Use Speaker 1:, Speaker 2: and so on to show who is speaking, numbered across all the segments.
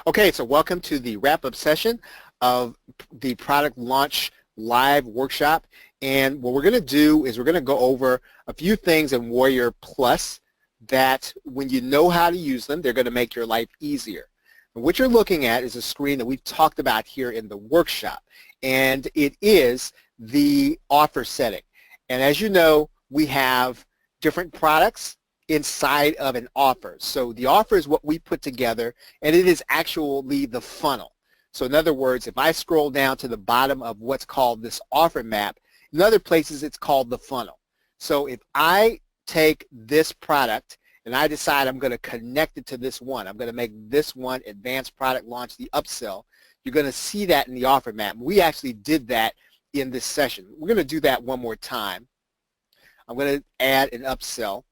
Speaker 1: Okay, so welcome to the wrap-up session of the product launch live workshop. And what we're going to do is we're going to go over a few things in Warrior Plus that when you know how to use them, they're going to make your life easier. And what you're looking at is a screen that we've talked about here in the workshop, and it is the offer setting. And as you know, we have different products inside of an offer. So the offer is what we put together, and it is actually the funnel. So in other words, if I scroll down to the bottom of what's called this offer map, in other places it's called the funnel. So if I take this product and I decide I'm going to connect it to this one, I'm going to make this one advanced product launch, the upsell, you're going to see that in the offer map. We actually did that in this session. We're going to do that one more time. I'm going to add an upsell,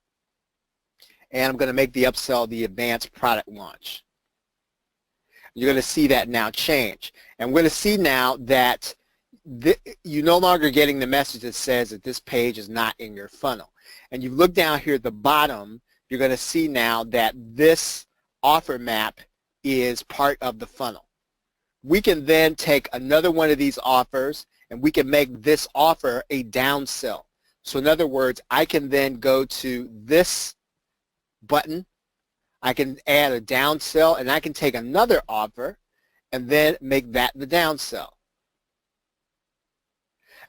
Speaker 1: and I'm going to make the upsell the advanced product launch. You're going to see that now change. And we're going to see now that you're no longer getting the message that says that this page is not in your funnel. And you look down here at the bottom, you're going to see now that this offer map is part of the funnel. We can then take another one of these offers and we can make this offer a downsell. So in other words, I can then go to this button, I can add a downsell, and I can take another offer and then make that the downsell.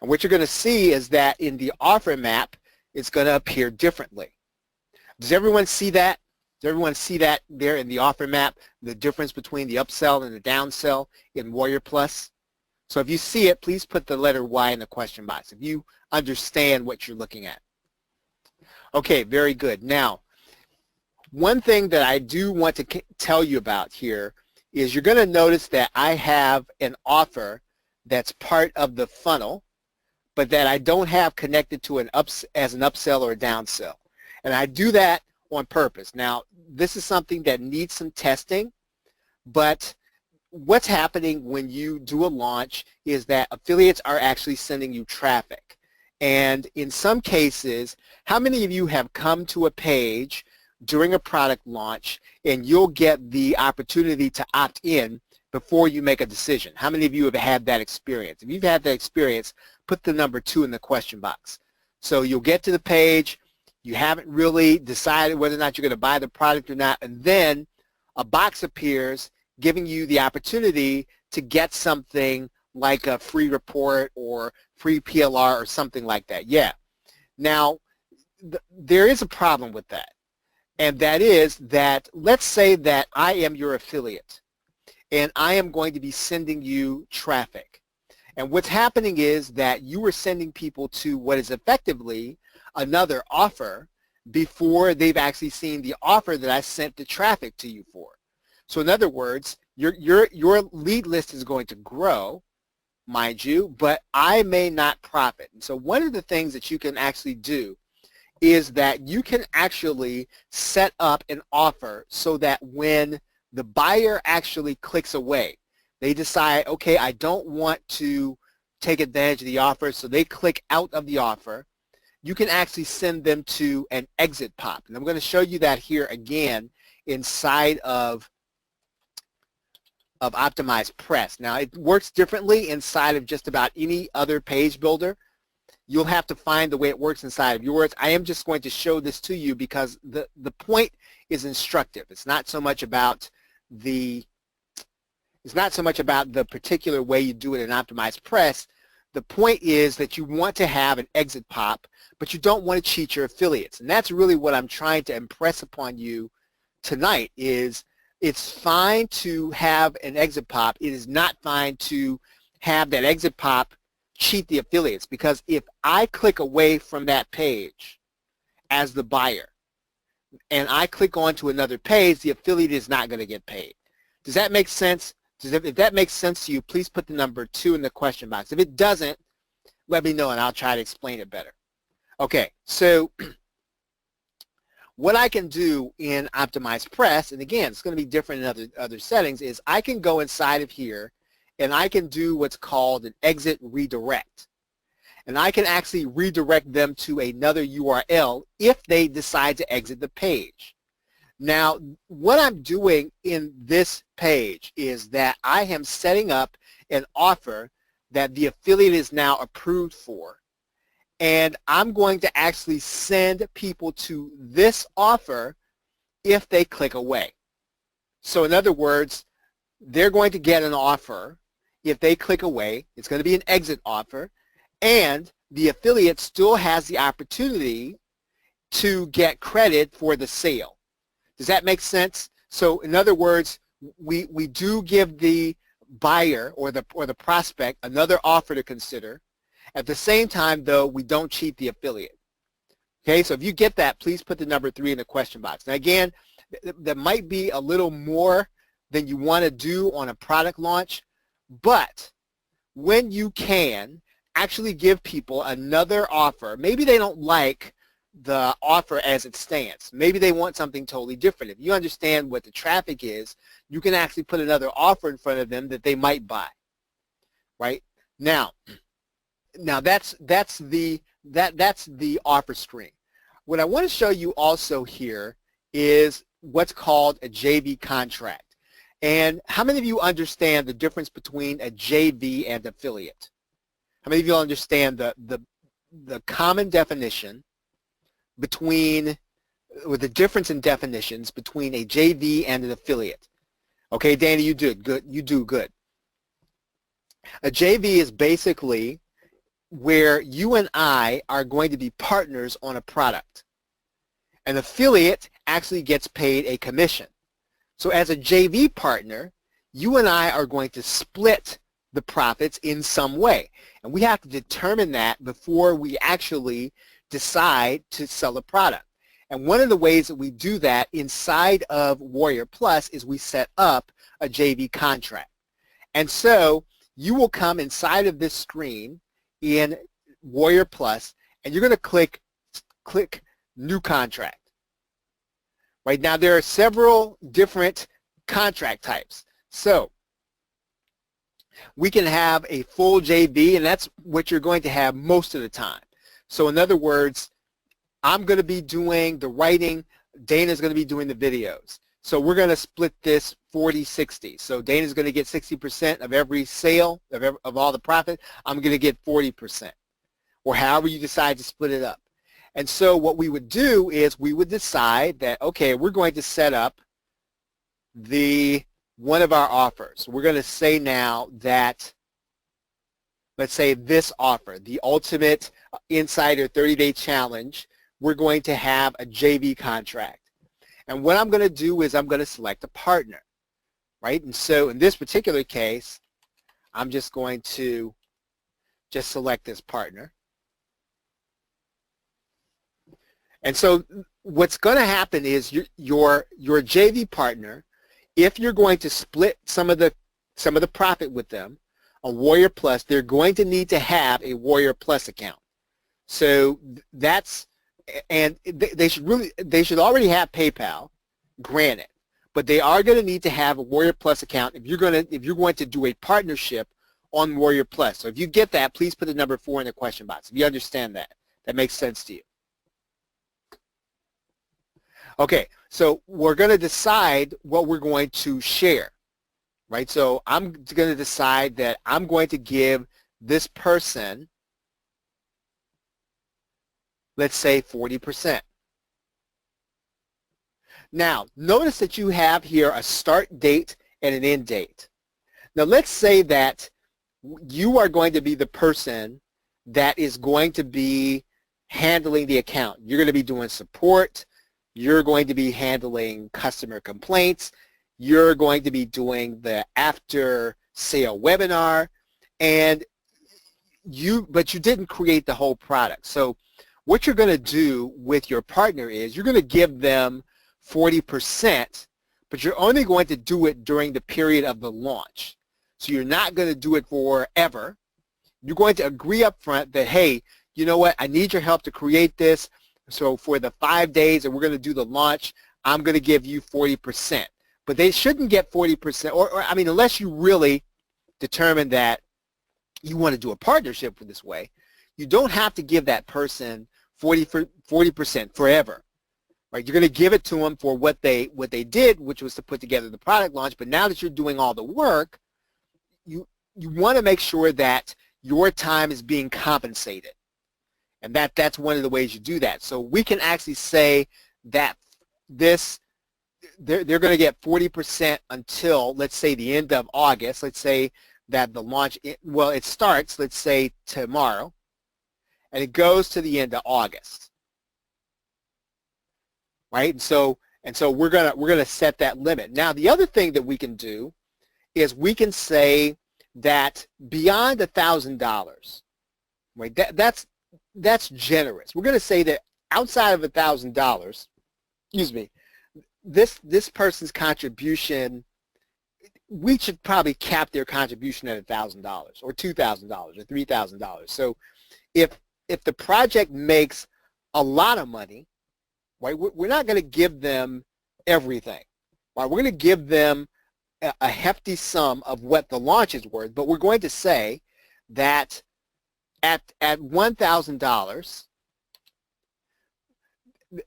Speaker 1: And what you're going to see is that in the offer map, it's going to appear differently. Does everyone see that? Does everyone see that there in the offer map, the difference between the upsell and the downsell in Warrior Plus? So if you see it, please put the letter Y in the question box if you understand what you're looking at. Okay, very good. Now, one thing that I do want to tell you about here is you're going to notice that I have an offer that's part of the funnel, but that I don't have connected to as an upsell or a downsell. And I do that on purpose. Now, this is something that needs some testing, but what's happening when you do a launch is that affiliates are actually sending you traffic. And in some cases, how many of you have come to a page during a product launch and you'll get the opportunity to opt in before you make a decision? How many of you have had that experience? If you've had that experience, put the number 2 in the question box. So you'll get to the page, you haven't really decided whether or not you're going to buy the product or not, and then a box appears giving you the opportunity to get something like a free report or free PLR or something like that. Yeah. Now, there is a problem with that. And that is that, let's say that I am your affiliate and I am going to be sending you traffic. And what's happening is that you are sending people to what is effectively another offer before they've actually seen the offer that I sent the traffic to you for. So in other words, your lead list is going to grow, mind you, but I may not profit. And so one of the things that you can actually do is that you can actually set up an offer so that when the buyer actually clicks away, they decide, okay, I don't want to take advantage of the offer, so they click out of the offer. You can actually send them to an exit pop. And I'm going to show you that here again inside of Optimize Press. Now, it works differently inside of just about any other page builder. You'll have to find the way it works inside of yours. I am just going to show this to you because the point is instructive. It's not so much about the particular way you do it in Optimize Press. The point is that you want to have an exit pop, but you don't want to cheat your affiliates. And that's really what I'm trying to impress upon you tonight is it's fine to have an exit pop. It is not fine to have that exit pop cheat the affiliates, because if I click away from that page as the buyer and I click on to another page, the affiliate is not going to get paid. Does that make sense? If that makes sense to you, please put the number 2 in the question box. If it doesn't, let me know and I'll try to explain it better. Okay, so what I can do in Optimize Press, and again, it's going to be different in other settings, is I can go inside of here and I can do what's called an exit redirect. And I can actually redirect them to another URL if they decide to exit the page. Now, what I'm doing in this page is that I am setting up an offer that the affiliate is now approved for. And I'm going to actually send people to this offer if they click away. So in other words, they're going to get an offer. If they click away, it's going to be an exit offer, and the affiliate still has the opportunity to get credit for the sale. Does that make sense? So in other words, we do give the buyer or the prospect another offer to consider. At the same time, though, we don't cheat the affiliate. Okay, so if you get that, please put the number 3 in the question box. Now again, that might be a little more than you want to do on a product launch, but when you can actually give people another offer, maybe they don't like the offer as it stands. Maybe they want something totally different. If you understand what the traffic is, you can actually put another offer in front of them that they might buy. Right? Now that's the offer screen. What I want to show you also here is what's called a JV contract. And how many of you understand the difference between a JV and affiliate? How many of you understand the common definition between, or the difference in definitions between a JV and an affiliate? Okay, Danny, you did good. You do good. A JV is basically where you and I are going to be partners on a product. An affiliate actually gets paid a commission. So as a JV partner, you and I are going to split the profits in some way. And we have to determine that before we actually decide to sell a product. And one of the ways that we do that inside of Warrior Plus is we set up a JV contract. And so you will come inside of this screen in Warrior Plus, and you're going to click New Contract. Right now, there are several different contract types. So we can have a full JV, and that's what you're going to have most of the time. So in other words, I'm going to be doing the writing, Dana's going to be doing the videos. So we're going to split this 40-60. So Dana's going to get 60% of every sale, of all the profit. I'm going to get 40%, or however you decide to split it up. And so what we would do is we would decide that, okay, we're going to set up one of our offers. We're going to say now that, let's say this offer, the Ultimate Insider 30-Day Challenge, we're going to have a JV contract. And what I'm going to do is I'm going to select a partner, right? And so in this particular case, I'm just going to just select this partner. And so what's going to happen is your JV partner, if you're going to split some of the profit with them on Warrior Plus, they're going to need to have a Warrior Plus account. So that's, and they should already have PayPal, granted, but they are going to need to have a Warrior Plus account if you're going to do a partnership on Warrior Plus. So if you get that, please put the number 4 in the question box. If you understand that makes sense to you. Okay, so we're going to decide what we're going to share, right? So I'm going to decide that I'm going to give this person, let's say 40%. Now, notice that you have here a start date and an end date. Now, let's say that you are going to be the person that is going to be handling the account. You're going to be doing support. You're going to be handling customer complaints. You're going to be doing the after sale webinar, but you didn't create the whole product. So what you're going to do with your partner is you're going to give them 40%, but you're only going to do it during the period of the launch. So you're not going to do it forever. You're going to agree up front that, hey, you know what, I need your help to create this. So for the 5 days that we're going to do the launch, I'm going to give you 40%. But they shouldn't get 40%, or I mean, unless you really determine that you want to do a partnership this way, you don't have to give that person 40% forever. right? You're going to give it to them for what they did, which was to put together the product launch. But now that you're doing all the work, you want to make sure that your time is being compensated, and that's one of the ways you do that. So we can actually say that they're going to get 40% until, let's say, the end of August. Let's say that the launch, well, it starts, let's say, tomorrow, and it goes to the end of August, right? And so we're gonna set that limit. Now, the other thing that we can do is we can say that beyond $1,000, right? That's generous. We're going to say that outside of $1,000, excuse me, this person's contribution, we should probably cap their contribution at $1,000 or $2,000 or $3,000. So if the project makes a lot of money, right, we're not going to give them everything, right? We're going to give them a hefty sum of what the launch is worth, but we're going to say that at $1,000,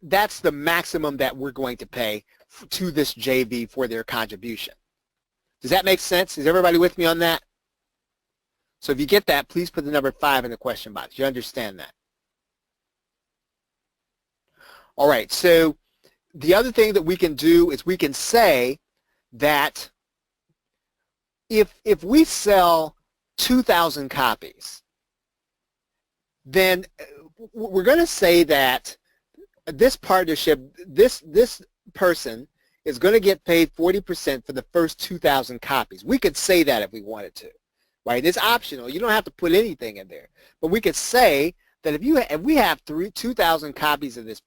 Speaker 1: that's the maximum that we're going to pay to this JV for their contribution. Does that make sense? Is everybody with me on that? So if you get that, please put the number 5 in the question box. You understand that? All right, so the other thing that we can do is we can say that if we sell 2,000 copies, then we're going to say that this partnership, this person is going to get paid 40% for the first 2,000 copies. We could say that if we wanted to, right? It's optional. You don't have to put anything in there. But we could say that if we have 2,000 copies of this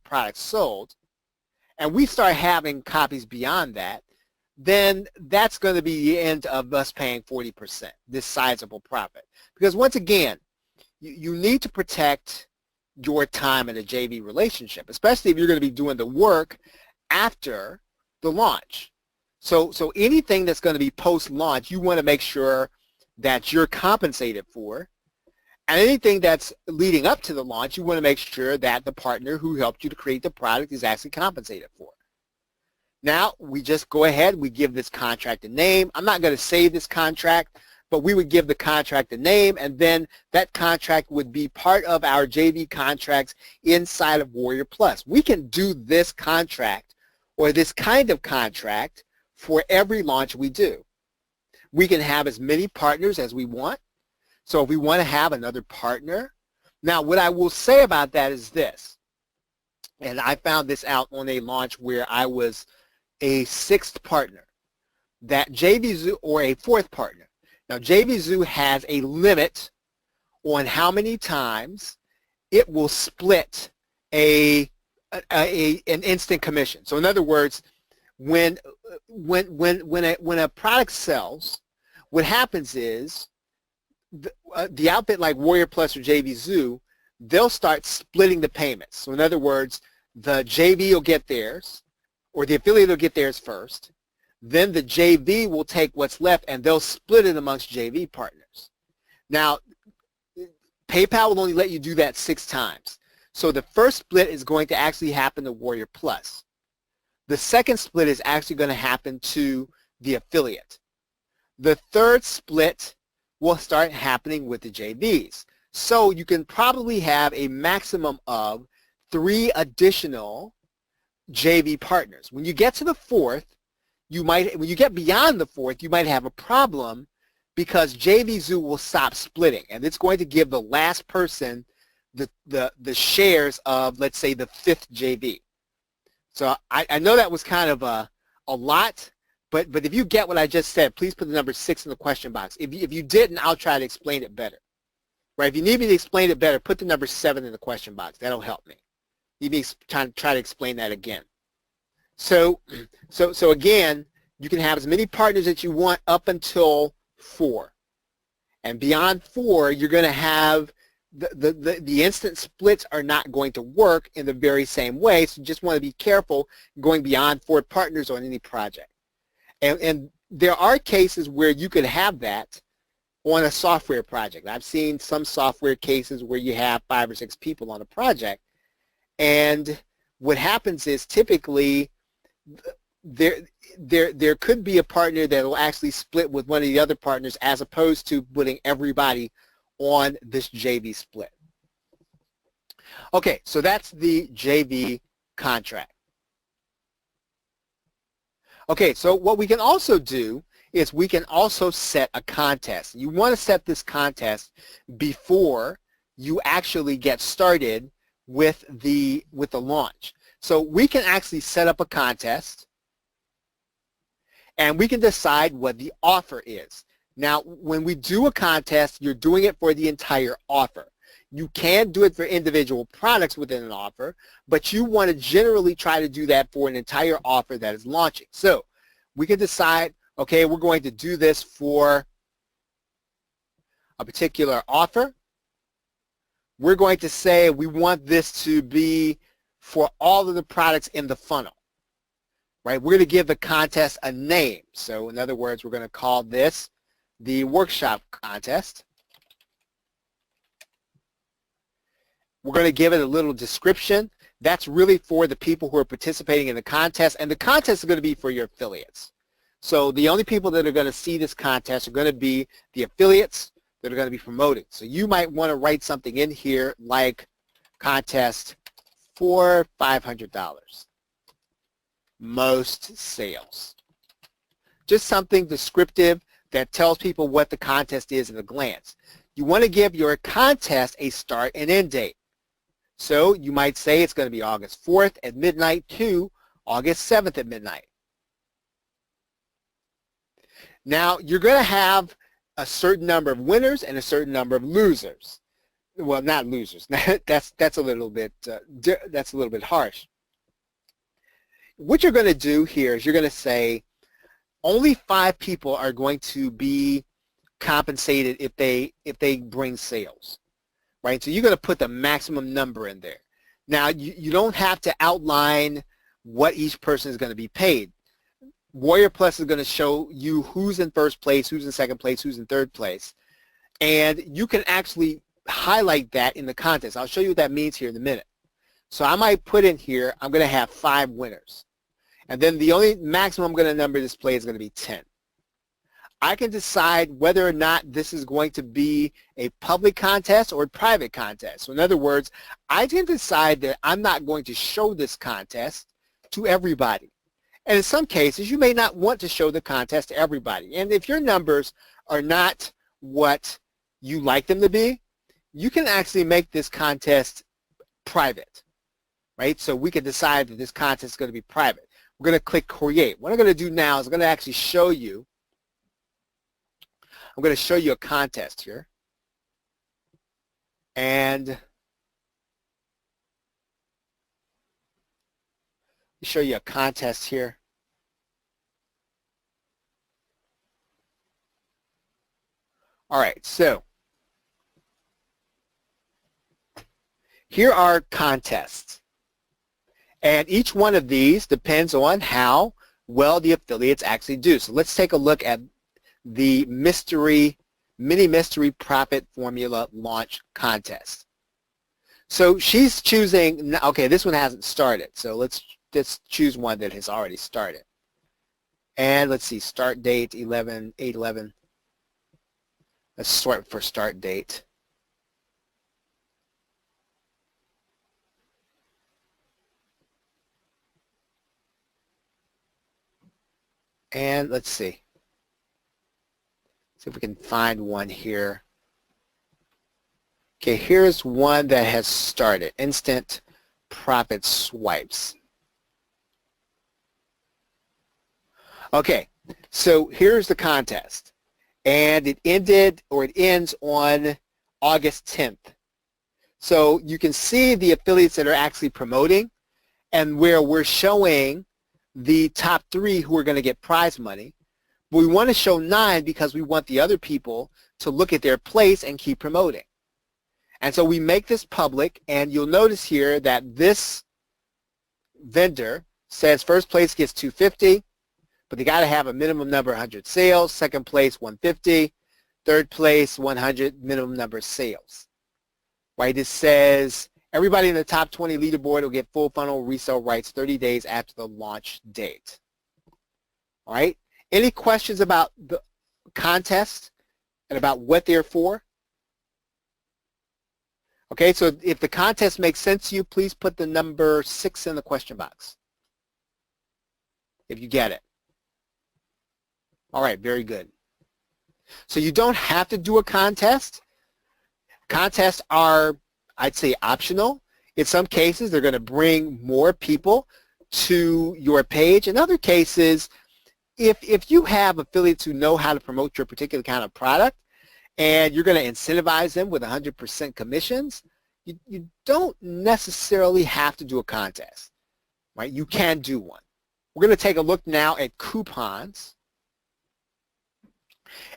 Speaker 1: product sold, and we start having copies beyond that, then that's going to be the end of us paying 40%, this sizable profit. Because once again, you need to protect your time in a JV relationship, especially if you're going to be doing the work after the launch. So anything that's going to be post-launch, you want to make sure that you're compensated for. And anything that's leading up to the launch, you want to make sure that the partner who helped you to create the product is actually compensated for. Now, we just go ahead, we give this contract a name. I'm not going to save this contract, but we would give the contract a name, and then that contract would be part of our JV contracts inside of Warrior Plus. We can do this contract or this kind of contract for every launch we do. We can have as many partners as we want. So if we want to have another partner, now what I will say about that is this, and I found this out on a launch where I was a 6th partner, that JVZoo, or a 4th partner. Now JVZoo has a limit on how many times it will split an instant commission. So in other words, when a product sells, what happens is the outfit like Warrior Plus or JVZoo, they'll start splitting the payments. So in other words, the JV will get theirs, or the affiliate will get theirs first. Then the JV will take what's left and they'll split it amongst JV partners. Now, PayPal will only let you do that 6 times. So the first split is going to actually happen to Warrior Plus. The second split is actually going to happen to the affiliate. The third split will start happening with the JVs. So you can probably have a maximum of 3 additional JV partners. When you get to the 4th, when you get beyond the 4th, you might have a problem because JVZoo will stop splitting, and it's going to give the last person the shares of, let's say, the 5th JV. So I know that was kind of a lot, but if you get what I just said, please put the number 6 in the question box. If you didn't, I'll try to explain it better. Right? If you need me to explain it better, put the number 7 in the question box. That'll help me. You need to try to explain that again. So again, you can have as many partners as you want up until 4. And beyond 4, you're going to have the instant splits are not going to work in the very same way. So you just want to be careful going beyond 4 partners on any project. And there are cases where you could have that on a software project. I've seen some software cases where you have 5 or 6 people on a project, and what happens is typically there could be a partner that will actually split with one of the other partners as opposed to putting everybody on this JV split. Okay, so that's the JV contract. Okay, so what we can also do is we can also set a contest. You want to set this contest before you actually get started with the launch. So we can actually set up a contest and we can decide what the offer is. Now, when we do a contest, you're doing it for the entire offer. You can do it for individual products within an offer, but you want to generally try to do that for an entire offer that is launching. So we can decide, okay, we're going to do this for a particular offer. We're going to say we want this to be for all of the products in the funnel, right? We're going to give the contest a name. So in other words, we're going to call this the workshop contest. We're going to give it a little description. That's really for the people who are participating in the contest, and the contest is going to be for your affiliates. So the only people that are going to see this contest are going to be the affiliates that are going to be promoting. So you might want to write something in here like contest for $500. Most sales. Just something descriptive that tells people what the contest is at a glance. You want to give your contest a start and end date. So you might say it's going to be August 4th at midnight to August 7th at midnight. Now, you're going to have a certain number of winners and a certain number of losers. Well, not losers. that's a little bit harsh. What you're going to do here is you're going to say only 5 people are going to be compensated if they bring sales, right? So you're going to put the maximum number in there. Now, you don't have to outline what each person is going to be paid. Warrior Plus is going to show you who's in first place, who's in second place, who's in third place. And you can actually highlight that in the contest. I'll show you what that means here in a minute. So I might put in here, I'm going to have 5 winners. And then the only maximum I'm going to number display is going to be 10. I can decide whether or not this is going to be a public contest or a private contest. So in other words, I can decide that I'm not going to show this contest to everybody. And in some cases, you may not want to show the contest to everybody. And if your numbers are not what you like them to be, you can actually make this contest private, right? So we can decide that this contest is going to be private. We're going to click Create. What I'm going to do now is I'm going to actually show you, I'm going to show you a contest here. And show you a contest here. All right, so here are contests. And each one of these depends on how well the affiliates actually do. So let's take a look at the mini mystery profit formula launch contest. So she's choosing, okay, this one hasn't started. So let's choose one that has already started. And let's see, start date 8/11. Let's sort for start date. And let's see. See if we can find one here. Okay, here's one that has started. Instant profit swipes. Okay, so here's the contest. And it ended, or it ends on August 10th. So you can see the affiliates that are actually promoting and where we're showing the top 3 who are going to get prize money. But we want to show 9 because we want the other people to look at their place and keep promoting. And so we make this public, and you'll notice here that this vendor says first place gets $250, but they got to have a minimum number of 100 sales, second place 150, third place 100 minimum number of sales. Right? It says Everybody in the top 20 leaderboard will get full funnel resale rights 30 days after the launch date. All right? Any questions about the contest and about what they're for? Okay, so if the contest makes sense to you, please put the number 6 in the question box if you get it. All right, very good. So you don't have to do a contest. Contests are, I'd say, optional. In some cases, they're going to bring more people to your page. In other cases, if you have affiliates who know how to promote your particular kind of product and you're going to incentivize them with 100% commissions, you don't necessarily have to do a contest, right? You can do one. We're going to take a look now at coupons.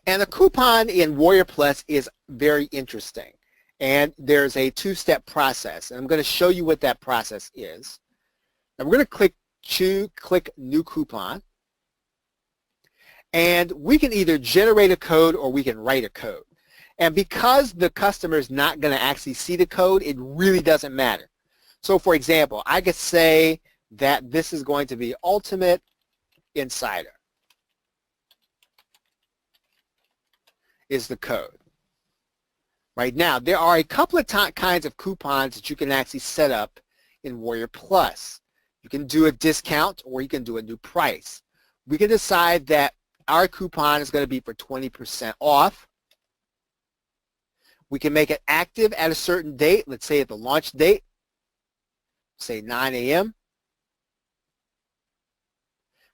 Speaker 1: And the coupon in Warrior Plus is very interesting. And there's a two-step process. And I'm going to show you what that process is. And we're going to click New Coupon. And we can either generate a code or we can write a code. And because the customer is not going to actually see the code, it really doesn't matter. So for example, I could say that this is going to be Ultimate Insider is the code. Right now, there are a couple of kinds of coupons that you can actually set up in Warrior Plus. You can do a discount or you can do a new price. We can decide that our coupon is going to be for 20% off. We can make it active at a certain date, let's say at the launch date, say 9 a.m.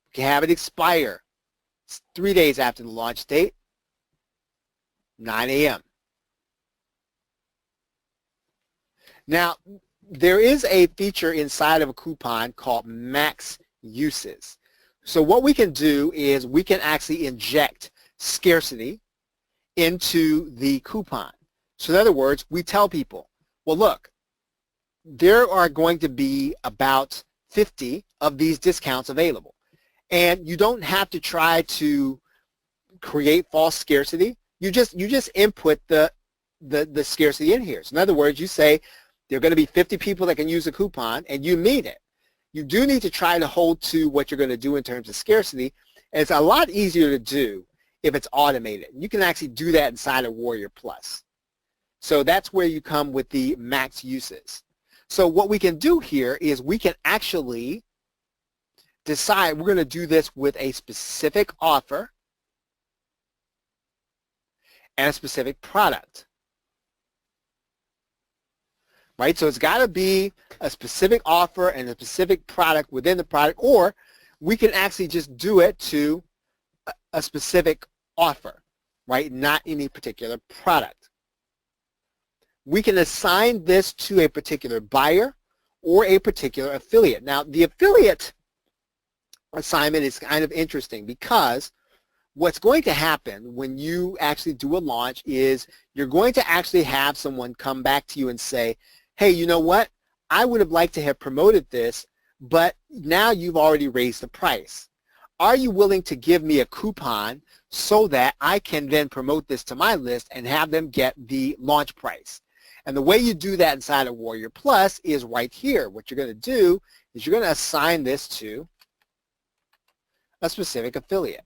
Speaker 1: We can have it expire 3 days after the launch date, 9 a.m. Now, there is a feature inside of a coupon called max uses. So what we can do is we can actually inject scarcity into the coupon. So in other words, we tell people, well, look, there are going to be about 50 of these discounts available. And you don't have to try to create false scarcity. You just input the scarcity in here. So in other words, you say there are going to be 50 people that can use a coupon, and you mean it. You do need to try to hold to what you're going to do in terms of scarcity, and it's a lot easier to do if it's automated. You can actually do that inside of Warrior Plus. So that's where you come with the max uses. So what we can do here is we can actually decide we're going to do this with a specific offer and a specific product. Right? So it's got to be a specific offer and a specific product within the product, or we can actually just do it to a specific offer, right? Not any particular product. We can assign this to a particular buyer or a particular affiliate. Now, the affiliate assignment is kind of interesting because what's going to happen when you actually do a launch is you're going to actually have someone come back to you and say, hey, you know what? I would have liked to have promoted this, but now you've already raised the price. Are you willing to give me a coupon so that I can then promote this to my list and have them get the launch price? And the way you do that inside of Warrior Plus is right here. What you're going to do is you're going to assign this to a specific affiliate.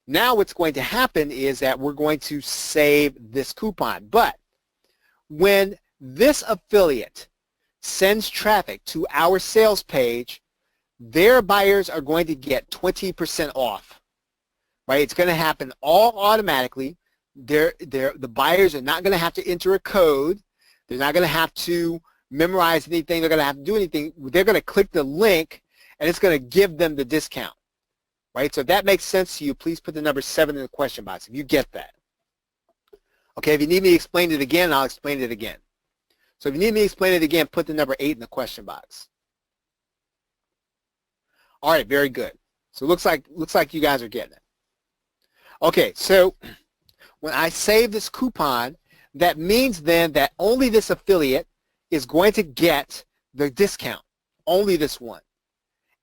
Speaker 1: Now what's going to happen is that we're going to save this coupon. But when this affiliate sends traffic to our sales page, their buyers are going to get 20% off. Right? It's going to happen all automatically. The buyers are not going to have to enter a code. They're not going to have to memorize anything. They're going to have to do anything. They're going to click the link, and it's going to give them the discount. Right? So if that makes sense to you, please put the number 7 in the question box if you get that. Okay, if you need me to explain it again, I'll explain it again. So if you need me to explain it again, put the number 8 in the question box. All right, very good. So it looks like you guys are getting it. Okay, so when I save this coupon, that means then that only this affiliate is going to get the discount, only this one.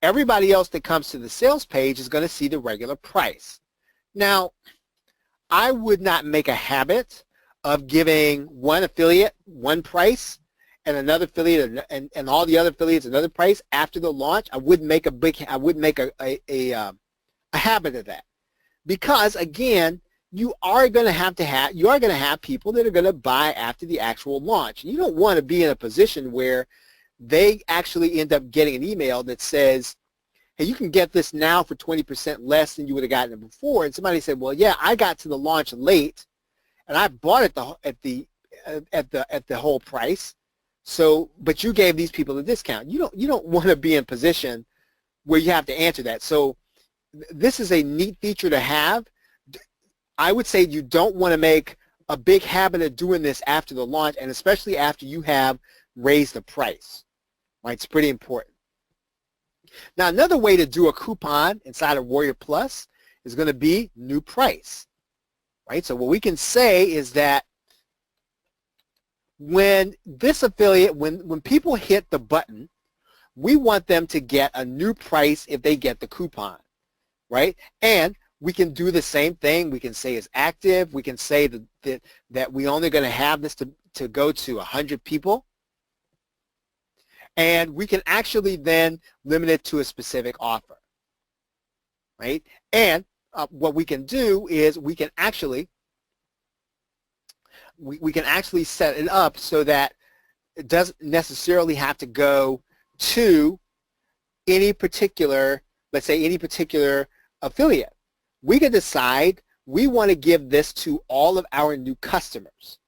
Speaker 1: Everybody else that comes to the sales page is going to see the regular price. Now, I would not make a habit of giving one affiliate one price and another affiliate and all the other affiliates another price after the launch. I wouldn't make a habit of that, because again, you are going to have people that are going to buy after the actual launch. You don't want to be in a position where they actually end up getting an email that says, hey, you can get this now for 20% less than you would have gotten it before. And somebody said, well, yeah, I got to the launch late, and I bought it at the whole price. So, but you gave these people a discount. You don't want to be in a position where you have to answer that. So, this is a neat feature to have. I would say you don't want to make a big habit of doing this after the launch, and especially after you have raised the price. Right? It's pretty important. Now, another way to do a coupon inside of Warrior Plus is going to be new price, right? So what we can say is that when this affiliate, when people hit the button, we want them to get a new price if they get the coupon, right? And we can do the same thing. We can say it's active. We can say that we're only going to have this to go to 100 people. And we can actually then limit it to a specific offer, right? And what we can do is we can actually set it up so that it doesn't necessarily have to go to any particular, let's say any particular affiliate. We can decide we want to give this to all of our new customers.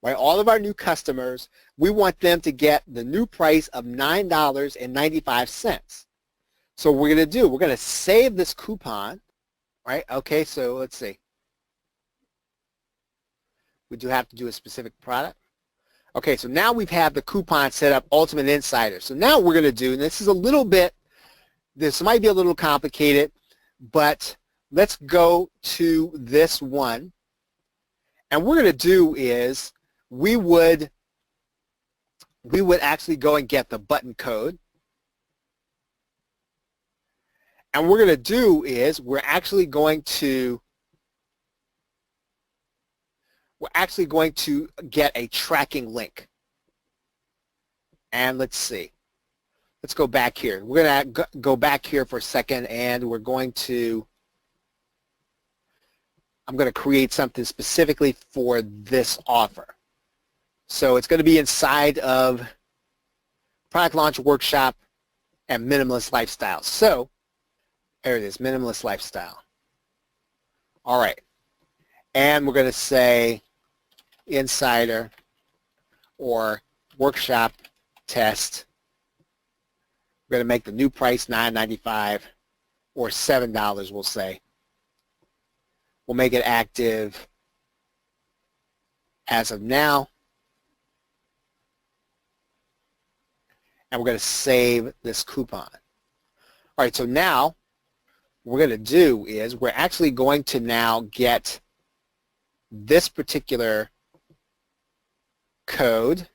Speaker 1: Right, all of our new customers, we want them to get the new price of $9.95. So what we're going to do, we're going to save this coupon, right? Okay, so let's see. We do have to do a specific product. Okay, so now we've had the coupon set up, Ultimate Insider. So now what we're going to do, and this is a little bit, this might be a little complicated, but let's go to this one. And what we're going to do is, we would actually go and get the button code. And what we're going to do is we're actually going to get a tracking link. And let's see. Let's go back here. We're going to go back here for a second, and I'm going to create something specifically for this offer. So it's going to be inside of Product Launch Workshop and Minimalist Lifestyle. So there it is, Minimalist Lifestyle. All right. And we're going to say Insider or Workshop Test. We're going to make the new price $9.95 or $7, we'll say. We'll make it active as of now. And we're going to save this coupon. All right, so now what we're going to do is we're actually going to now get this particular code.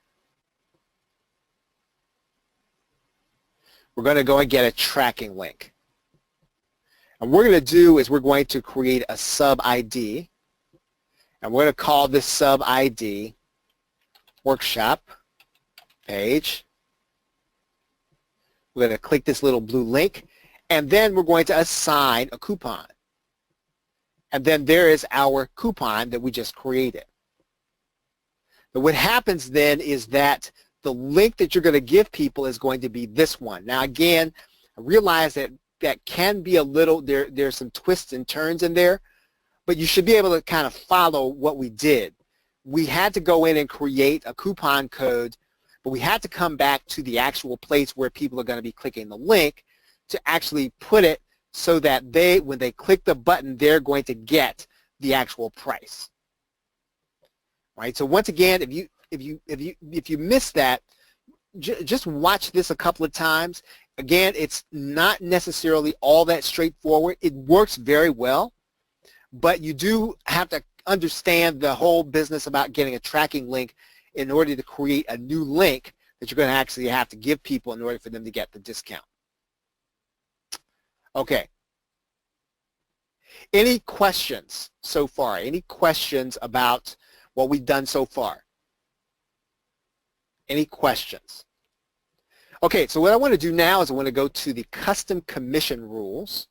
Speaker 1: We're going to go and get a tracking link. And what we're going to do is we're going to create a sub ID. And we're going to call this sub ID Workshop Page. We're going to click this little blue link, and then we're going to assign a coupon. And then there is our coupon that we just created. But what happens then is that the link that you're going to give people is going to be this one. Now again, I realize that that can be a little, there's some twists and turns in there, but you should be able to kind of follow what we did. We had to go in and create a coupon code, but we had to come back to the actual place where people are going to be clicking the link to actually put it so that when they click the button, they're going to get the actual price. Right? So once again, if you missed that, just watch this a couple of times. Again, it's not necessarily all that straightforward. It works very well, but you do have to understand the whole business about getting a tracking link in order to create a new link that you're going to actually have to give people in order for them to get the discount. Okay. Any questions so far? Any questions about what we've done so far? Any questions? Okay, so what I want to do now is I want to go to the custom commission rules.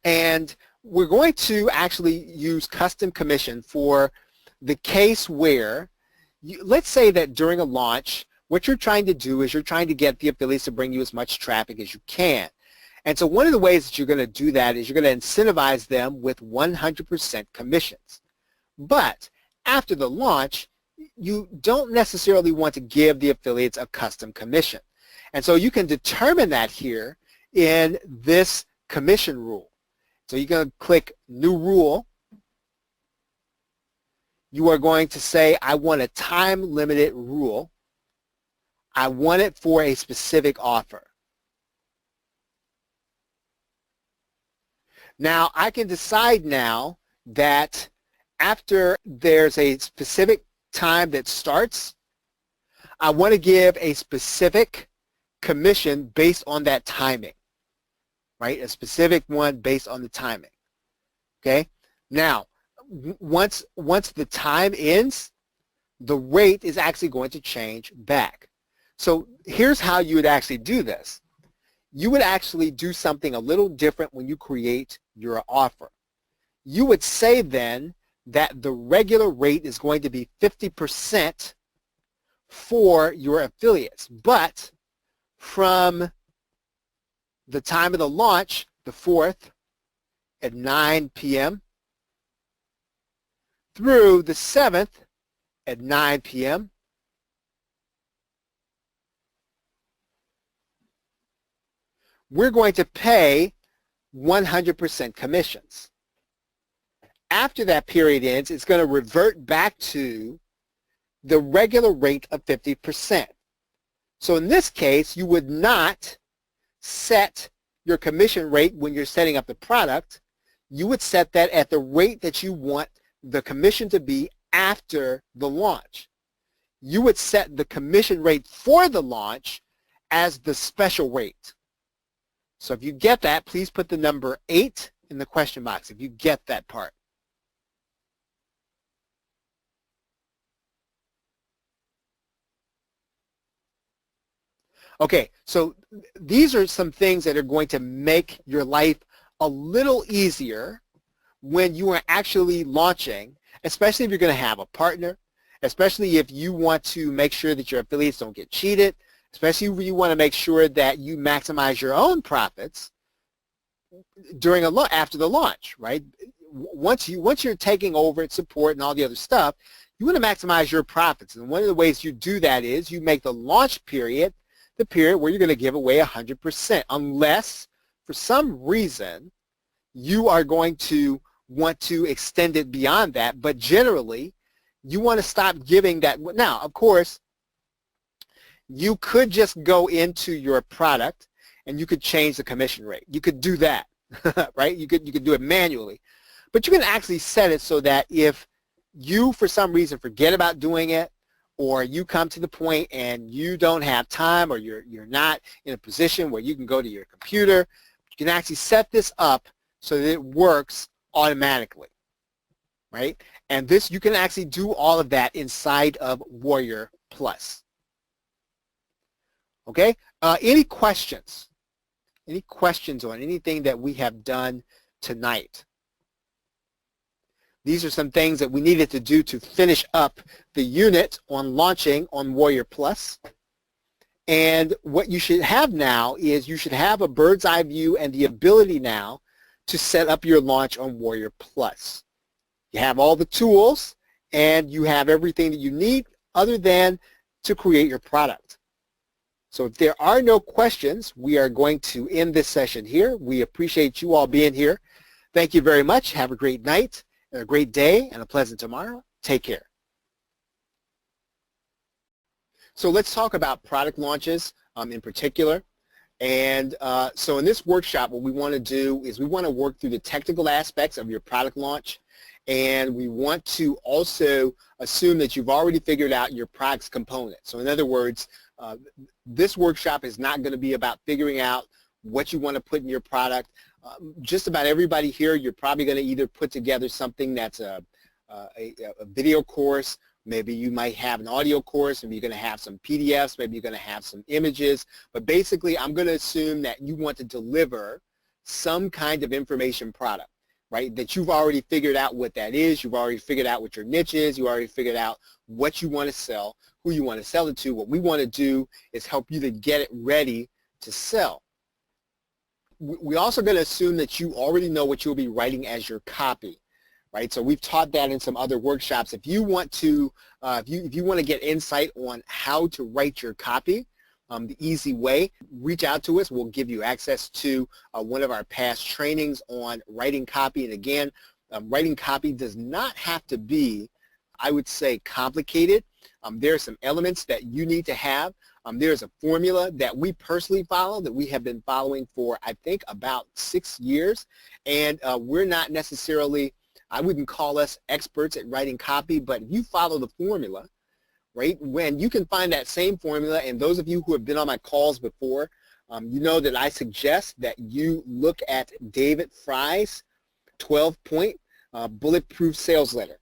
Speaker 1: And we're going to actually use custom commission for the case where, let's say that during a launch, what you're trying to do is you're trying to get the affiliates to bring you as much traffic as you can. And so one of the ways that you're going to do that is you're going to incentivize them with 100% commissions. But after the launch, you don't necessarily want to give the affiliates a custom commission. And so you can determine that here in this commission rule. So you're going to click New Rule. You are going to say, I want a time-limited rule. I want it for a specific offer. Now, I can decide now that after there's a specific time that starts, I want to give a specific commission based on that timing, right? A specific one based on the timing, okay? Now, once the time ends, the rate is actually going to change back. So here's how you would actually do this. You would actually do something a little different when you create your offer. You would say then that the regular rate is going to be 50% for your affiliates, but from the time of the launch, the 4th at 9 p.m. through the 7th at 9 p.m. we're going to pay 100% commissions. After that period ends, it's going to revert back to the regular rate of 50%. So in this case, you would not set your commission rate when you're setting up the product. You would set that at the rate that you want the commission to be after the launch. You would set the commission rate for the launch as the special rate. So if you get that, please put the number 8 in the question box if you get that part. Okay, so these are some things that are going to make your life a little easier when you are actually launching, especially if you're going to have a partner, especially if you want to make sure that your affiliates don't get cheated, especially if you want to make sure that you maximize your own profits during after the launch, right? Once you're taking over and support and all the other stuff, you want to maximize your profits. And one of the ways you do that is you make the launch period the period where you're going to give away 100%, unless for some reason you are going to want to extend it beyond that. But generally, you want to stop giving that. Now, of course, you could just go into your product and you could change the commission rate. You could do that, right? You could do it manually. But you can actually set it so that if you, for some reason, forget about doing it, or you come to the point and you don't have time, or you're not in a position where you can go to your computer, you can actually set this up so that it works automatically, right? And this, you can actually do all of that inside of Warrior Plus. Okay? Any questions? Any questions on anything that we have done tonight? These are some things that we needed to do to finish up the unit on launching on Warrior Plus. And what you should have now is you should have a bird's eye view and the ability now to set up your launch on Warrior Plus. You have all the tools and you have everything that you need other than to create your product. So if there are no questions, we are going to end this session here. We appreciate you all being here. Thank you very much. Have a great night, a great day, and a pleasant tomorrow. Take care. So let's talk about product launches in particular. And so in this workshop, what we want to do is we want to work through the technical aspects of your product launch, and we want to also assume that you've already figured out your product's components. So in other words, this workshop is not going to be about figuring out what you want to put in your product. just about everybody here, you're probably going to either put together something that's a video course. Maybe you might have an audio course, maybe you're going to have some PDFs, maybe you're going to have some images. But basically, I'm going to assume that you want to deliver some kind of information product, right, that you've already figured out what that is. You've already figured out what your niche is. You already figured out what you want to sell, who you want to sell it to. What we want to do is help you to get it ready to sell. We're also going to assume that you already know what you'll be writing as your copy. Right, so we've taught that in some other workshops. If you want to, if you want to get insight on how to write your copy, the easy way, reach out to us. We'll give you access to one of our past trainings on writing copy. And again, writing copy does not have to be, I would say, complicated. There are some elements that you need to have. There's a formula that we personally follow that we have been following for, I think, about 6 years. And we're not necessarily, I wouldn't call us experts at writing copy, but if you follow the formula, right, when you can find that same formula, and those of you who have been on my calls before, you know that I suggest that you look at David Fry's 12-point bulletproof sales letter,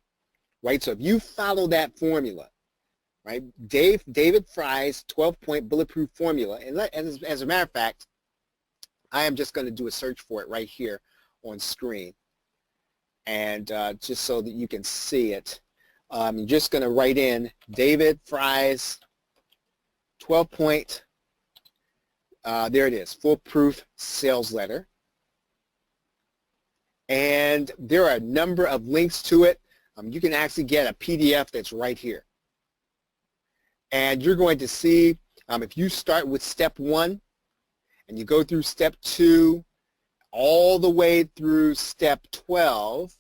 Speaker 1: right? So if you follow that formula, right, David Fry's 12-point bulletproof formula, and as a matter of fact, I am just going to do a search for it right here on screen. And just so that you can see it, you're just going to write in David Fry's 12-point, there it is, foolproof sales letter. And there are a number of links to it. You can actually get a PDF that's right here. And you're going to see, if you start with step 1 and you go through step 2, all the way through step 12,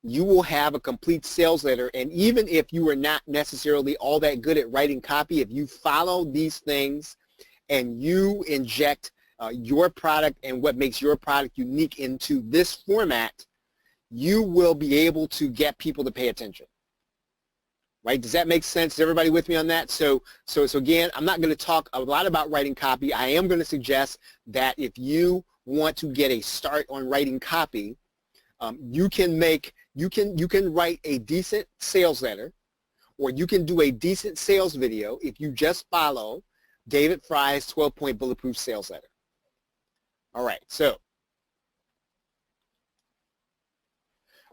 Speaker 1: you will have a complete sales letter. And even if you are not necessarily all that good at writing copy, if you follow these things and you inject your product and what makes your product unique into this format, you will be able to get people to pay attention. Right? Does that make sense? Is everybody with me on that? So again, I'm not going to talk a lot about writing copy. I am going to suggest that if you want to get a start on writing copy, you can write a decent sales letter, or you can do a decent sales video if you just follow David Fry's 12-point bulletproof sales letter. All right, so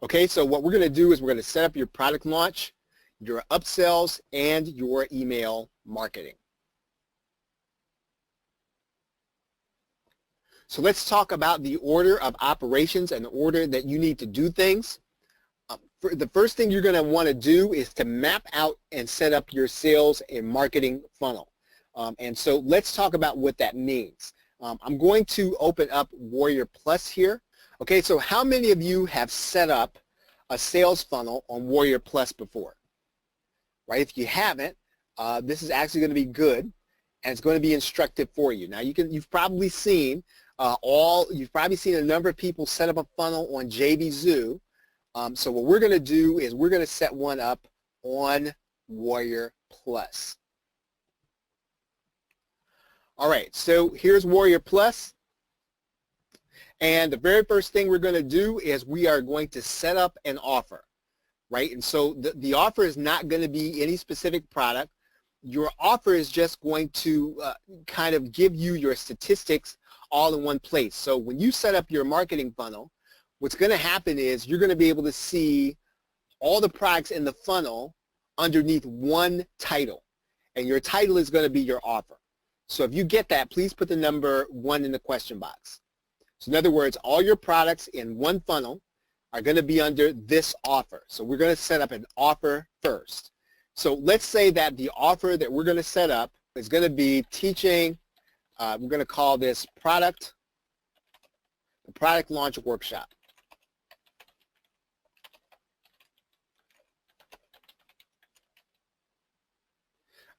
Speaker 1: what we're going to do is we're going to set up your product launch, your upsells, and your email marketing. So let's talk about the order of operations and the order that you need to do things. The first thing you're going to want to do is to map out and set up your sales and marketing funnel. And so let's talk about what that means. I'm going to open up Warrior Plus here. Okay, so how many of you have set up a sales funnel on Warrior Plus before? Right, if you haven't, this is actually going to be good, and it's going to be instructive for you. Now you've probably seen a number of people set up a funnel on JVZoo. So what we're going to do is we're going to set one up on Warrior Plus. All right, so here's Warrior Plus. And the very first thing we're going to do is we are going to set up an offer, right? And so the offer is not going to be any specific product. Your offer is just going to kind of give you your statistics all in one place. So when you set up your marketing funnel, what's going to happen is you're going to be able to see all the products in the funnel underneath one title. And your title is going to be your offer. So if you get that, please put the number 1 in the question box. So in other words, all your products in one funnel are going to be under this offer. So we're going to set up an offer first. So let's say that the offer that we're going to set up is going to be teaching, we're going to call this the product launch workshop.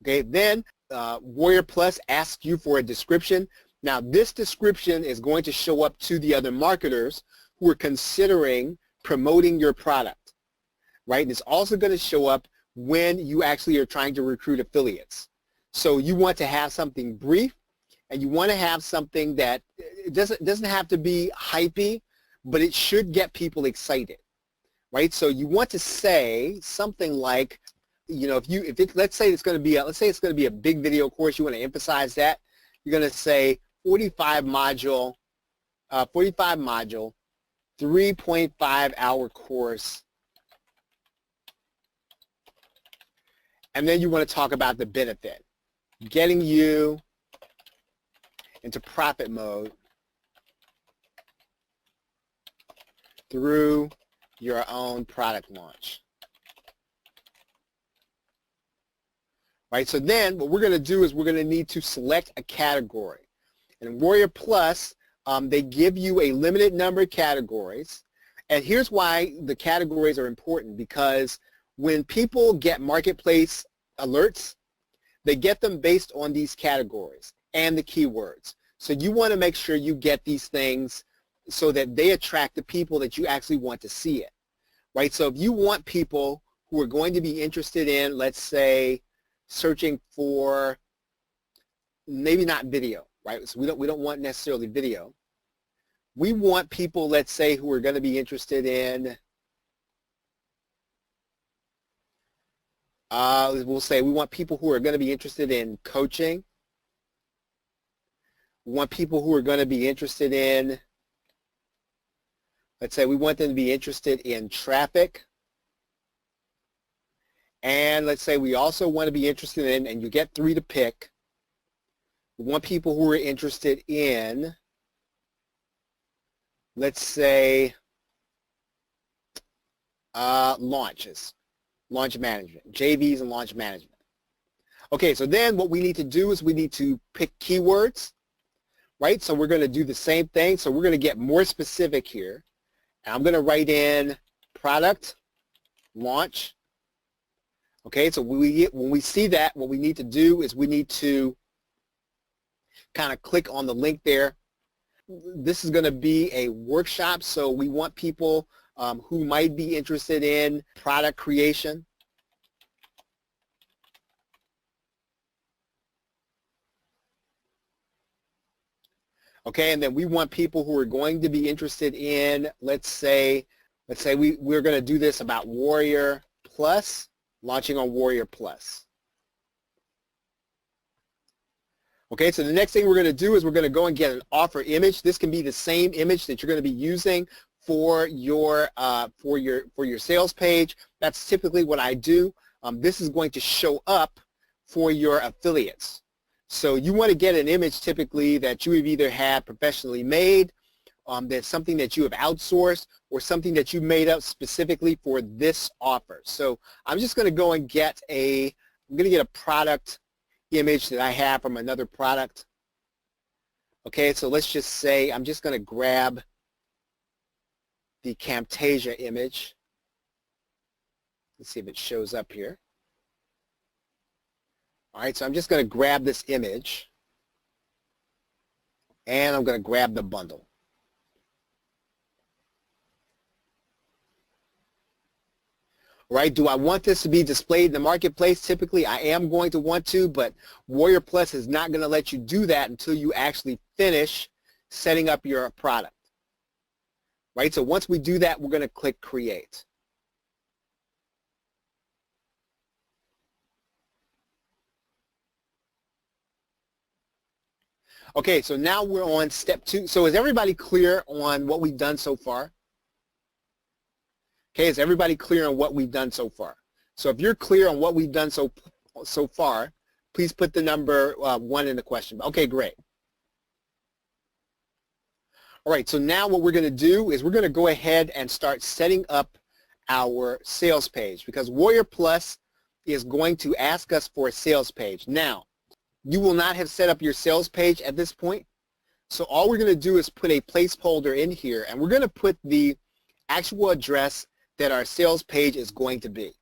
Speaker 1: Okay, then Warrior Plus asks you for a description. Now this description is going to show up to the other marketers who are considering promoting your product, right? And it's also going to show up when you actually are trying to recruit affiliates. So you want to have something brief and you want to have something that it doesn't have to be hypey, but it should get people excited, right? So you want to say something like, you know, let's say it's going to be a big video course, you want to emphasize that. You're going to say 45 module, 3.5-hour course. And then you want to talk about the benefit, getting you into profit mode through your own product launch. Right, so then what we're going to do is we're going to need to select a category. And in Warrior Plus, they give you a limited number of categories. And here's why the categories are important, because when people get marketplace alerts, they get them based on these categories and the keywords. So you want to make sure you get these things so that they attract the people that you actually want to see it. Right, so if you want people who are going to be interested in, let's say, searching for maybe not video, right? So we don't want necessarily video. We want people, let's say, who are going to be interested in, we'll say we want people who are going to be interested in coaching. We want people who are going to be interested in, let's say we want them to be interested in traffic. And let's say we also want to be interested in, and you get 3 to pick, we want people who are interested in, let's say, launch management, JVs and launch management. Okay, so then what we need to do is we need to pick keywords, right? So we're going to do the same thing. So we're going to get more specific here. And I'm going to write in product launch. Okay, so when we see that, what we need to do is we need to kind of click on the link there. This is going to be a workshop, so we want people who might be interested in product creation. Okay, and then we want people who are going to be interested in, let's say we're going to do this about Warrior Plus. Launching on Warrior Plus. Okay, so the next thing we're going to do is we're going to go and get an offer image. This can be the same image that you're going to be using for your sales page. That's typically what I do. This is going to show up for your affiliates. So you want to get an image typically that you have either had professionally made, that's something that you have outsourced, or something that you made up specifically for this offer. So I'm just going to go and get a product image that I have from another product. Okay, so let's just say I'm just going to grab the Camtasia image. Let's see if it shows up here. All right, so I'm just going to grab this image, and I'm going to grab the bundle. Right? Do I want this to be displayed in the marketplace? Typically, I am going to want to, but Warrior Plus is not going to let you do that until you actually finish setting up your product. Right? So once we do that, we're going to click Create. Okay, so now we're on step 2. So is everybody clear on what we've done so far? Okay, is everybody clear on what we've done so far? So if you're clear on what we've done so far, please put the number 1 in the question. Okay, great. All right, so now what we're going to do is we're going to go ahead and start setting up our sales page, because Warrior Plus is going to ask us for a sales page. Now, you will not have set up your sales page at this point. So all we're going to do is put a placeholder in here, and we're going to put the actual address that our sales page is going to be,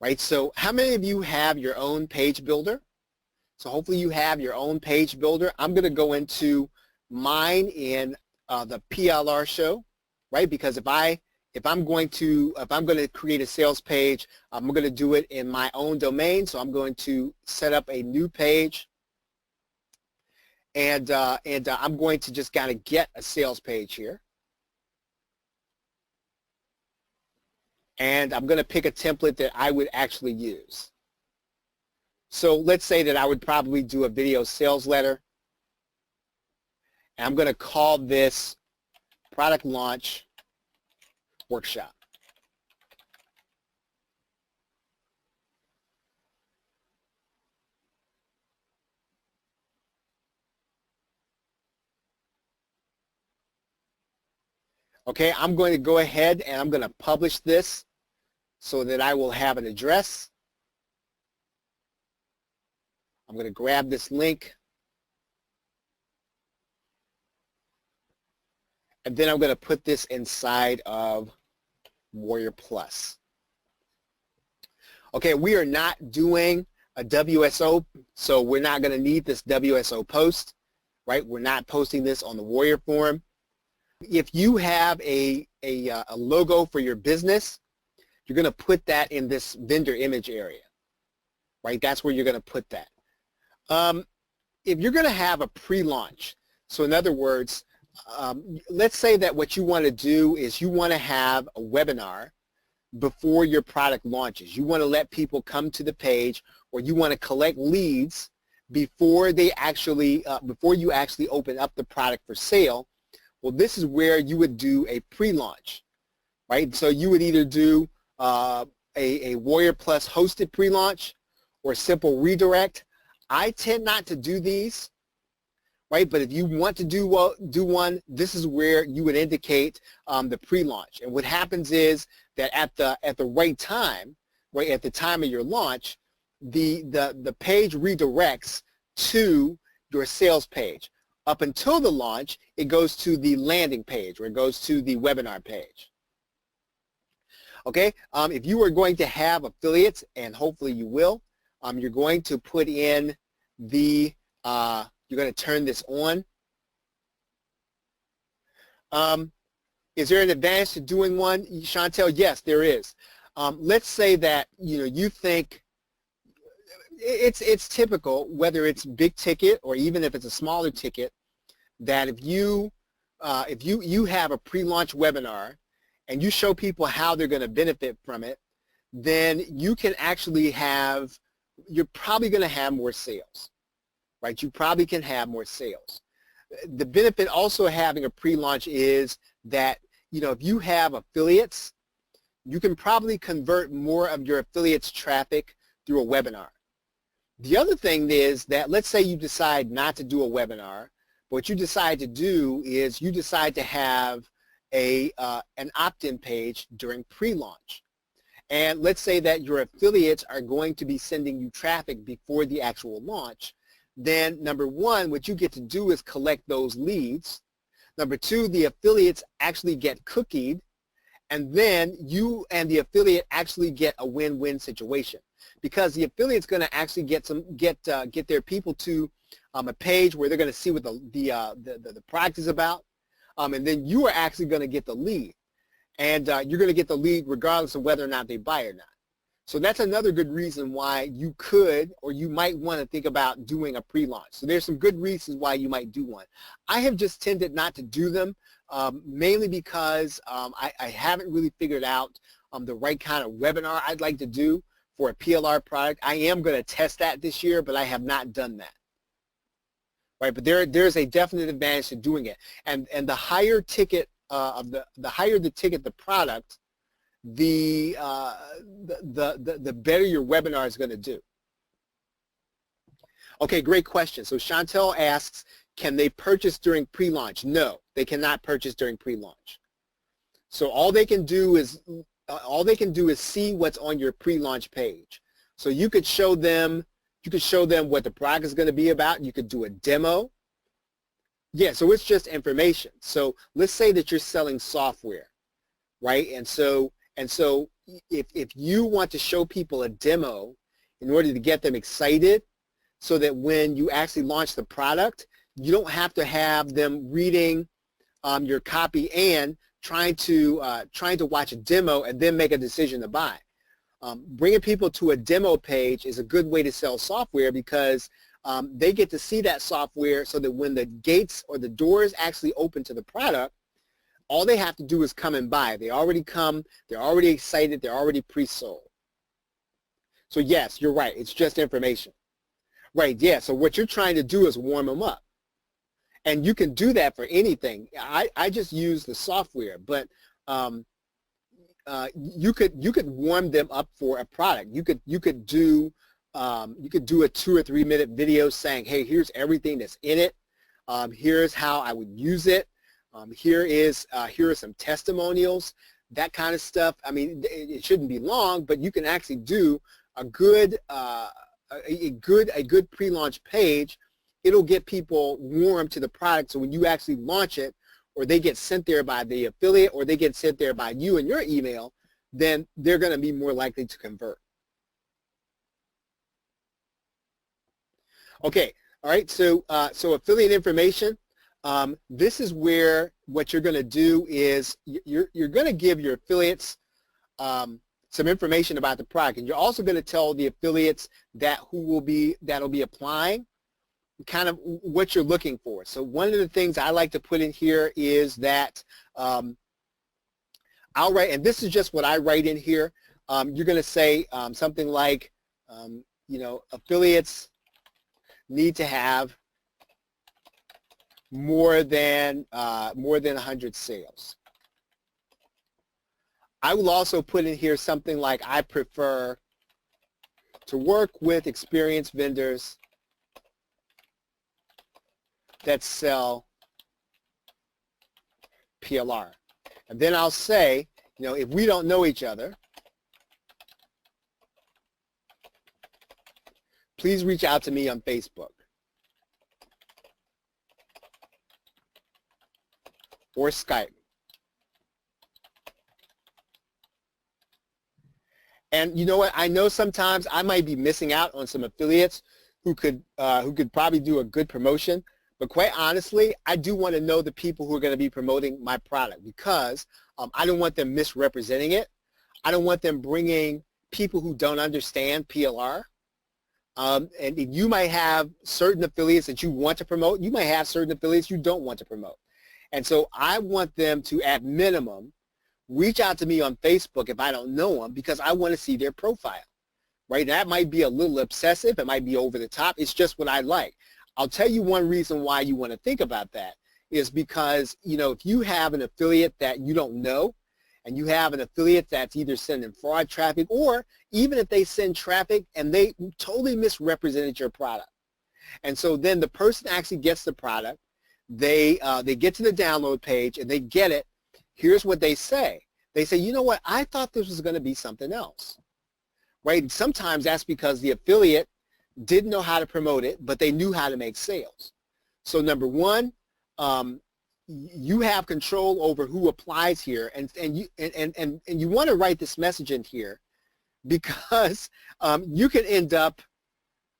Speaker 1: right? So how many of you have your own page builder? So hopefully you have your own page builder. I'm going to go into mine in the PLR show, right? Because if I'm going to create a sales page, I'm going to do it in my own domain. So I'm going to set up a new page, and I'm going to just kind of get a sales page here. And I'm going to pick a template that I would actually use. So let's say that I would probably do a video sales letter. And I'm going to call this Product Launch Workshop. Okay, I'm going to go ahead and I'm going to publish this so that I will have an address. I'm going to grab this link. And then I'm going to put this inside of Warrior Plus. Okay, we are not doing a WSO, so we're not going to need this WSO post, right? We're not posting this on the Warrior forum. If you have a logo for your business, you're going to put that in this vendor image area, right? That's where you're going to put that. If you're going to have a pre-launch, so in other words, let's say that what you want to do is you want to have a webinar before your product launches. You want to let people come to the page, or you want to collect leads before they actually, before you actually open up the product for sale. Well, this is where you would do a pre-launch, right? So you would either do a Warrior Plus hosted pre-launch or simple redirect. I tend not to do these, right? But if you want to do one, this is where you would indicate the pre-launch. And what happens is that at the right time, right at the time of your launch, the page redirects to your sales page. Up until the launch, it goes to the landing page, or it goes to the webinar page. Okay, if you are going to have affiliates, and hopefully you will, you're going to put in the, you're going to turn this on. Is there an advantage to doing one, Chantel? Yes, there is. Let's say that you think it's typical, whether it's big ticket or even if it's a smaller ticket, that if you have a pre-launch webinar and you show people how they're going to benefit from it, then you can actually have, you're probably going to have more sales, right? You probably can have more sales. The benefit also of having a pre-launch is that, if you have affiliates, you can probably convert more of your affiliates traffic through a webinar. The other thing is that, let's say you decide not to do a webinar. What you decide to do is you decide to have an opt-in page during pre-launch. And let's say that your affiliates are going to be sending you traffic before the actual launch. Then number one, what you get to do is collect those leads. Number two, the affiliates actually get cookied. And then you and the affiliate actually get a win-win situation, because the affiliate's going to actually get their people to a page where they're going to see what the product is about, and then you are actually going to get the lead, and you're going to get the lead regardless of whether or not they buy or not. So that's another good reason why you could, or you might want to think about doing a pre-launch. So there's some good reasons why you might do one. I have just tended not to do them, mainly because I haven't really figured out the right kind of webinar I'd like to do for a PLR product. I am going to test that this year, but I have not done that. Right, but there's a definite advantage to doing it, and the higher ticket the higher the ticket the product, the better your webinar is going to do. Okay, great question. So Chantel asks, can they purchase during pre-launch? No, they cannot purchase during pre-launch. So all they can do is see what's on your pre-launch page. So you could show them what the product is going to be about. You could do a demo. Yeah, so it's just information. So let's say that you're selling software, right? And so if you want to show people a demo in order to get them excited, so that when you actually launch the product, you don't have to have them reading your copy and trying to watch a demo and then make a decision to buy. Bringing people to a demo page is a good way to sell software, because they get to see that software so that when the gates or the doors actually open to the product, all they have to do is come and buy. They already come, they're already excited, they're already pre-sold. So yes, you're right, it's just information. Right, yeah, so what you're trying to do is warm them up. And you can do that for anything. I just use the software, but you could warm them up for a product. You could do a 2 or 3 minute video saying, hey, here's everything that's in it. Here's how I would use it. Here are some testimonials, that kind of stuff. I mean, it shouldn't be long, but you can actually do a good pre-launch page. It'll get people warm to the product, so when you actually launch it, or they get sent there by the affiliate, or they get sent there by you in your email, then they're going to be more likely to convert. Okay, all right, so affiliate information. This is where what you're going to do is you're going to give your affiliates some information about the product, and you're also going to tell the affiliates that'll be applying kind of what you're looking for. So one of the things I like to put in here is that I'll write, and this is just what I write in here. You're going to say something like, you know, affiliates need to have more than 100 sales. I will also put in here something like, I prefer to work with experienced vendors that sell PLR. And then I'll say, you know, if we don't know each other, please reach out to me on Facebook or Skype. And you know what? I know sometimes I might be missing out on some affiliates who could probably do a good promotion. But quite honestly, I do want to know the people who are going to be promoting my product, because I don't want them misrepresenting it. I don't want them bringing people who don't understand PLR. And you might have certain affiliates that you want to promote. You might have certain affiliates you don't want to promote. And so I want them to, at minimum, reach out to me on Facebook if I don't know them, because I want to see their profile. Right? That might be a little obsessive. It might be over the top. It's just what I like. I'll tell you one reason why you want to think about that is because, you know, if you have an affiliate that you don't know, and you have an affiliate that's either sending fraud traffic, or even if they send traffic and they totally misrepresented your product. And so then the person actually gets the product, they get to the download page and they get it. Here's what they say. They say, you know what, I thought this was going to be something else. Right? And sometimes that's because the affiliate didn't know how to promote it, but they knew how to make sales. So number one, you have control over who applies here, and you want to write this message in here, because you can end up,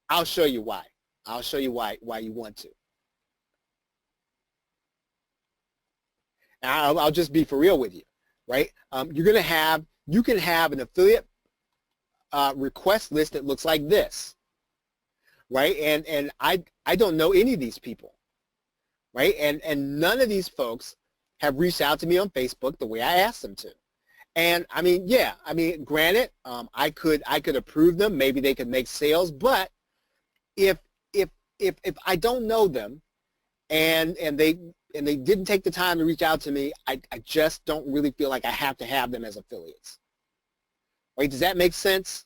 Speaker 1: I'll show you why. I'll show you why you want to. I'll just be for real with you, right? You can have an affiliate request list that looks like this. Right, and I don't know any of these people, right, and none of these folks have reached out to me on Facebook the way I asked them to, and I mean, yeah, I mean, granted, I could approve them, maybe they could make sales, but if I don't know them, and they didn't take the time to reach out to me, I just don't really feel like I have to have them as affiliates. Right? Does that make sense?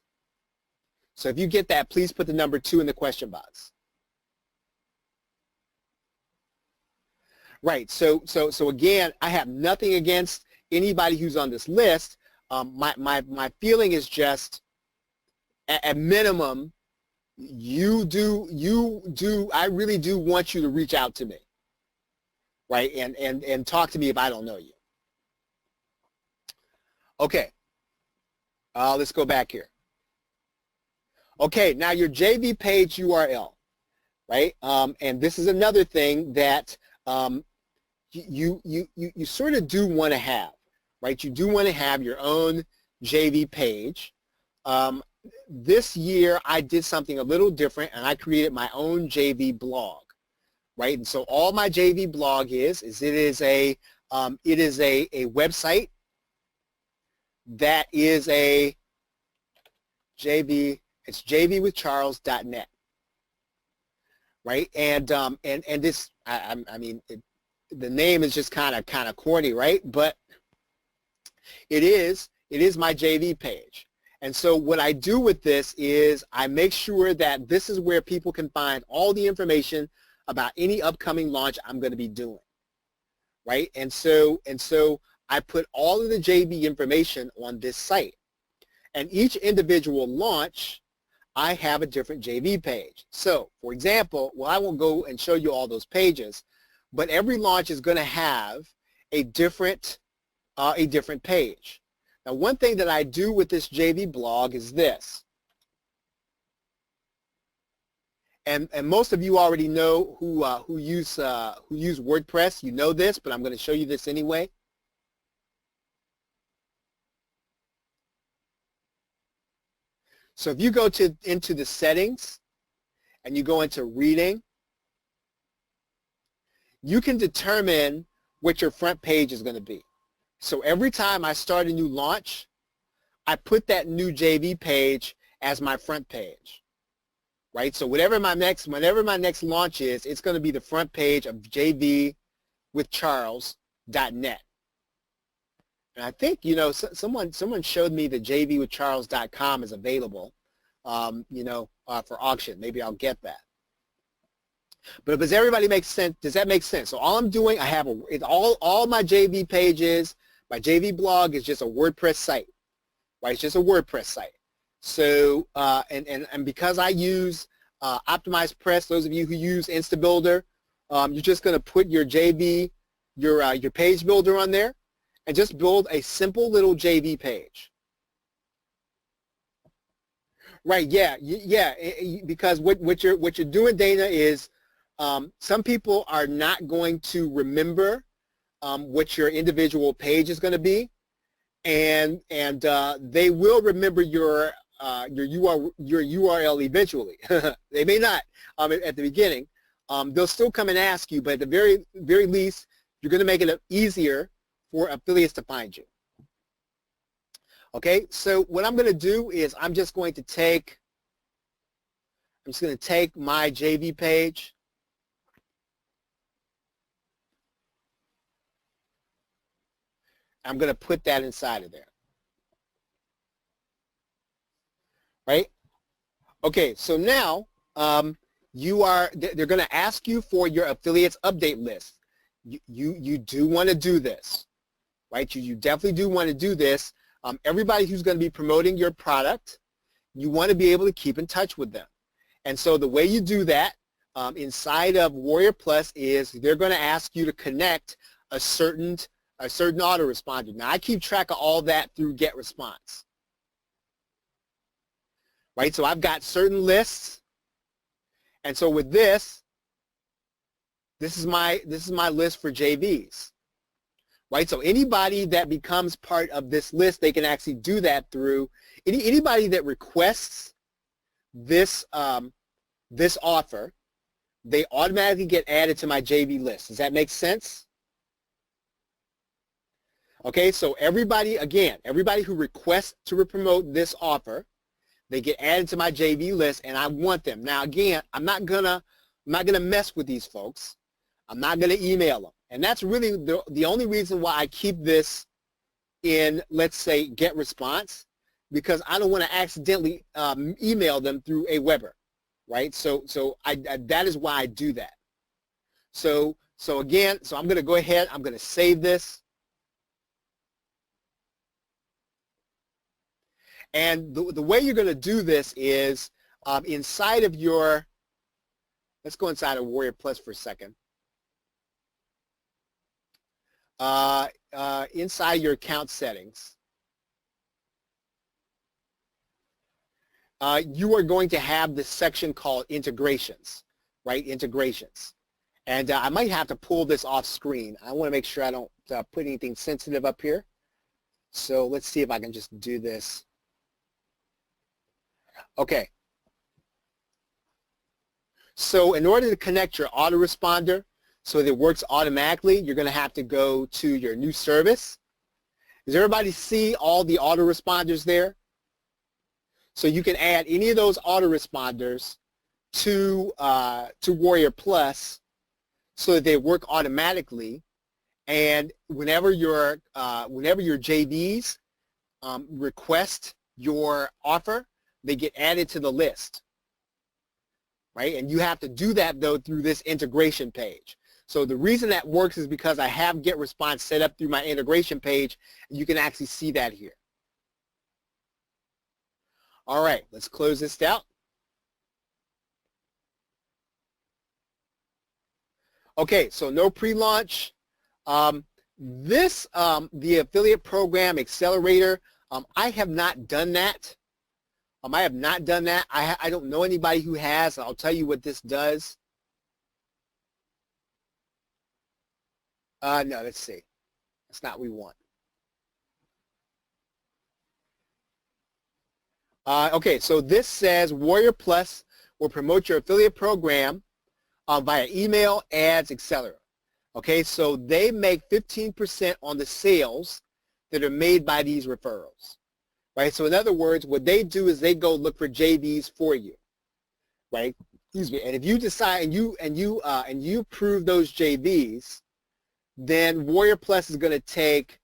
Speaker 1: So if you get that, please put the number 2 in the question box. Right. So again, I have nothing against anybody who's on this list. My feeling is just, at minimum, I really do want you to reach out to me. Right, and talk to me if I don't know you. Okay. Let's go back here. Okay, now your JV page URL, right? And this is another thing that you sort of do want to have, right? You do want to have your own JV page. this year I did something a little different, and I created my own JV blog, right? And so all my JV blog is it is a website that is a JV. It's jvwithcharles.net, right? And this, I mean, the name is just kind of corny, right? But it is my JV page. And so what I do with this is I make sure that this is where people can find all the information about any upcoming launch I'm going to be doing, right? And so I put all of the JV information on this site. And each individual launch, I have a different JV page. So, for example, well, I won't go and show you all those pages, but every launch is going to have a different page. Now, one thing that I do with this JV blog is this, and most of you already know who use WordPress. You know this, but I'm going to show you this anyway. So if you go into the settings and you go into reading, you can determine what your front page is going to be. So every time I start a new launch, I put that new JV page as my front page, right? So whenever my next launch is, it's going to be the front page of jvwithcharles.net. And I think, you know, someone showed me that jvwithcharles.com is available, for auction. Maybe I'll get that. But does everybody make sense? Does that make sense? So all I'm doing, I have all my JV pages. My JV blog is just a WordPress site, right? It's just a WordPress site. So and because I use Optimized Press, those of you who use InstaBuilder, you're just going to put your JV, your page builder on there, and just build a simple little JV page. Right? Yeah. Because what you're doing, Dana, is some people are not going to remember what your individual page is going to be, and they will remember your URL eventually. They may not at the beginning. They'll still come and ask you, but at the very least, you're going to make it easier for affiliates to find you. Okay, so what I'm going to do is I'm just going to take my JV page. I'm going to put that inside of there. Right? Okay, so now they're going to ask you for your affiliates update list. You do want to do this, right? You definitely do want to do this. Everybody who's going to be promoting your product, you want to be able to keep in touch with them. And so the way you do that inside of Warrior Plus is they're going to ask you to connect a certain autoresponder. Now, I keep track of all that through GetResponse. Right? So I've got certain lists. And so with this is my list for JVs. Right? So anybody that becomes part of this list, they can actually do that through anybody that requests this this offer, they automatically get added to my JV list. Does that make sense? Okay, so everybody who requests to promote this offer, they get added to my JV list, and I want them. Now again, I'm not gonna mess with these folks. I'm not gonna email them. And that's really the only reason why I keep this in, let's say, GetResponse, because I don't want to accidentally email them through Aweber, right? So that is why I do that. So again, I'm going to go ahead. I'm going to save this. And the way you're going to do this is inside of your, let's go inside of Warrior Plus for a second. Inside your account settings, you are going to have this section called integrations, right? Integrations. And I might have to pull this off screen. I want to make sure I don't put anything sensitive up here. So let's see if I can just do this. Okay. So in order to connect your autoresponder so that it works automatically, you're going to have to go to your new service. Does everybody see all the autoresponders there? So you can add any of those autoresponders to Warrior Plus so that they work automatically. And whenever your JVs request your offer, they get added to the list, right? And you have to do that though through this integration page. So the reason that works is because I have GetResponse set up through my integration page, and you can actually see that here. All right, let's close this out. Okay, so no pre-launch. The affiliate program accelerator, I have not done that. I have not done that. I don't know anybody who has. I'll tell you what this does. No, let's see. That's not what we want. Okay, so this says Warrior Plus will promote your affiliate program via email, ads, etc. Okay, so they make 15% on the sales that are made by these referrals, right? So in other words, what they do is they go look for JVs for you, right? Excuse me. And if you decide and you approve those JVs, then Warrior Plus is going to take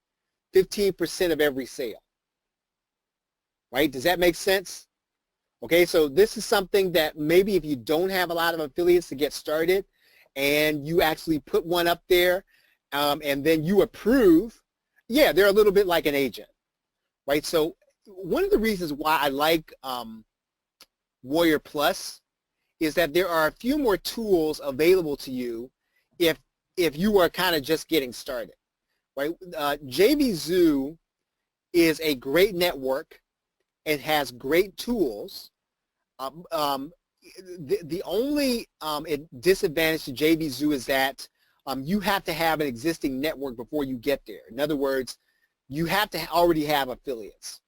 Speaker 1: 15% of every sale, right? Does that make sense? Okay, so this is something that maybe if you don't have a lot of affiliates to get started and you actually put one up there and then you approve, yeah, they're a little bit like an agent, right? So one of the reasons why I like Warrior Plus is that there are a few more tools available to you if you are kind of just getting started, right? JVZoo is a great network. It has great tools. The only disadvantage to JVZoo is that you have to have an existing network before you get there. In other words, you have to already have affiliates.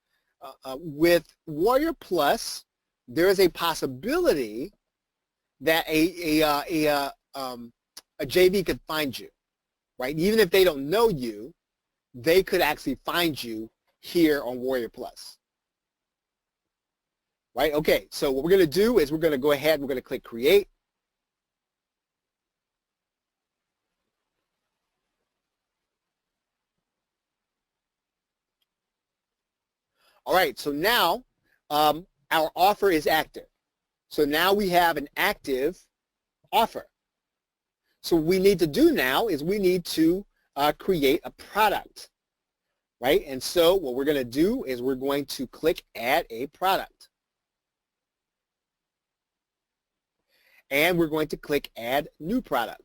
Speaker 1: With Warrior Plus, there is a possibility that a JV could find you, right? Even if they don't know you, they could actually find you here on Warrior Plus. Right, okay, so what we're going to do is we're going to go ahead and we're going to click Create. All right, so now our offer is active. So now we have an active offer. So what we need to do now is we need to create a product, right? And so what we're going to do is we're going to click Add a Product. And we're going to click Add New Product.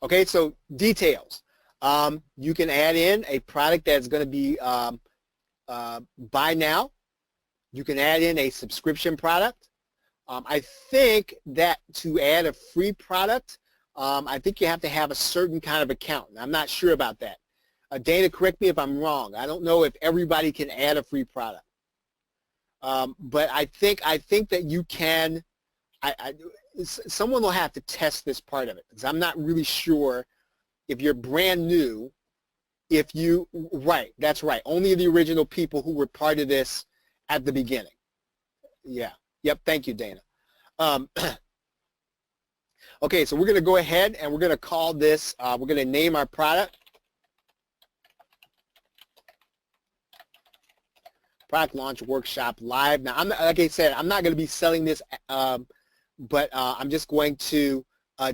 Speaker 1: Okay, so details. You can add in a product that's going to be buy now. You can add in a subscription product. I think that to add a free product, I think you have to have a certain kind of account. I'm not sure about that. Dana, correct me if I'm wrong. I don't know if everybody can add a free product. But I think that you can. Someone will have to test this part of it because I'm not really sure if you're brand new. Right, that's right. Only the original people who were part of this at the beginning. Yeah. Yep. Thank you, Dana. Okay, so we're going to go ahead and we're going to call this. We're going to name our product. Product Launch Workshop Live. Now, like I said, I'm not going to be selling this, but I'm just going to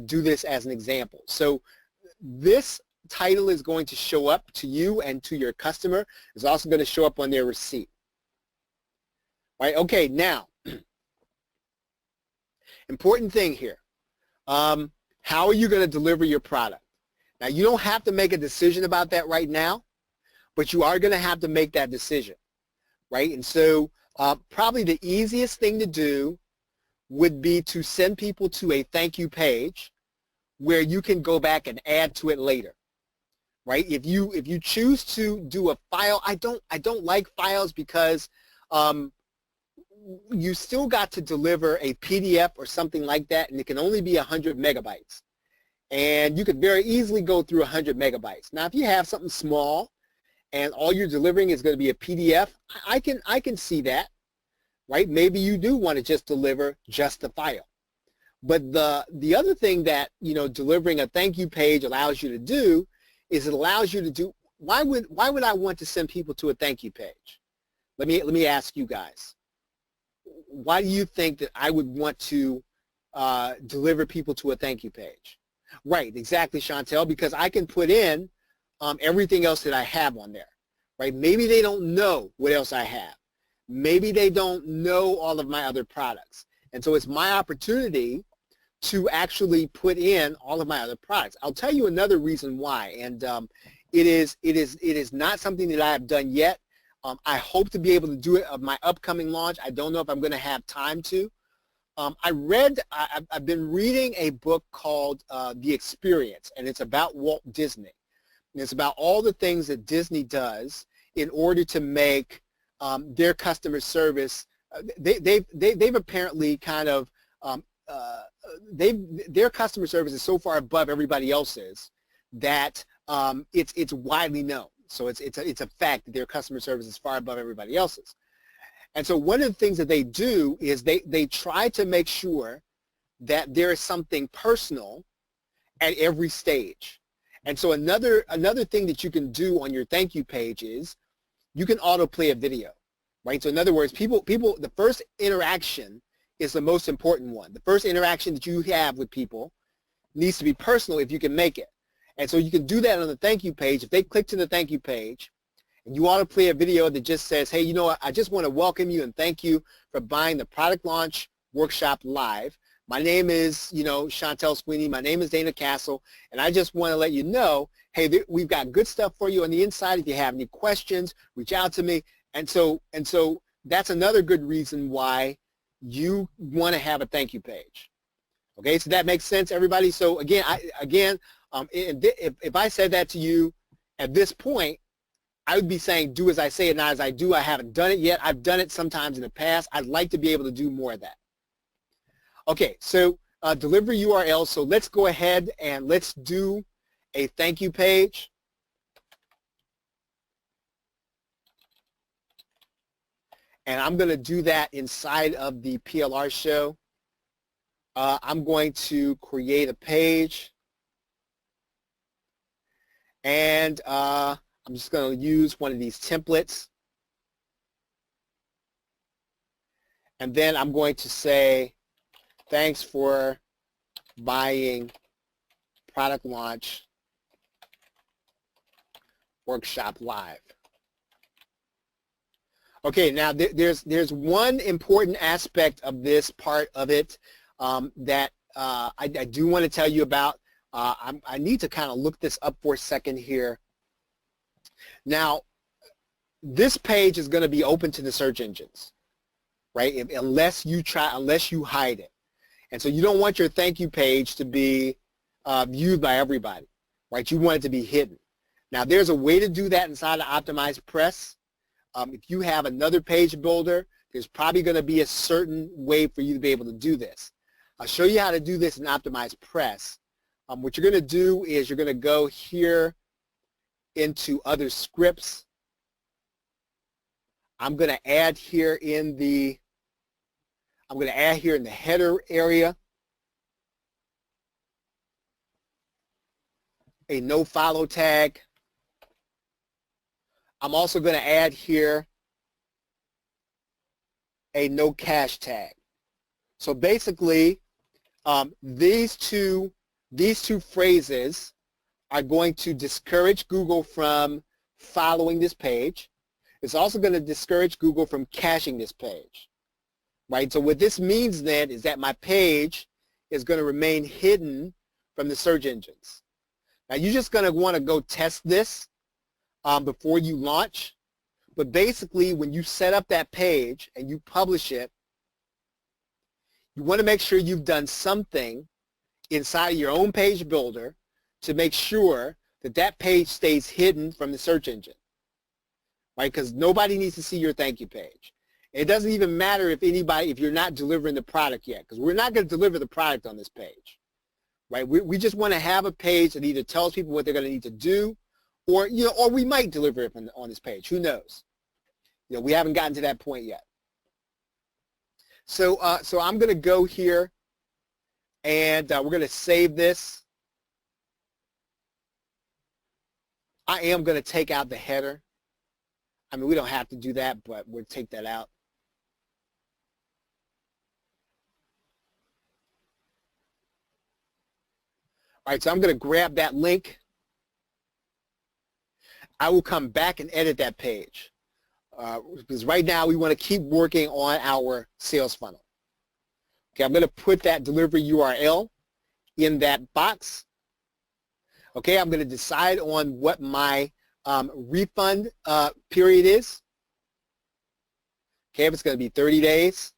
Speaker 1: do this as an example. So this title is going to show up to you and to your customer. It's also going to show up on their receipt. Right? Okay, now, important thing here. How are you going to deliver your product? Now, you don't have to make a decision about that right now, but you are going to have to make that decision. Right? And so probably the easiest thing to do would be to send people to a thank you page where you can go back and add to it later. right? If you choose to do a file, I don't like files because you still got to deliver a PDF or something like that, and it can only be 100 megabytes. And you could very easily go through 100 megabytes. Now, if you have something small and all you're delivering is going to be a PDF, I can see that, right? Maybe you do want to just deliver just the file. But the other thing that, you know, delivering a thank you page allows you to do is it allows you to do, why would I want to send people to a thank you page? Let me ask you guys. Why do you think that I would want to deliver people to a thank you page? Right, exactly, Chantel, because I can put in everything else that I have on there, right? Maybe they don't know what else I have. Maybe they don't know all of my other products. And so it's my opportunity to actually put in all of my other products. I'll tell you another reason why, and it is not something that I have done yet. I hope to be able to do it of my upcoming launch. I don't know if I'm going to have time to. I've been reading a book called The Experience, and it's about Walt Disney. And it's about all the things that Disney does in order to make their customer service. They've apparently kind of their customer service is so far above everybody else's that it's widely known. So it's a fact that their customer service is far above everybody else's. And so one of the things that they do is they try to make sure that there is something personal at every stage. And so another thing that you can do on your thank you page is you can autoplay a video, right? So in other words, people, the first interaction is the most important one. The first interaction that you have with people needs to be personal if you can make it. And so you can do that on the thank you page. If they click to the thank you page and you want to play a video that just says, hey, you know what, I just want to welcome you and thank you for buying the Product Launch Workshop Live. My name is, you know, Chantel Sweeney. My name is Dana Castle. And I just want to let you know, hey, we've got good stuff for you on the inside. If you have any questions, reach out to me. And so that's another good reason why you want to have a thank you page. Okay, so that makes sense, everybody. So again, if I said that to you at this point, I would be saying do as I say and not as I do. I haven't done it yet. I've done it sometimes in the past. I'd like to be able to do more of that. Okay, so deliver URL. So let's go ahead and let's do a thank you page. And I'm going to do that inside of the PLR show. I'm going to create a page. And I'm just going to use one of these templates. And then I'm going to say, thanks for buying Product Launch Workshop Live. Okay, now there's one important aspect of this part of it that I do want to tell you about. I need to kind of look this up for a second here. Now, this page is going to be open to the search engines, right? Unless you hide it. And so you don't want your thank you page to be viewed by everybody, right? You want it to be hidden. Now, there's a way to do that inside of Optimized Press. If you have another page builder, there's probably going to be a certain way for you to be able to do this. I'll show you how to do this in Optimized Press. What you're going to do is you're going to go here into other scripts. I'm going to add here in the header area a no follow tag. I'm also going to add here a no cache tag. So basically, these two phrases are going to discourage Google from following this page. It's also going to discourage Google from caching this page, right? So what this means then is that my page is going to remain hidden from the search engines. Now you're just going to want to go test this before you launch. But basically, when you set up that page and you publish it, you want to make sure you've done something inside your own page builder to make sure that page stays hidden from the search engine, right? Because nobody needs to see your thank you page. It doesn't even matter if you're not delivering the product yet, because we're not going to deliver the product on this page, right? We just want to have a page that either tells people what they're going to need to do, or we might deliver it on this page. Who knows? We haven't gotten to that point yet. So I'm going to go here, and we're going to save this. I am going to take out the header. I mean, we don't have to do that, but we'll take that out. All right, so I'm going to grab that link. I will come back and edit that page because right now we want to keep working on our sales funnel. Okay, I'm going to put that delivery URL in that box. Okay, I'm going to decide on what my refund period is. Okay, if it's going to be 30 days.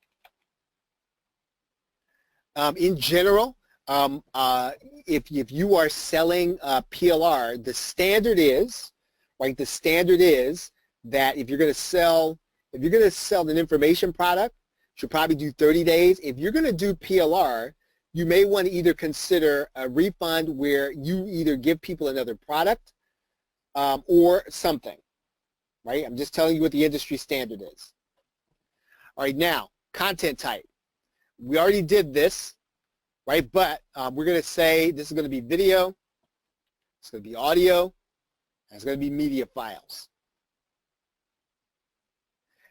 Speaker 1: In general, if you are selling PLR, the standard is, right? The standard is that if you're going to sell an information product, you should probably do 30 days. If you're going to do PLR, you may want to either consider a refund where you either give people another product or something, right? I'm just telling you what the industry standard is. All right, now, content type. We already did this, right? But we're going to say this is going to be video, it's going to be audio, and it's going to be media files.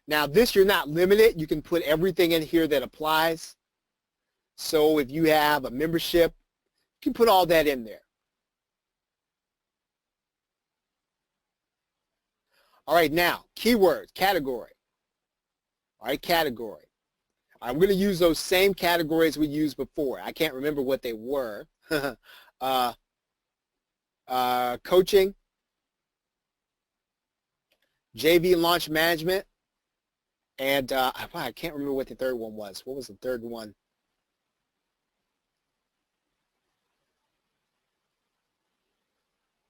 Speaker 1: Now, this you're not limited. You can put everything in here that applies. So if you have a membership, you can put all that in there. All right, now, keywords, category. All right, category. I'm going to use those same categories we used before. I can't remember what they were. Coaching, JV launch management, and I can't remember what the third one was. What was the third one?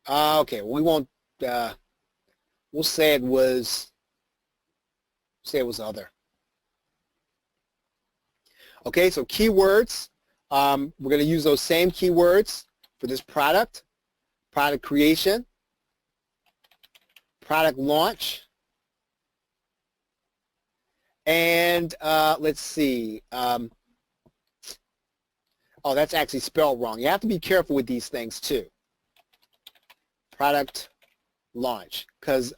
Speaker 1: Okay, we won't. We'll say it was. Other. Okay, so keywords. We're going to use those same keywords for this product creation, product launch, and let's see. Oh, that's actually spelled wrong. You have to be careful with these things too. Product launch, because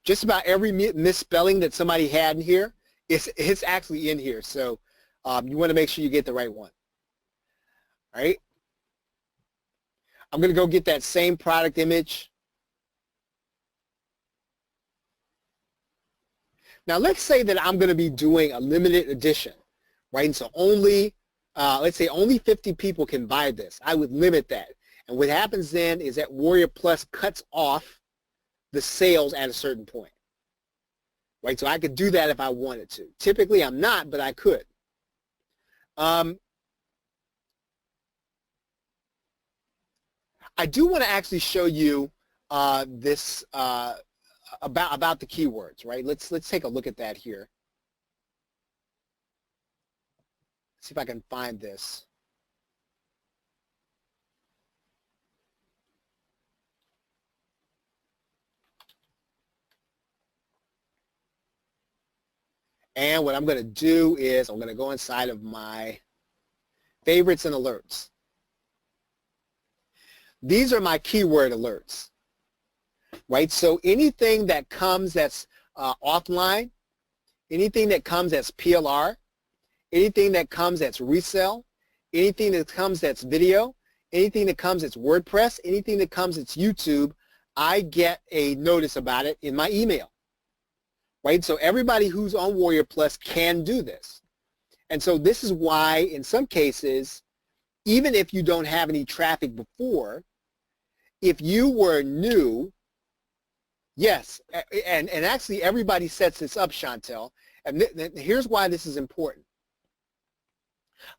Speaker 1: just about every misspelling that somebody had in here, it's actually in here. So you want to make sure you get the right one. All right. I'm going to go get that same product image. Now let's say that I'm going to be doing a limited edition, right? And so only, let's say only 50 people can buy this. I would limit that. And what happens then is that Warrior Plus cuts off the sales at a certain point, right? So I could do that if I wanted to. Typically I'm not, but I could. I do want to actually show you this about the keywords, right? Let's take a look at that here. See if I can find this. And what I'm going to do is I'm going to go inside of my favorites and alerts. These are my keyword alerts, right? So anything that comes that's offline, anything that comes that's PLR, anything that comes that's resell, anything that comes that's video, anything that comes that's WordPress, anything that comes that's YouTube, I get a notice about it in my email. Right? So everybody who's on Warrior Plus can do this. And so this is why in some cases, even if you don't have any traffic before, if you were new, yes, and actually everybody sets this up, Chantel, and here's why this is important.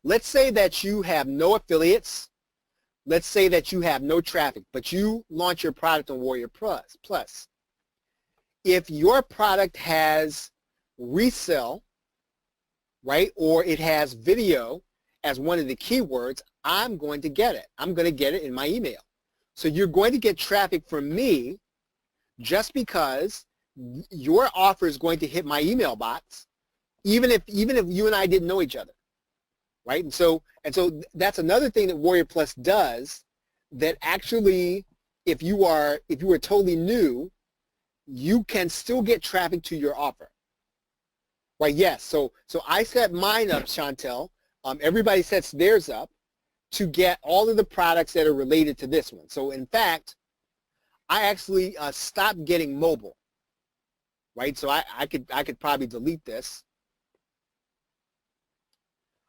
Speaker 1: Let's say that you have no affiliates, let's say that you have no traffic, but you launch your product on Warrior Plus. If your product has resell, right, or it has video as one of the keywords, I'm going to get it. I'm going to get it in my email. So you're going to get traffic from me just because your offer is going to hit my email box, even if you and I didn't know each other, right? And so that's another thing that Warrior Plus does, that actually, if you are totally new, you can still get traffic to your offer, right? Yes. So I set mine up, Chantel. Everybody sets theirs up to get all of the products that are related to this one. So in fact, I actually stopped getting mobile, right? So I could probably delete this.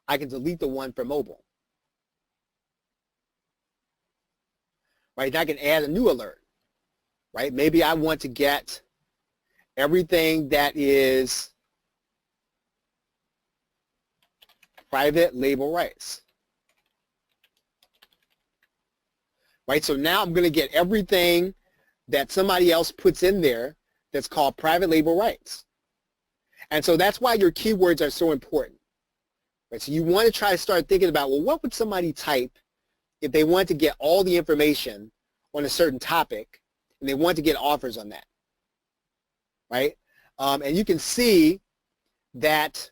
Speaker 1: I can delete the one for mobile, right? And I can add a new alert, right? Maybe I want to get everything that is private label rights, right? So now I'm going to get everything that somebody else puts in there that's called private label rights. And so that's why your keywords are so important, right? So you want to try to start thinking about, well, what would somebody type if they want to get all the information on a certain topic and they want to get offers on that, right? And you can see that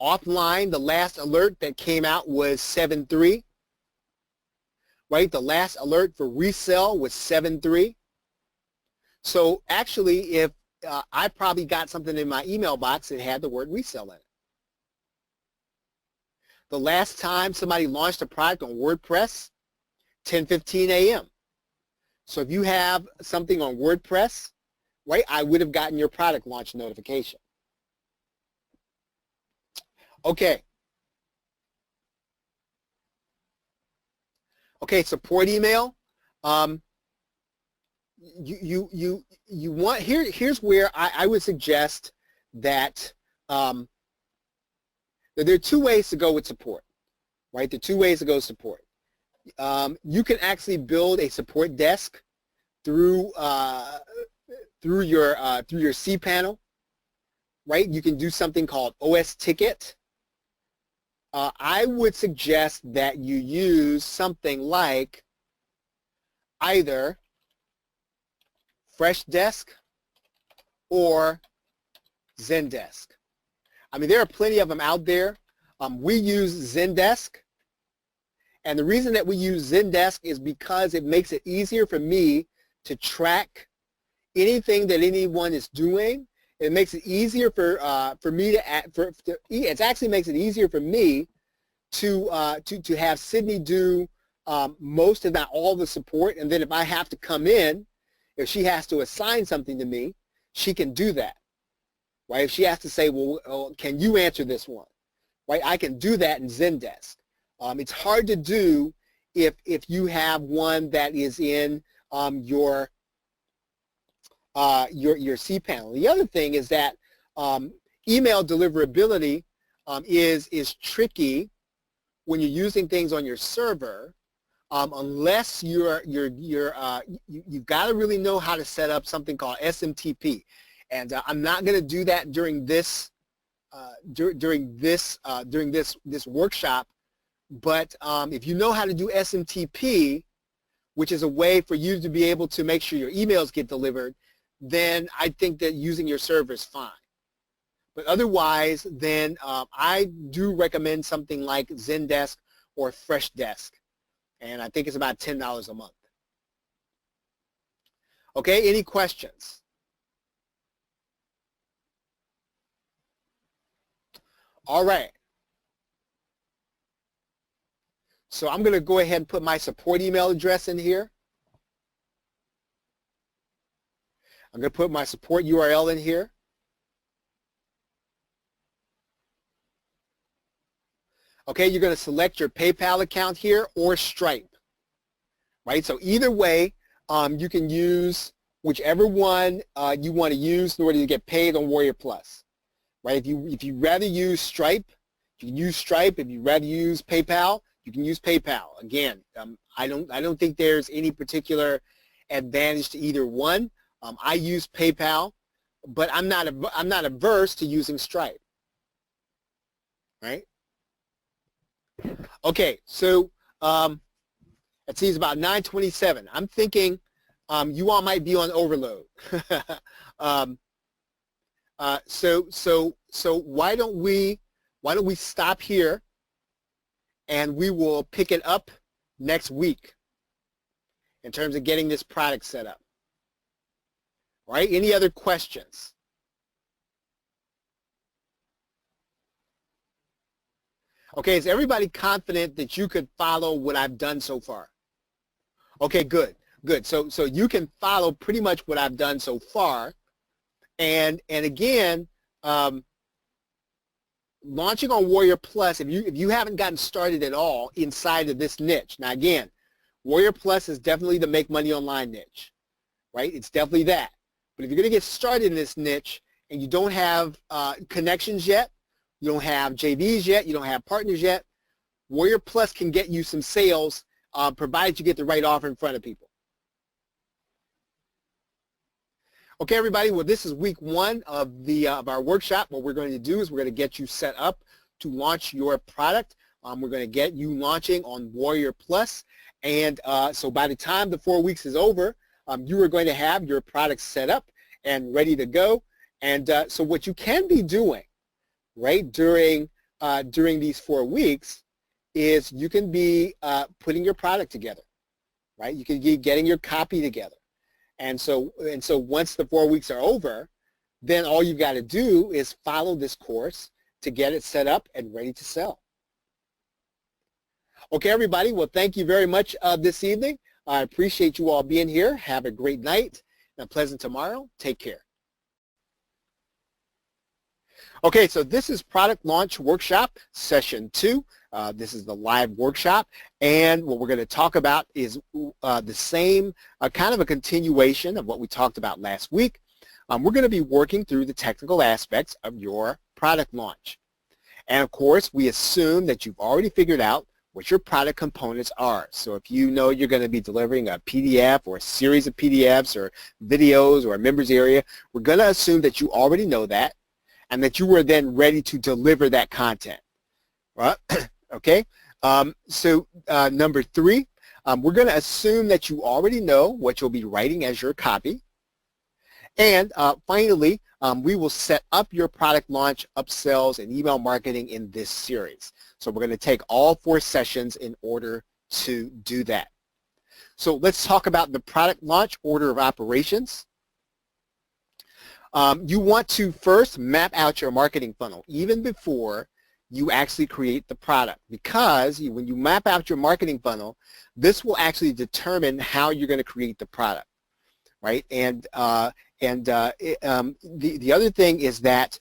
Speaker 1: offline, the last alert that came out was 7.3, right? The last alert for resell was 7.3. So actually, if I probably got something in my email box that had the word resell in it. The last time somebody launched a product on WordPress, 10:15 a.m. So if you have something on WordPress, right, I would have gotten your product launch notification. Okay. Okay, support email. You want, here's where I would suggest that that there are two ways to go with support, right? There are two ways to go with support. You can actually build a support desk through your cPanel, right? You can do something called OS Ticket. I would suggest that you use something like either Freshdesk or Zendesk. I mean, there are plenty of them out there. We use Zendesk, and the reason that we use Zendesk is because it makes it easier for me to track anything that anyone is doing. It makes it easier for me to it actually makes it easier for me to have Sydney do most, if not all, the support, and then if I have to come in, if she has to assign something to me, she can do that, right? If she has to say, well, can you answer this one, right? I can do that in Zendesk. It's hard to do if you have one that is in your cPanel. The other thing is that email deliverability is tricky when you're using things on your server, unless you've got to really know how to set up something called SMTP. And I'm not going to do that during this workshop. But if you know how to do SMTP, which is a way for you to be able to make sure your emails get delivered, then I think that using your server is fine. But otherwise, then I do recommend something like Zendesk or Freshdesk. And I think it's about $10 a month. Okay, any questions? All right. So I'm going to go ahead and put my support email address in here. I'm going to put my support URL in here. Okay, you're going to select your PayPal account here or Stripe, right? So either way, you can use whichever one you want to use in order to get paid on Warrior Plus, right? If you rather use Stripe, you can use Stripe. If you rather use PayPal, You can use PayPal. Again, I don't think there's any particular advantage to either one. I use PayPal, but I'm not averse to using Stripe. Right? Okay, so it seems about 9:27. I'm thinking you all might be on overload. So why don't we stop here, and we will pick it up next week in terms of getting this product set up. All right? Any other questions? Okay, is everybody confident that you could follow what I've done so far? Okay, good, good. So you can follow pretty much what I've done so far. And again, launching on Warrior Plus, if you haven't gotten started at all inside of this niche. Now again, Warrior Plus is definitely the make money online niche, right? It's definitely that. But if you're going to get started in this niche and you don't have connections yet, you don't have JVs yet, you don't have partners yet, Warrior Plus can get you some sales provided you get the right offer in front of people. Okay, everybody, well, this is week one of our workshop. What we're going to do is we're going to get you set up to launch your product. We're going to get you launching on Warrior Plus. And so by the time the 4 weeks is over, you are going to have your product set up and ready to go. And so what you can be doing, right, during these 4 weeks is you can be putting your product together, right? You can be getting your copy together. And so once the 4 weeks are over, then all you've got to do is follow this course to get it set up and ready to sell. Okay, everybody. Well, thank you very much this evening. I appreciate you all being here. Have a great night and a pleasant tomorrow. Take care. Okay, so this is Product Launch Workshop Session 2. This is the live workshop, and what we're going to talk about is the same kind of a continuation of what we talked about last week. We're going to be working through the technical aspects of your product launch. And of course, we assume that you've already figured out what your product components are. So if you know you're going to be delivering a PDF or a series of PDFs or videos or a members area, we're going to assume that you already know that and that you are then ready to deliver that content. Right? Okay, so number 3, we're going to assume that you already know what you'll be writing as your copy. And finally, we will set up your product launch, upsells, and email marketing in this series. So we're going to take all 4 sessions in order to do that. So let's talk about the product launch order of operations. You want to first map out your marketing funnel even before you actually create the product, because when you map out your marketing funnel, this will actually determine how you're going to create the product, right? And the other thing is that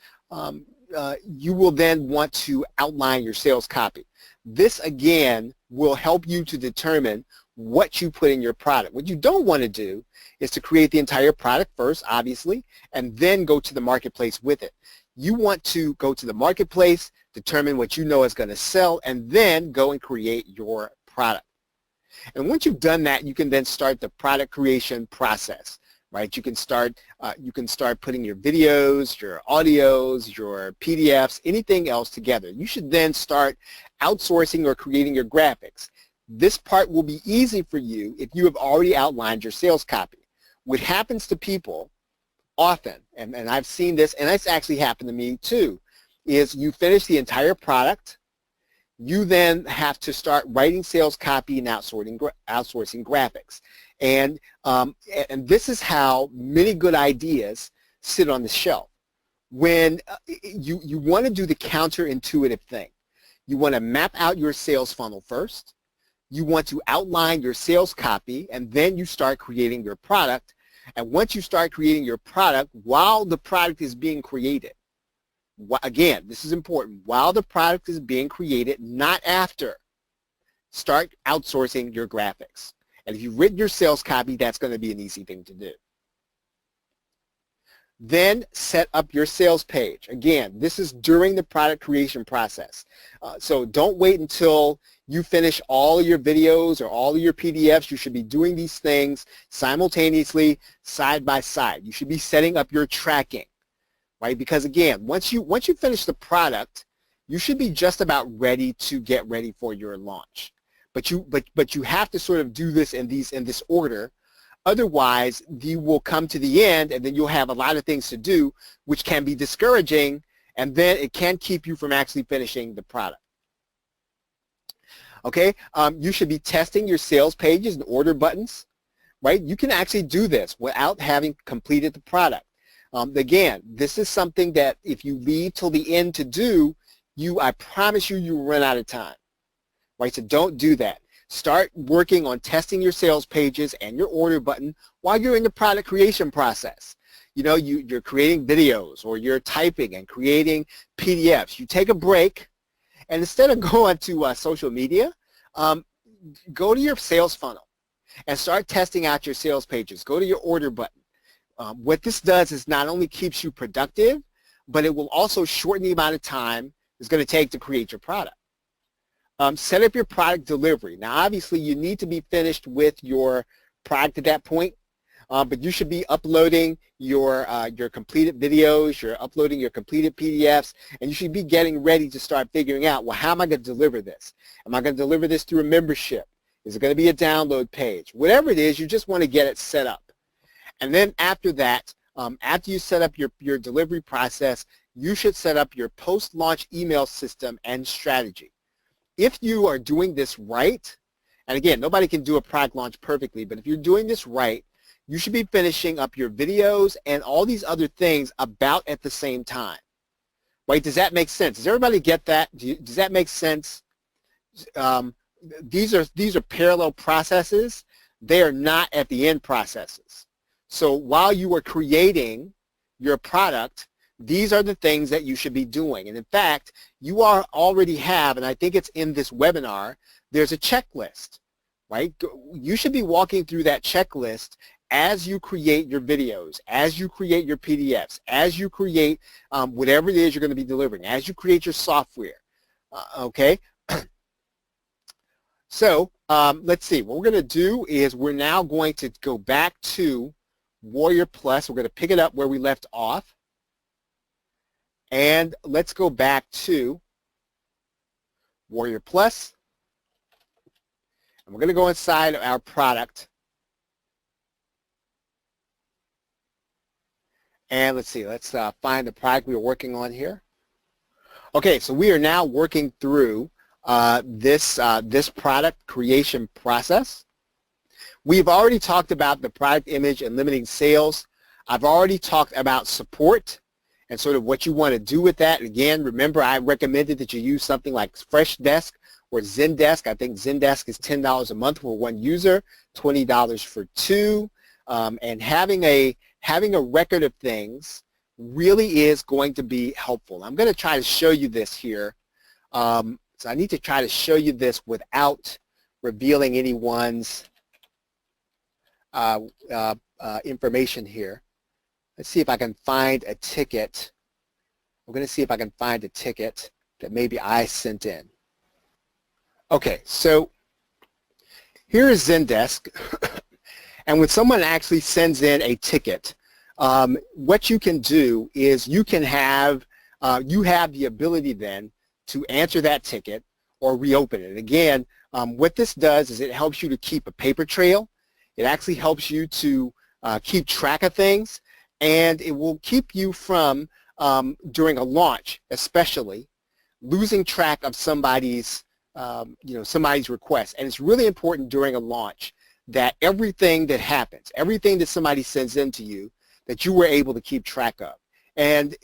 Speaker 1: you will then want to outline your sales copy. This again will help you to determine what you put in your product. What you don't want to do is to create the entire product first, obviously, and then go to the marketplace with it. You want to go to the marketplace, determine what you know is going to sell, and then go and create your product. And once you've done that, you can then start the product creation process, right? You can start putting your videos, your audios, your PDFs, anything else together. You should then start outsourcing or creating your graphics. This part will be easy for you if you have already outlined your sales copy. What happens to people often, and I've seen this, and it's actually happened to me too, is you finish the entire product, you then have to start writing sales copy and outsourcing graphics. And this is how many good ideas sit on the shelf. When you want to do the counterintuitive thing, you want to map out your sales funnel first, you want to outline your sales copy, and then you start creating your product. And once you start creating your product, while the product is being created, again, this is important, while the product is being created, not after, start outsourcing your graphics. And if you've written your sales copy, that's going to be an easy thing to do. Then set up your sales page. Again, this is during the product creation process. So don't wait until you finish all of your videos or all of your PDFs. You should be doing these things simultaneously, side by side. You should be setting up your tracking, right? Because again, once you finish the product, you should be just about ready to get ready for your launch. But you have to sort of do this in this order. Otherwise, you will come to the end and then you'll have a lot of things to do, which can be discouraging, and then it can keep you from actually finishing the product. Okay, you should be testing your sales pages and order buttons, right? You can actually do this without having completed the product. Again, this is something that if you leave till the end to do, I promise you will run out of time, right? So don't do that. Start working on testing your sales pages and your order button while you're in the product creation process. You know, you're creating videos or you're typing and creating PDFs. You take a break, and instead of going to social media, go to your sales funnel and start testing out your sales pages. Go to your order button. What this does is not only keeps you productive, but it will also shorten the amount of time it's going to take to create your product. Set up your product delivery. Now, obviously, you need to be finished with your product at that point, but you should be uploading your completed videos, you're uploading your completed PDFs, and you should be getting ready to start figuring out, well, how am I going to deliver this? Am I going to deliver this through a membership? Is it going to be a download page? Whatever it is, you just want to get it set up. And then after that, after you set up your delivery process, you should set up your post-launch email system and strategy. If you are doing this right, and again, nobody can do a product launch perfectly, but if you're doing this right, you should be finishing up your videos and all these other things about at the same time. Right? Does that make sense? Does everybody get that? Does that make sense? These are parallel processes. They are not at the end processes. So while you are creating your product, these are the things that you should be doing. And in fact, you already have, and I think it's in this webinar, there's a checklist, right? You should be walking through that checklist as you create your videos, as you create your PDFs, as you create whatever it is you're going to be delivering, as you create your software, okay? So let's see. What we're going to do is we're now going to go back to Warrior Plus. We're going to pick it up where we left off. And let's go back to Warrior Plus. And we're going to go inside of our product. And let's see, let's find the product we were working on here. Okay, so we are now working through this product creation process. We've already talked about the product image and limiting sales. I've already talked about support and sort of what you want to do with that. Again, remember I recommended that you use something like Freshdesk or Zendesk. I think Zendesk is $10 a month for one user, $20 for two. And having a record of things really is going to be helpful. I'm going to try to show you this here. So I need to try to show you this without revealing anyone's information here. Let's see if I can find a ticket. I'm going to see if I can find a ticket that maybe I sent in. Okay, so here is Zendesk. And when someone actually sends in a ticket, what you can do is you have the ability then to answer that ticket or reopen it. And again, what this does is it helps you to keep a paper trail. It actually helps you to keep track of things, and it will keep you from, during a launch especially, losing track of somebody's request. And it's really important during a launch that everything that happens, everything that somebody sends in to you, that you were able to keep track of. And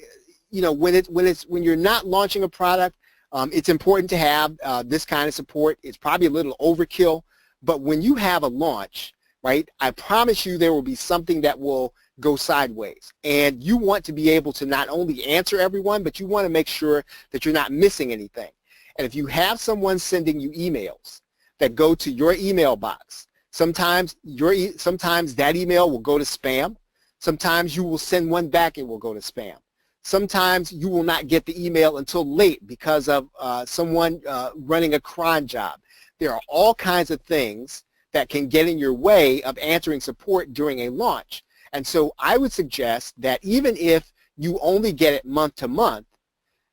Speaker 1: when you're not launching a product, it's important to have this kind of support. It's probably a little overkill, but when you have a launch, right, I promise you there will be something that will go sideways. And you want to be able to not only answer everyone, but you want to make sure that you're not missing anything. And if you have someone sending you emails that go to your email box, sometimes that email will go to spam. Sometimes you will send one back, it will go to spam. Sometimes you will not get the email until late because of someone running a cron job. There are all kinds of things that can get in your way of answering support during a launch. And so I would suggest that even if you only get it month to month,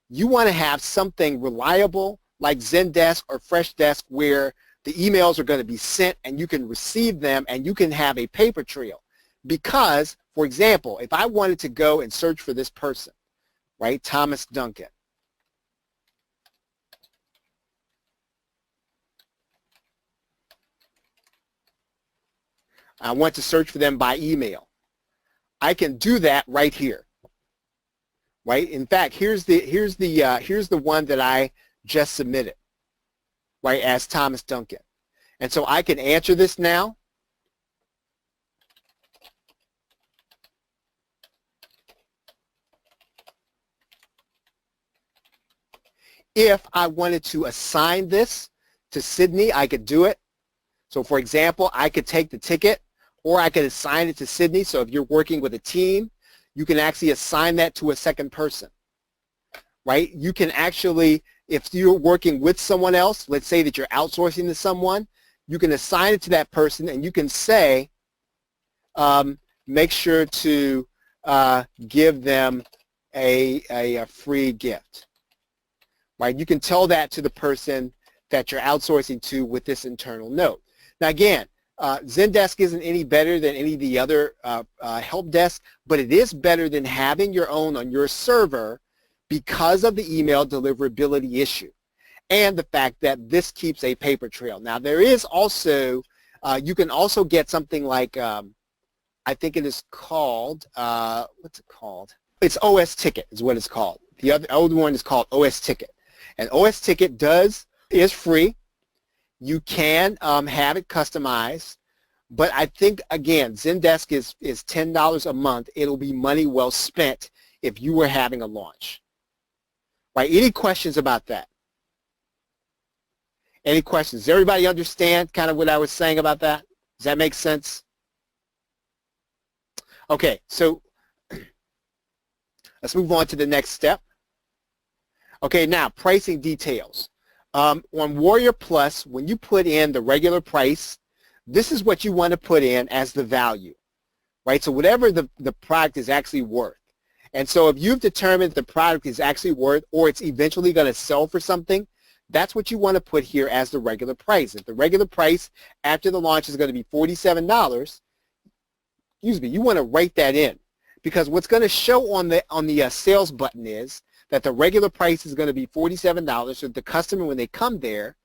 Speaker 1: you want to have something reliable like Zendesk or Freshdesk where the emails are going to be sent and you can receive them and you can have a paper trail. Because, for example, if I wanted to go and search for this person, right, Thomas Duncan, I want to search for them by email. I can do that right here, right? In fact, here's the one that I just submitted, right, as Thomas Duncan. And so I can answer this now. If I wanted to assign this to Sydney, I could do it. So for example, I could take the ticket or I could assign it to Sydney. So if you're working with a team, you can actually assign that to a second person, right? You can actually, if you're working with someone else, let's say that you're outsourcing to someone, you can assign it to that person and you can say, make sure to give them a free gift, right? You can tell that to the person that you're outsourcing to with this internal note. Now again, Zendesk isn't any better than any of the other help desks, but it is better than having your own on your server because of the email deliverability issue and the fact that this keeps a paper trail. Now there is also, you can also get something like, I think it is called, what's it called? It's OS Ticket is what it's called. The other one is called OS Ticket. And OS Ticket is free. You can have it customized, but I think, again, Zendesk is $10 a month. It'll be money well spent if you were having a launch. Right? Any questions about that? Any questions? Does everybody understand kind of what I was saying about that? Does that make sense? Okay, so let's move on to the next step. Okay, now pricing details. On Warrior Plus, when you put in the regular price, this is what you want to put in as the value, right? So whatever the product is actually worth. And so if you've determined the product is actually worth or it's eventually going to sell for something, that's what you want to put here as the regular price. If the regular price after the launch is going to be $47, excuse me, you want to write that in because what's going to show on the sales button is that the regular price is going to be $47, so the customer, when they come there,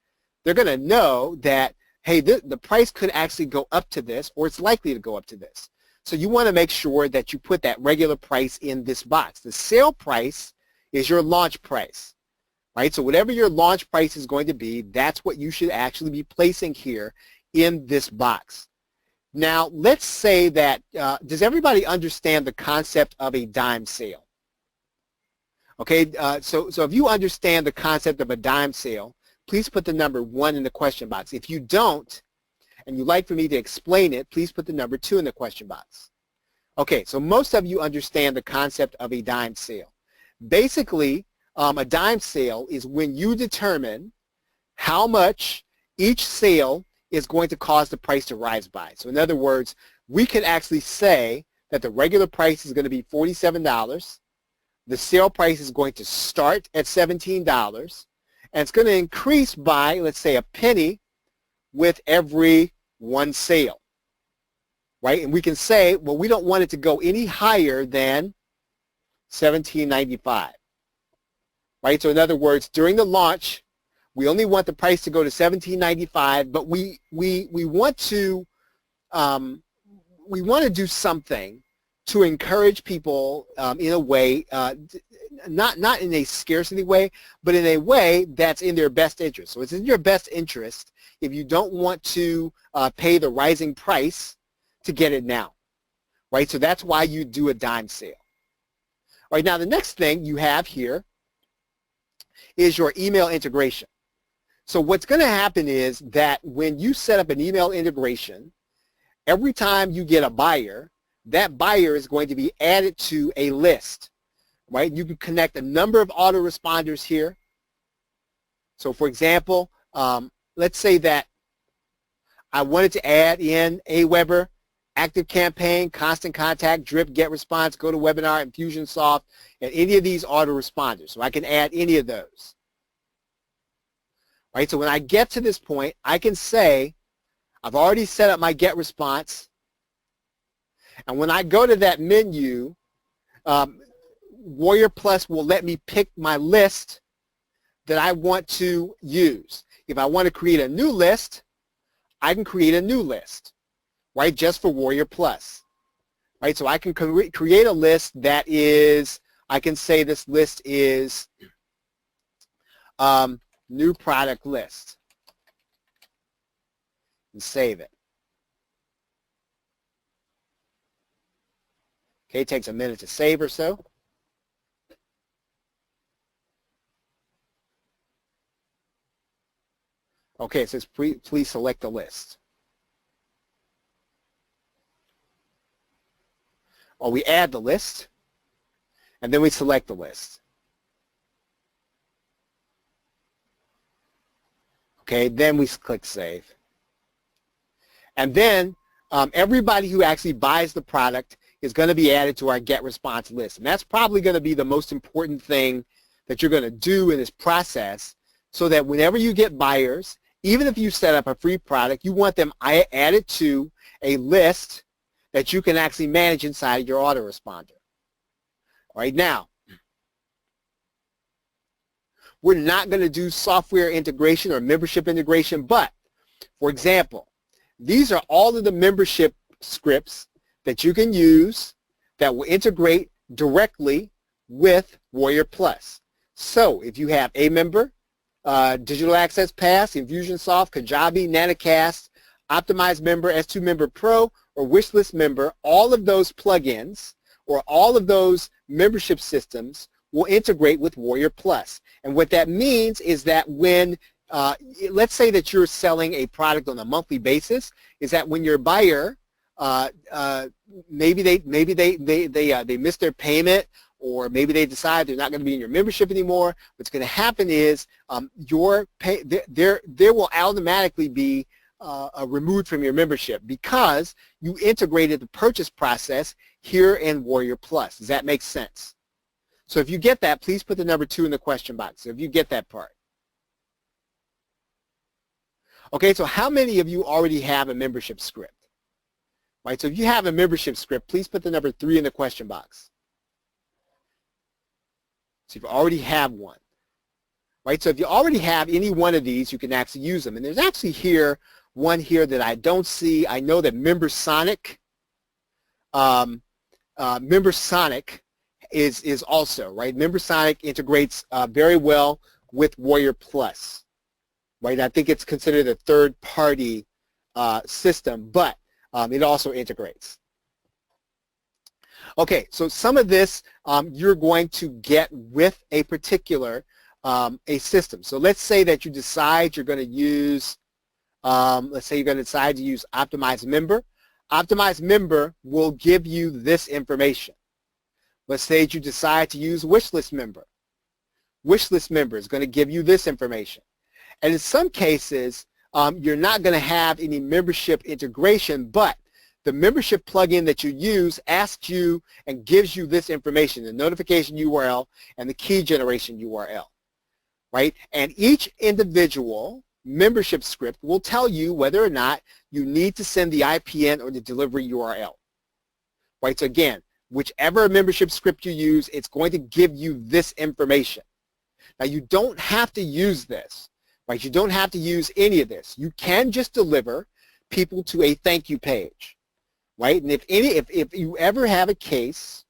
Speaker 1: they're going to know that, hey, the price could actually go up to this, or it's likely to go up to this. So you want to make sure that you put that regular price in this box. The sale price is your launch price, right? So whatever your launch price is going to be, that's what you should actually be placing here in this box. Now, let's say that, does everybody understand the concept of a dime sale? Okay, so if you understand the concept of a dime sale, please put the number 1 in the question box. If you don't, and you'd like for me to explain it, please put the number 2 in the question box. Okay, so most of you understand the concept of a dime sale. Basically, a dime sale is when you determine how much each sale is going to cause the price to rise by. So in other words, we could actually say that the regular price is going to be $47. The sale price is going to start at $17, and it's going to increase by, let's say, a penny with every one sale, right? And we can say, well, we don't want it to go any higher than $17.95, right? So in other words, during the launch, we only want the price to go to $17.95, but we want to do something to encourage people in a way, not in a scarcity way, but in a way that's in their best interest. So it's in your best interest if you don't want to pay the rising price to get it now, right? So that's why you do a dime sale. All right, now the next thing you have here is your email integration. So what's going to happen is that when you set up an email integration, every time you get a buyer, that buyer is going to be added to a list, right? You can connect a number of autoresponders here. So for example, let's say that I wanted to add in Aweber, ActiveCampaign, Constant Contact, Drip, GetResponse, GoToWebinar, Infusionsoft, and any of these autoresponders. So I can add any of those. Right? So when I get to this point, I can say, I've already set up my GetResponse, and when I go to that menu, Warrior Plus will let me pick my list that I want to use. If I want to create a new list, I can create a new list, right, just for Warrior Plus. Right, so I can create a list that is, I can say this list is new product list and save it. Okay, it takes a minute to save or so. Okay, it says please select the list. Or we add the list, and then we select the list. Okay, then we click Save. And then everybody who actually buys the product is going to be added to our GetResponse list. And that's probably going to be the most important thing that you're going to do in this process, so that whenever you get buyers, even if you set up a free product, you want them added to a list that you can actually manage inside of your autoresponder. Right now, we're not going to do software integration or membership integration, but, for example, these are all of the membership scripts that you can use that will integrate directly with Warrior Plus. So if you have a member, Digital Access Pass, Infusionsoft, Kajabi, Nanocast, Optimized Member, S2 Member Pro, or Wishlist Member, all of those plugins or all of those membership systems will integrate with Warrior Plus. And what that means is that when, let's say that you're selling a product on a monthly basis, is that when your buyer, maybe they missed their payment, or maybe they decide they're not going to be in your membership anymore, what's going to happen is there will automatically be removed from your membership because you integrated the purchase process here in Warrior Plus. Does that make sense? So if you get that, please put the number 2 in the question box. So if you get that part. Okay, so how many of you already have a membership script? Right, so if you have a membership script, please put the number 3 in the question box. So if you already have one. Right, so if you already have any one of these, you can actually use them. And there's actually one here that I don't see. I know that MemberSonic is also, right? MemberSonic integrates very well with Warrior Plus, right? I think it's considered a third-party system, but it also integrates. Okay, so some of this you're going to get with a particular a system. So let's say that you decide you're going to use, let's say you're going to decide to use Optimized Member. Optimized Member will give you this information. Let's say that you decide to use Wishlist Member. Wishlist Member is going to give you this information. And in some cases, you're not going to have any membership integration, but the membership plugin that you use asks you and gives you this information, the notification URL and the key generation URL, right? And each individual membership script will tell you whether or not you need to send the IPN or the delivery URL, right? So again, whichever membership script you use, it's going to give you this information. Now you don't have to use this, right? You don't have to use any of this. You can just deliver people to a thank you page, right? And if you ever have a case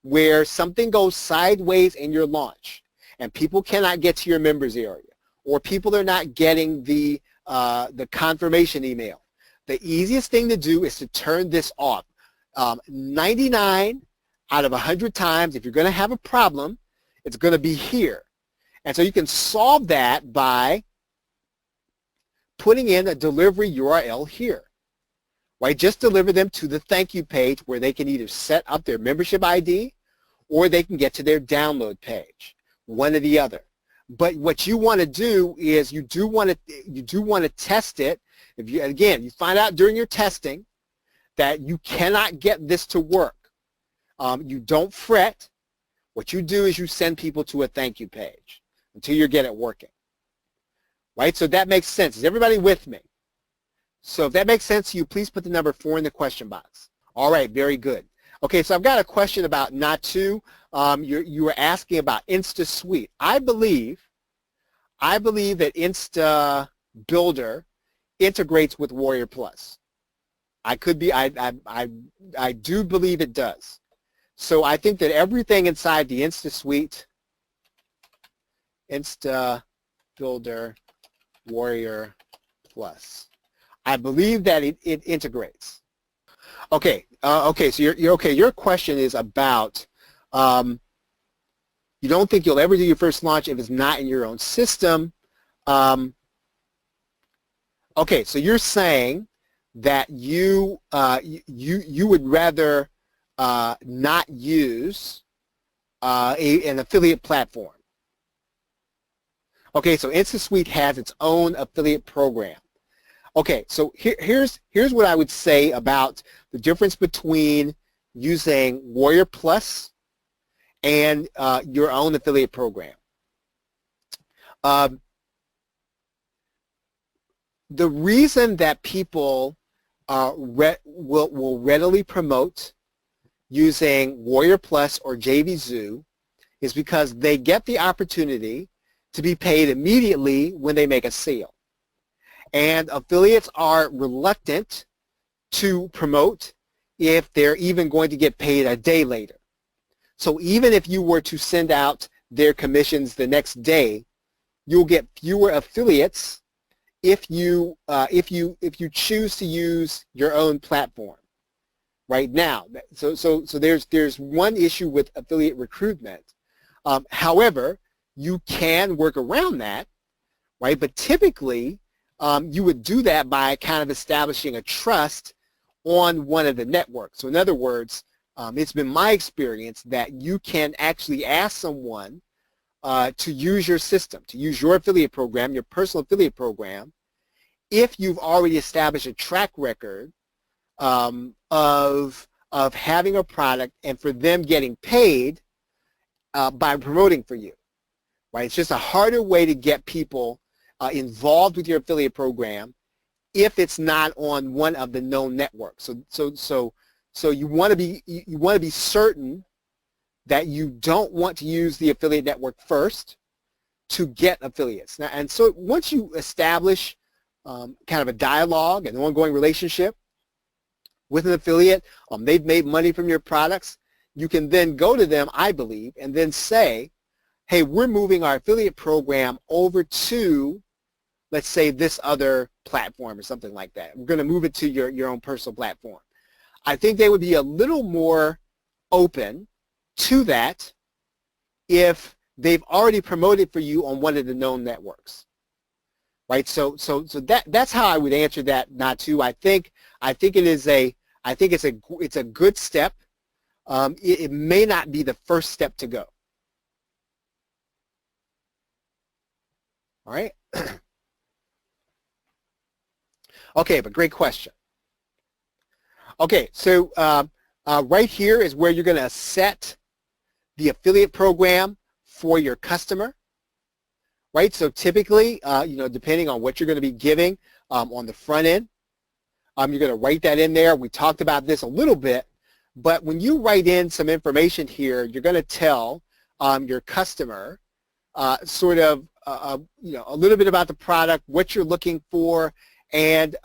Speaker 1: where something goes sideways in your launch and people cannot get to your members area, or people are not getting the confirmation email, the easiest thing to do is to turn this off. 99 out of 100 times, if you're going to have a problem, it's going to be here. And so you can solve that by putting in a delivery URL here, right? Just deliver them to the thank you page where they can either set up their membership ID or they can get to their download page, one or the other. But what you want to do is you do want to test it. If you, again, you find out during your testing that you cannot get this to work, you don't fret. What you do is you send people to a thank you page until you get it working. Right? So that makes sense. Is everybody with me? So if that makes sense to you, please put the number 4 in the question box. All right, very good. Okay, so I've got a question about Natu. You were asking about InstaSuite. I believe that Insta Builder integrates with Warrior Plus. I do believe it does. So I think that everything inside the InstaSuite, Insta Builder, Warrior Plus, I believe that it integrates. Okay, so your question is about you don't think you'll ever do your first launch if it's not in your own system. Okay, so you're saying that you would rather not use an affiliate platform. Okay, so InstaSuite has its own affiliate program. Okay, so here's what I would say about the difference between using Warrior Plus and your own affiliate program. The reason that people will readily promote using Warrior Plus or JVZoo is because they get the opportunity to be paid immediately when they make a sale. And affiliates are reluctant to promote if they're even going to get paid a day later. So even if you were to send out their commissions the next day, you'll get fewer affiliates if you choose to use your own platform. Right now, so there's one issue with affiliate recruitment. However, you can work around that, right? But typically, you would do that by kind of establishing a trust on one of the networks. So in other words, it's been my experience that you can actually ask someone to use your system, to use your affiliate program, your personal affiliate program, if you've already established a track record of having a product and for them getting paid by promoting for you, right? It's just a harder way to get people involved with your affiliate program if it's not on one of the known networks. So you want to be certain that you don't want to use the affiliate network first to get affiliates. Now, and so once you establish kind of a dialogue, an ongoing relationship with an affiliate, they've made money from your products, you can then go to them, I believe, and then say, hey, we're moving our affiliate program over to, let's say, this other platform or something like that. We're going to move it to your own personal platform. I think they would be a little more open to that if they've already promoted for you on one of the known networks. Right? So that's how I would answer that, Natu. I think it's a good step. It may not be the first step to go. All right. Okay, but great question. Okay, so right here is where you're going to set the affiliate program for your customer. Right, so typically, depending on what you're going to be giving on the front end, you're going to write that in there. We talked about this a little bit, but when you write in some information here, you're going to tell your customer sort of a little bit about the product, what you're looking for, and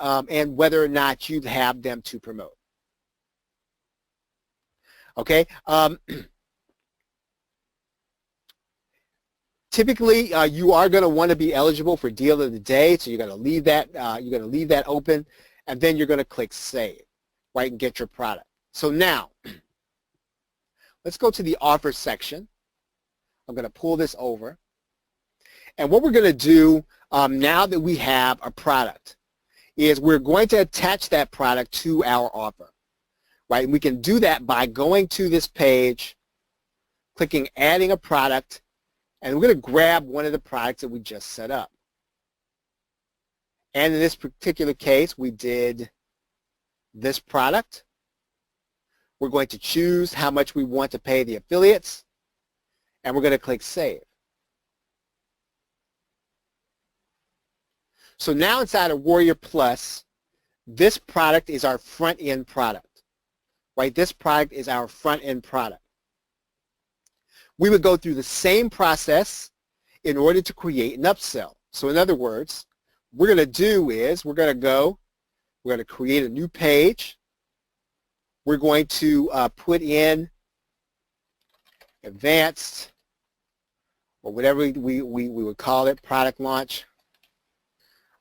Speaker 1: whether or not you have them to promote. Okay. Typically, you are going to want to be eligible for deal of the day, so you're going to leave that open, and then you're going to click save, right, and get your product. So now, let's go to the offer section. I'm going to pull this over, and what we're going to do now that we have a product is we're going to attach that product to our offer, right? And we can do that by going to this page, clicking adding a product, and we're going to grab one of the products that we just set up. And in this particular case, we did this product. We're going to choose how much we want to pay the affiliates, and we're going to click Save. So now inside of Warrior Plus, this product is our front-end product, right? This product is our front-end product. We would go through the same process in order to create an upsell. So in other words, what we're going to do is we're going to create a new page. We're going to put in advanced, or whatever we would call it, product launch.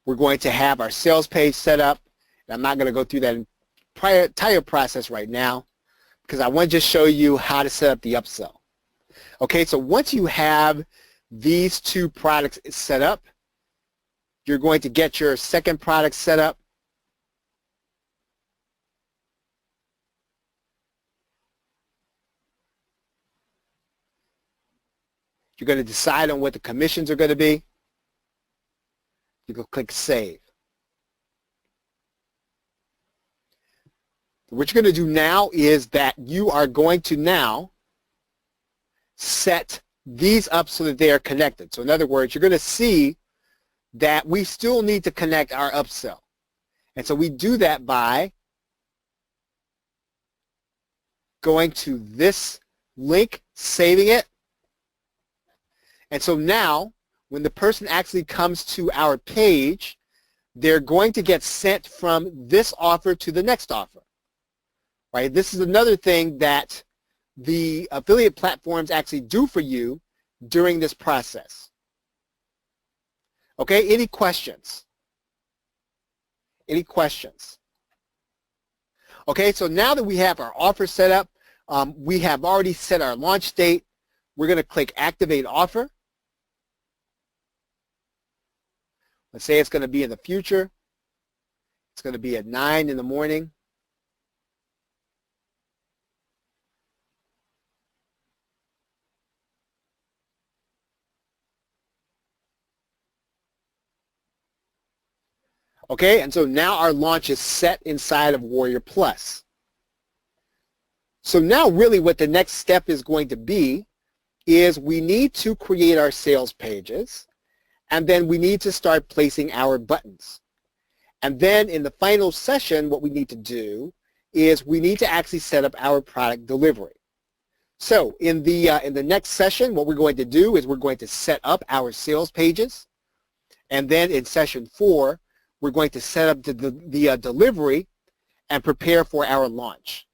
Speaker 1: We're going to have our sales page set up. And I'm not going to go through that entire process right now because I want to just show you how to set up the upsell. Okay, so once you have these two products set up, you're going to get your second product set up. You're going to decide on what the commissions are going to be. You can click Save. What you're going to do now is that you are going to now set these up so that they are connected. So in other words, you're going to see that we still need to connect our upsell. And so we do that by going to this link, saving it. And so now when the person actually comes to our page, they're going to get sent from this offer to the next offer. Right? This is another thing that the affiliate platforms actually do for you during this process. Okay, any questions? Any questions? Okay, so now that we have our offer set up, we have already set our launch date. We're going to click Activate Offer. Let's say it's going to be in the future. It's going to be at 9 in the morning. Okay, and so now our launch is set inside of Warrior Plus. So now really what the next step is going to be is we need to create our sales pages, and then we need to start placing our buttons. And then in the final session, what we need to do is we need to actually set up our product delivery. So in the next session, what we're going to do is we're going to set up our sales pages, and then in session 4, we're going to set up the delivery and prepare for our launch.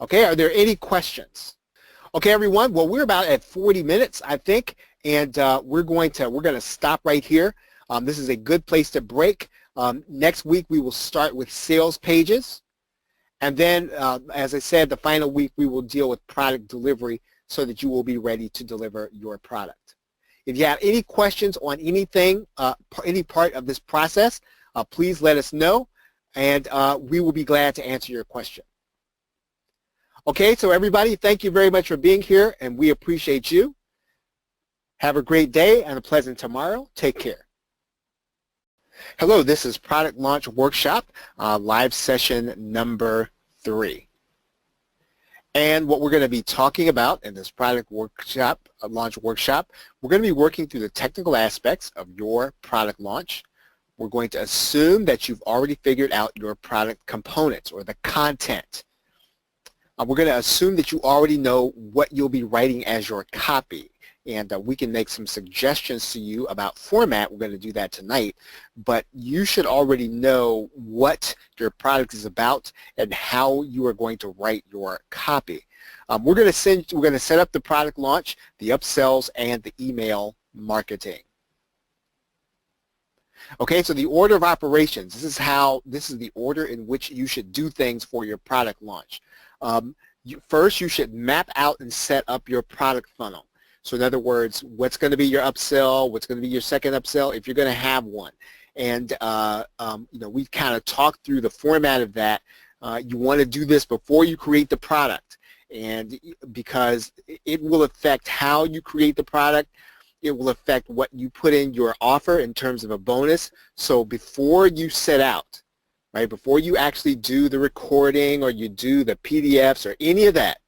Speaker 1: Okay, are there any questions? Okay, everyone, well, we're about at 40 minutes, I think, and we're going to stop right here. This is a good place to break. Next week, we will start with sales pages. And then, as I said, the final week, we will deal with product delivery so that you will be ready to deliver your product. If you have any questions on anything, any part of this process, please let us know, and we will be glad to answer your question. Okay, so everybody, thank you very much for being here, and we appreciate you. Have a great day and a pleasant tomorrow. Take care. Hello, this is Product Launch Workshop, live session number 3. And what we're going to be talking about in this product workshop, launch workshop, we're going to be working through the technical aspects of your product launch. We're going to assume that you've already figured out your product components or the content. We're going to assume that you already know what you'll be writing as your copy. And we can make some suggestions to you about format. We're going to do that tonight. But you should already know what your product is about and how you are going to write your copy. We're going to set up the product launch, the upsells, and the email marketing. Okay, so the order of operations. This is the order in which you should do things for your product launch. First, you should map out and set up your product funnel. So in other words, what's going to be your upsell, what's going to be your second upsell, if you're going to have one. and we kind of talked through the format of that. You want to do this before you create the product, and because it will affect how you create the product. It will affect what you put in your offer in terms of a bonus. So before you set out, right, before you actually do the recording or you do the PDFs or any of that,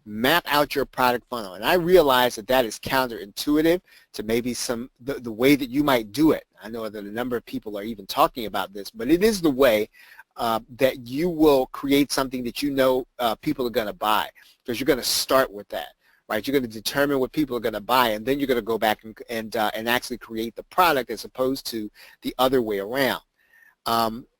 Speaker 1: map out your product funnel. And I realize that that is counterintuitive to maybe the way that you might do it. I know that a number of people are even talking about this, but it is the way that you will create something that you know people are going to buy, because you're going to start with that. Right, you're going to determine what people are going to buy, and then you're going to go back and actually create the product as opposed to the other way around.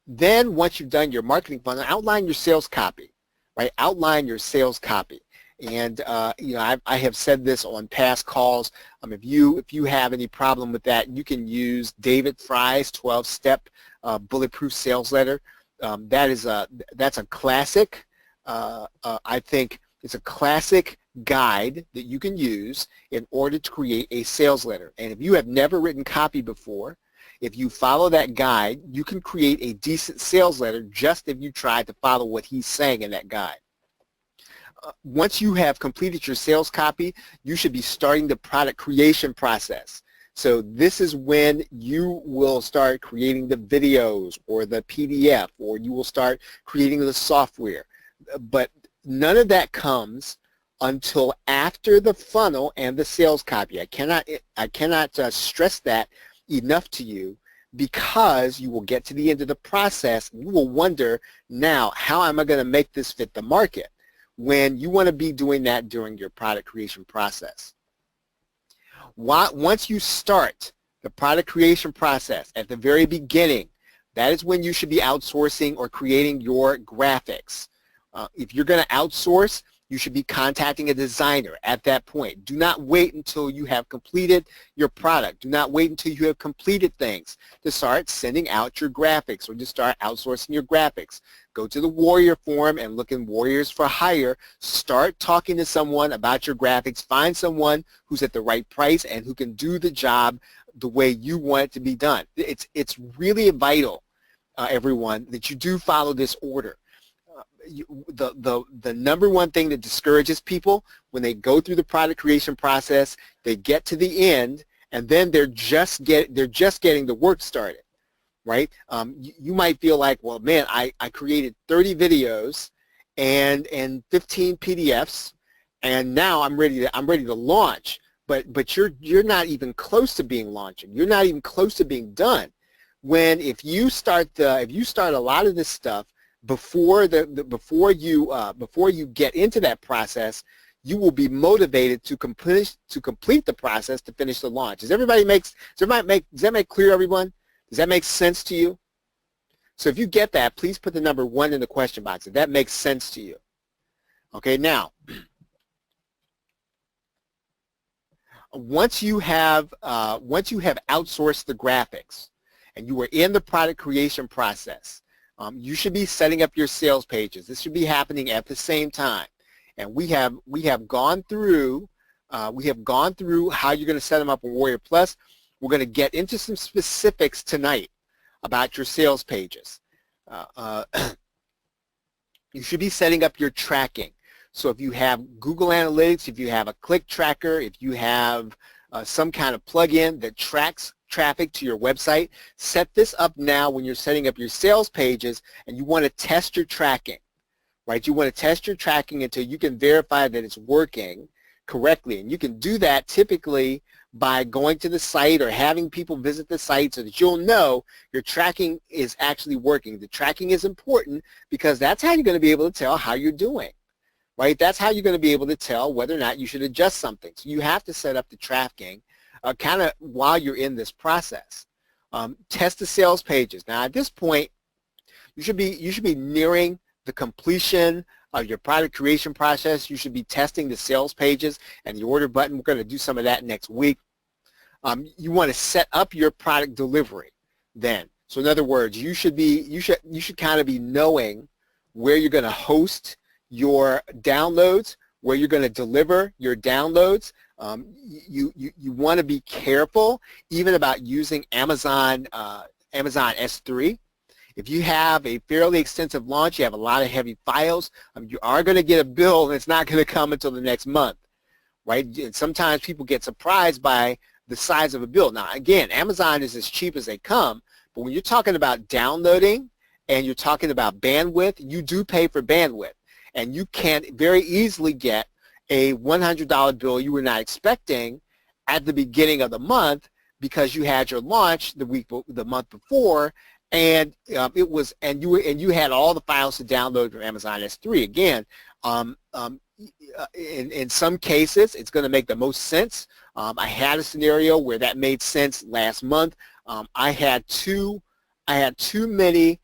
Speaker 1: Then once you've done your marketing funnel, outline your sales copy, right? Outline your sales copy. And I have said this on past calls. If you have any problem with that, you can use David Fry's 12-step bulletproof sales letter. That's a classic. I think it's a classic guide that you can use in order to create a sales letter. And if you have never written copy before, if you follow that guide, you can create a decent sales letter just if you try to follow what he's saying in that guide. Once you have completed your sales copy, you should be starting the product creation process. So this is when you will start creating the videos or the PDF, or you will start creating the software. But none of that comes until after the funnel and the sales copy. I cannot stress that enough to you, because you will get to the end of the process and you will wonder, now, how am I going to make this fit the market? When you want to be doing that during your product creation process. Once you start the product creation process at the very beginning, that is when you should be outsourcing or creating your graphics. If you're going to outsource, you should be contacting a designer at that point. Do not wait until you have completed your product. Do not wait until you have completed things to start sending out your graphics or to start outsourcing your graphics. Go to the Warrior Forum and look in Warriors for Hire. Start talking to someone about your graphics. Find someone who's at the right price and who can do the job the way you want it to be done. It's really vital, everyone, that you do follow this order. The number one thing that discourages people when they go through the product creation process, they get to the end and then they're just getting the work started, right? You might feel like, well, man, I created 30 videos and 15 PDFs, and now I'm ready to launch. But you're not even close to being launching. You're not even close to being done. When if you start a lot of this stuff before you get into that process, you will be motivated to complete the process to finish the launch. Does that make clear, everyone? Does that make sense to you? So if you get that, please put the number 1 in the question box if that makes sense to you. Okay, now once you have outsourced the graphics and you are in the product creation process, you should be setting up your sales pages. This should be happening at the same time. And we have gone through how you're going to set them up on Warrior Plus. We're going to get into some specifics tonight about your sales pages. You should be setting up your tracking. So if you have Google Analytics, if you have a click tracker, if you have some kind of plugin that tracks traffic to your website, set this up now when you're setting up your sales pages and you want to test your tracking, right? You want to test your tracking until you can verify that it's working correctly. And you can do that typically by going to the site or having people visit the site so that you'll know your tracking is actually working. The tracking is important because that's how you're going to be able to tell how you're doing, right? That's how you're going to be able to tell whether or not you should adjust something. So you have to set up the tracking kind of while you're in this process. Test the sales pages. Now at this point, you should be nearing the completion of your product creation process. You should be testing the sales pages and the order button. We're going to do some of that next week. You want to set up your product delivery then. So in other words, you should kind of be knowing where you're going to host your downloads, where you're going to deliver your downloads. You want to be careful even about using Amazon Amazon S3. If you have a fairly extensive launch, you have a lot of heavy files, you are going to get a bill, and it's not going to come until the next month, right? Sometimes people get surprised by the size of a bill. Now, again, Amazon is as cheap as they come, but when you're talking about downloading and you're talking about bandwidth, you do pay for bandwidth, and you can very easily get a $100 bill you were not expecting at the beginning of the month because you had your launch the month before, and you had all the files to download from Amazon S3. Again, in some cases, it's going to make the most sense. I had a scenario where that made sense last month. I had too many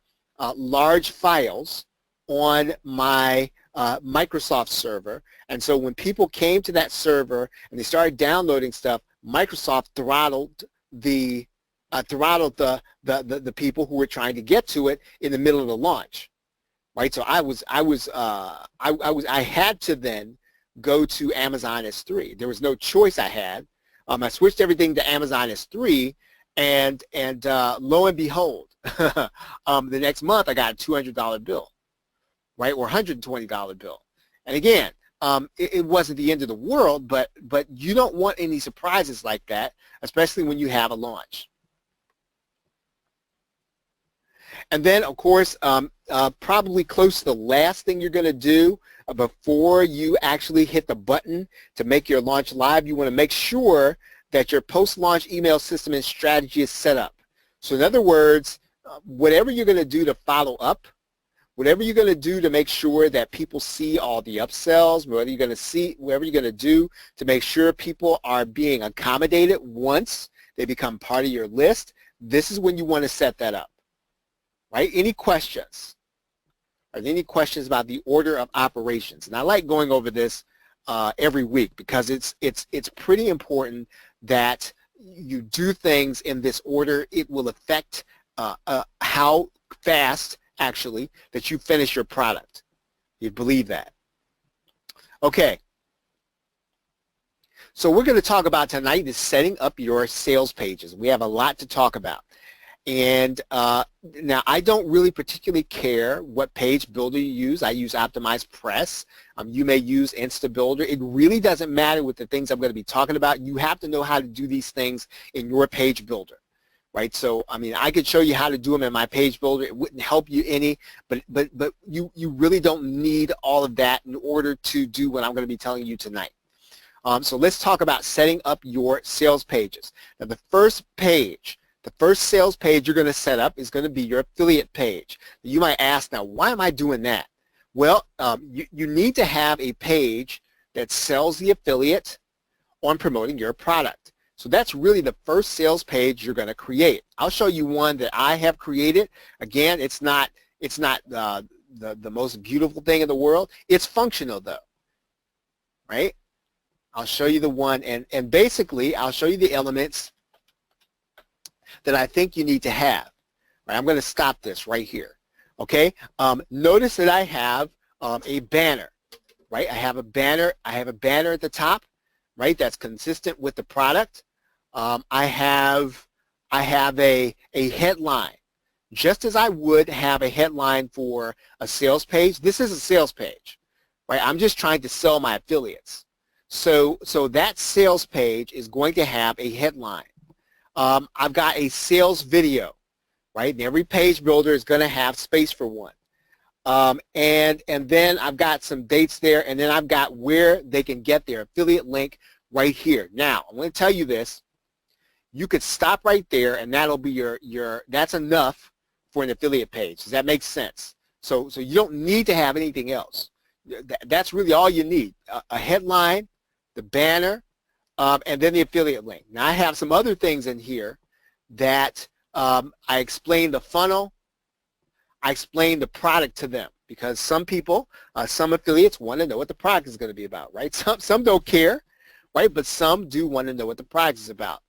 Speaker 1: large files on my Microsoft server, and so when people came to that server and they started downloading stuff, Microsoft throttled the people who were trying to get to it in the middle of the launch, right? So I had to then go to Amazon S3. There was no choice I had. I switched everything to Amazon S3, and lo and behold, the next month I got a $200 bill, right, or $120 bill. And again, it wasn't the end of the world, but you don't want any surprises like that, especially when you have a launch. And then, of course, probably close to the last thing you're going to do before you actually hit the button to make your launch live, you want to make sure that your post-launch email system and strategy is set up. So in other words, whatever you're going to do to follow up, whatever you're going to do to make sure that people see all the upsells, whatever you're going to do to make sure people are being accommodated once they become part of your list, this is when you want to set that up. Right? Any questions? Are there any questions about the order of operations? And I like going over this every week because it's pretty important that you do things in this order. It will affect how fast, actually, that you finish your product. You believe that? Okay. So we're going to talk about tonight is setting up your sales pages. We have a lot to talk about. And now I don't really particularly care what page builder you use. I use Optimized Press. You may use InstaBuilder. It really doesn't matter with the things I'm going to be talking about. You have to know how to do these things in your page builder, right? So, I mean, I could show you how to do them in my page builder. It wouldn't help you any, but you really don't need all of that in order to do what I'm going to be telling you tonight. So let's talk about setting up your sales pages. Now, the first sales page you're going to set up is going to be your affiliate page. You might ask, now, why am I doing that? Well, you need to have a page that sells the affiliate on promoting your product. So that's really the first sales page you're going to create. I'll show you one that I have created. Again, it's not the most beautiful thing in the world. It's functional, though, right? I'll show you the one, and basically, I'll show you the elements that I think you need to have. Right, I'm going to stop this right here. Okay. Notice that I have a banner. Right. I have a banner. I have a banner at the top. Right. That's consistent with the product. I have a headline. Just as I would have a headline for a sales page. This is a sales page. Right. I'm just trying to sell my affiliates. So that sales page is going to have a headline. I've got a sales video, right? And every page builder is going to have space for one. And then I've got some dates there, and then I've got where they can get their affiliate link right here. Now, I'm going to tell you this. You could stop right there, and that'll be that's enough for an affiliate page. Does that make sense? So you don't need to have anything else. That's really all you need. A headline, the banner, and then the affiliate link. Now I have some other things in here that I explain the funnel, I explain the product to them because some people, some affiliates want to know what the product is going to be about, right? Some don't care, right? But some do want to know what the product is about.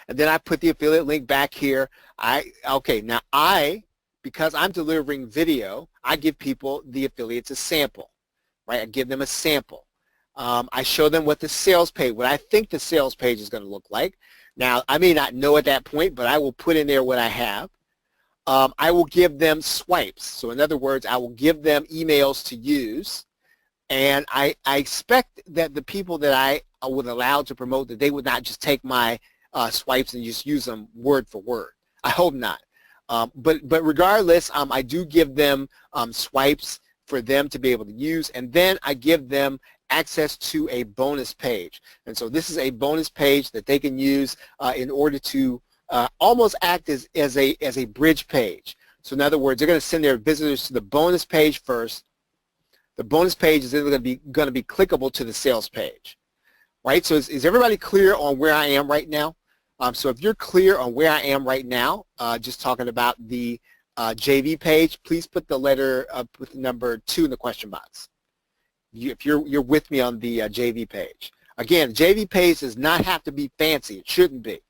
Speaker 1: And then I put the affiliate link back here. Because I'm delivering video, I give people, the affiliates, a sample, right? I give them a sample. I show them what the sales page, what I think the sales page is going to look like. Now, I may not know at that point, but I will put in there what I have. I will give them swipes. So in other words, I will give them emails to use. And I expect that the people that I would allow to promote, that they would not just take my swipes and just use them word for word. I hope not. But regardless, I do give them swipes for them to be able to use, and then I give them access to a bonus page. And so this is a bonus page that they can use in order to almost act as a bridge page. So in other words, they're going to send their visitors to the bonus page first. The bonus page is then going to be clickable to the sales page, right? So is everybody clear on where I am right now? So if you're clear on where I am right now, just talking about the JV page, please put the letter with the number 2 in the question box. If you're with me on the JV page. Again, JV page does not have to be fancy. It shouldn't be,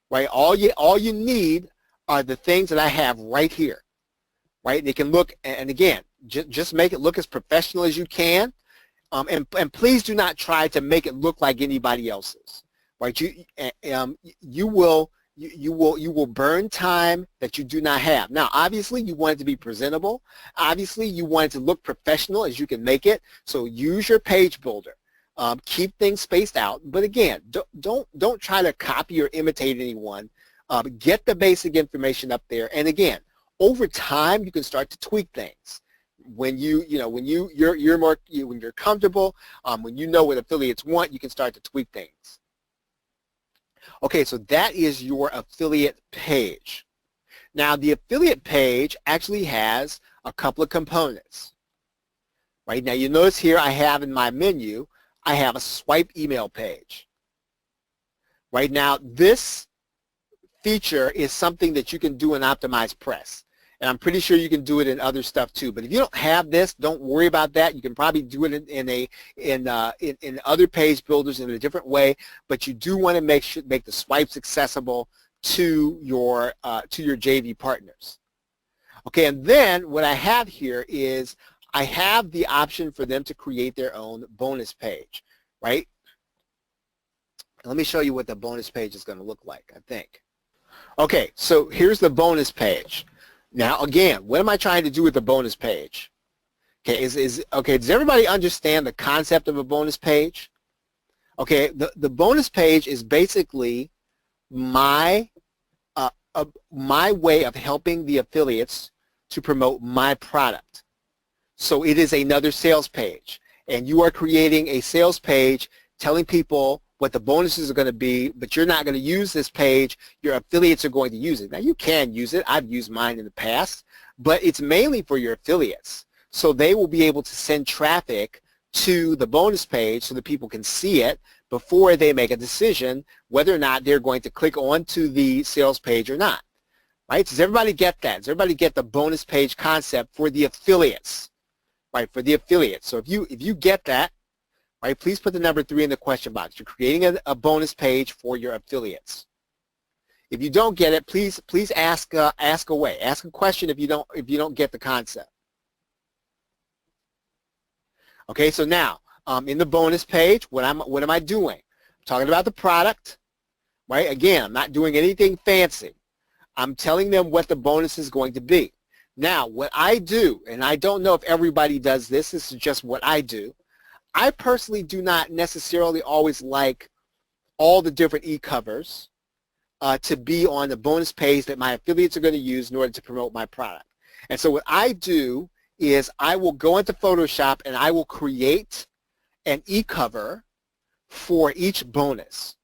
Speaker 1: right? All you need are the things that I have right here, right? They can look, and again, just make it look as professional as you can, and please do not try to make it look like anybody else's, right? You will burn time that you do not have. Now, obviously, you want it to be presentable. Obviously, you want it to look professional as you can make it. So use your page builder. Keep things spaced out. But again, don't try to copy or imitate anyone. Get the basic information up there. And again, over time, you can start to tweak things. When when you're comfortable, when you know what affiliates want, you can start to tweak things. Okay, so that is your affiliate page. Now, the affiliate page actually has a couple of components. Right now, you notice here I have in my menu, I have a swipe email page. Right now, this feature is something that you can do in Optimize Press. And I'm pretty sure you can do it in other stuff too. But if you don't have this, don't worry about that. You can probably do it in other page builders in a different way. But you do want to make the swipes accessible to your JV partners. Okay, and then what I have here is I have the option for them to create their own bonus page, right? Let me show you what the bonus page is going to look like, I think. Okay, so here's the bonus page. Now, again, what am I trying to do with the bonus page? Okay, okay, does everybody understand the concept of a bonus page? Okay, the bonus page is basically my way of helping the affiliates to promote my product. So it is another sales page, and you are creating a sales page telling people what the bonuses are going to be, but you're not going to use this page. Your affiliates are going to use it. Now, you can use it. I've used mine in the past, but it's mainly for your affiliates. So they will be able to send traffic to the bonus page so that people can see it before they make a decision whether or not they're going to click onto the sales page or not. Right? Does everybody get that? Does everybody get the bonus page concept for the affiliates? Right? For the affiliates. So if you get that, right, please put the number 3 in the question box. You're creating a bonus page for your affiliates. If you don't get it, please ask away. Ask a question if you don't get the concept. Okay, so now in the bonus page, what am I doing? I'm talking about the product, right? Again, I'm not doing anything fancy. I'm telling them what the bonus is going to be. Now, what I do, and I don't know if everybody does this. This is just what I do. I personally do not necessarily always like all the different e-covers to be on the bonus page that my affiliates are going to use in order to promote my product. And so what I do is I will go into Photoshop and I will create an e-cover for each bonus.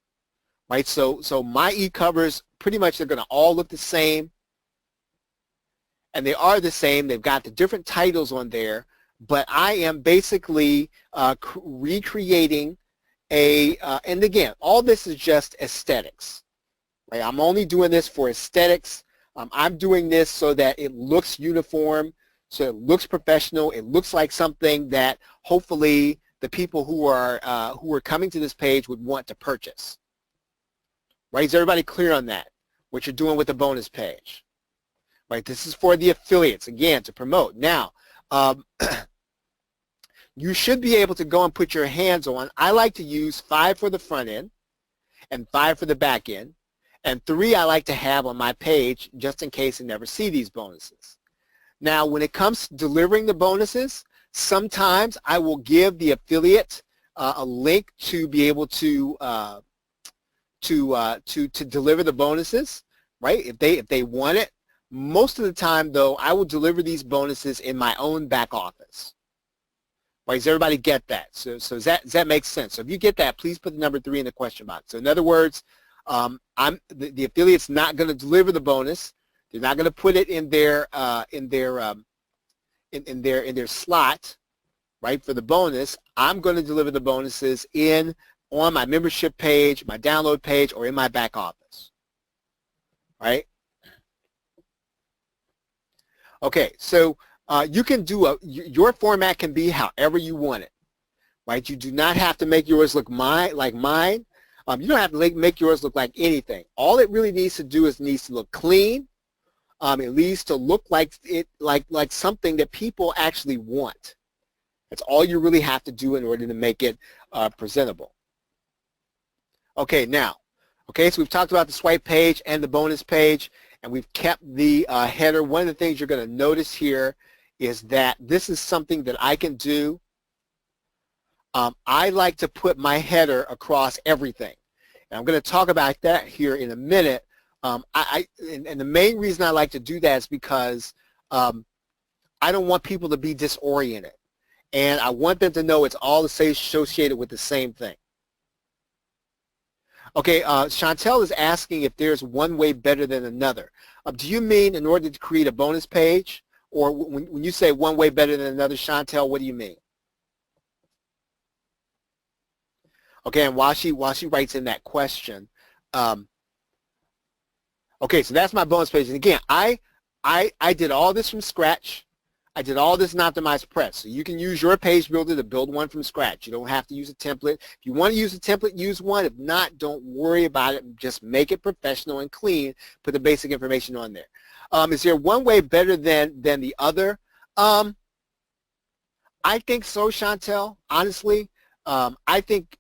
Speaker 1: Right? So my e-covers, pretty much they're going to all look the same. And they are the same. They've got the different titles on there. But I am basically recreating and again, all this is just aesthetics. Right? I'm only doing this for aesthetics. I'm doing this so that it looks uniform, so it looks professional. It looks like something that hopefully the people who are coming to this page would want to purchase. Right? Is everybody clear on that? What you're doing with the bonus page? Right? This is for the affiliates, again, to promote. Now, you should be able to go and put your hands on. I like to use 5 for the front end and 5 for the back end. And 3 I like to have on my page just in case I never see these bonuses. Now, when it comes to delivering the bonuses, sometimes I will give the affiliate a link to be able to deliver the bonuses, right? If they want it. Most of the time, though, I will deliver these bonuses in my own back office. Right? Does everybody get that? So does that make sense? So if you get that, please put the number 3 in the question box. So in other words, the affiliate's not going to deliver the bonus. They're not going to put it in their slot, right, for the bonus. I'm going to deliver the bonuses on my membership page, my download page, or in my back office. Right? Okay, so you can do your format can be however you want it, right? You do not have to make yours look like mine. You don't have to make yours look like anything. All it really needs to do is needs to look clean. It needs to look like something that people actually want. That's all you really have to do in order to make it presentable. Okay, now, so we've talked about the swipe page and the bonus page, and we've kept the header. One of the things you're going to notice here is that this is something that I can do. I like to put my header across everything. And I'm going to talk about that here in a minute. And the main reason I like to do that is because I don't want people to be disoriented. And I want them to know it's all associated with the same thing. Okay, Chantel is asking if there's one way better than another. Do you mean in order to create a bonus page? Or when you say one way better than another, Chantel, what do you mean? Okay, and while she writes in that question, okay, so that's my bonus page. And again, I did all this from scratch. I did all this in Optimized Press. So you can use your page builder to build one from scratch. You don't have to use a template. If you want to use a template, use one. If not, don't worry about it. Just make it professional and clean. Put the basic information on there. Is there one way better than the other? I think so, Chantel. Honestly, I think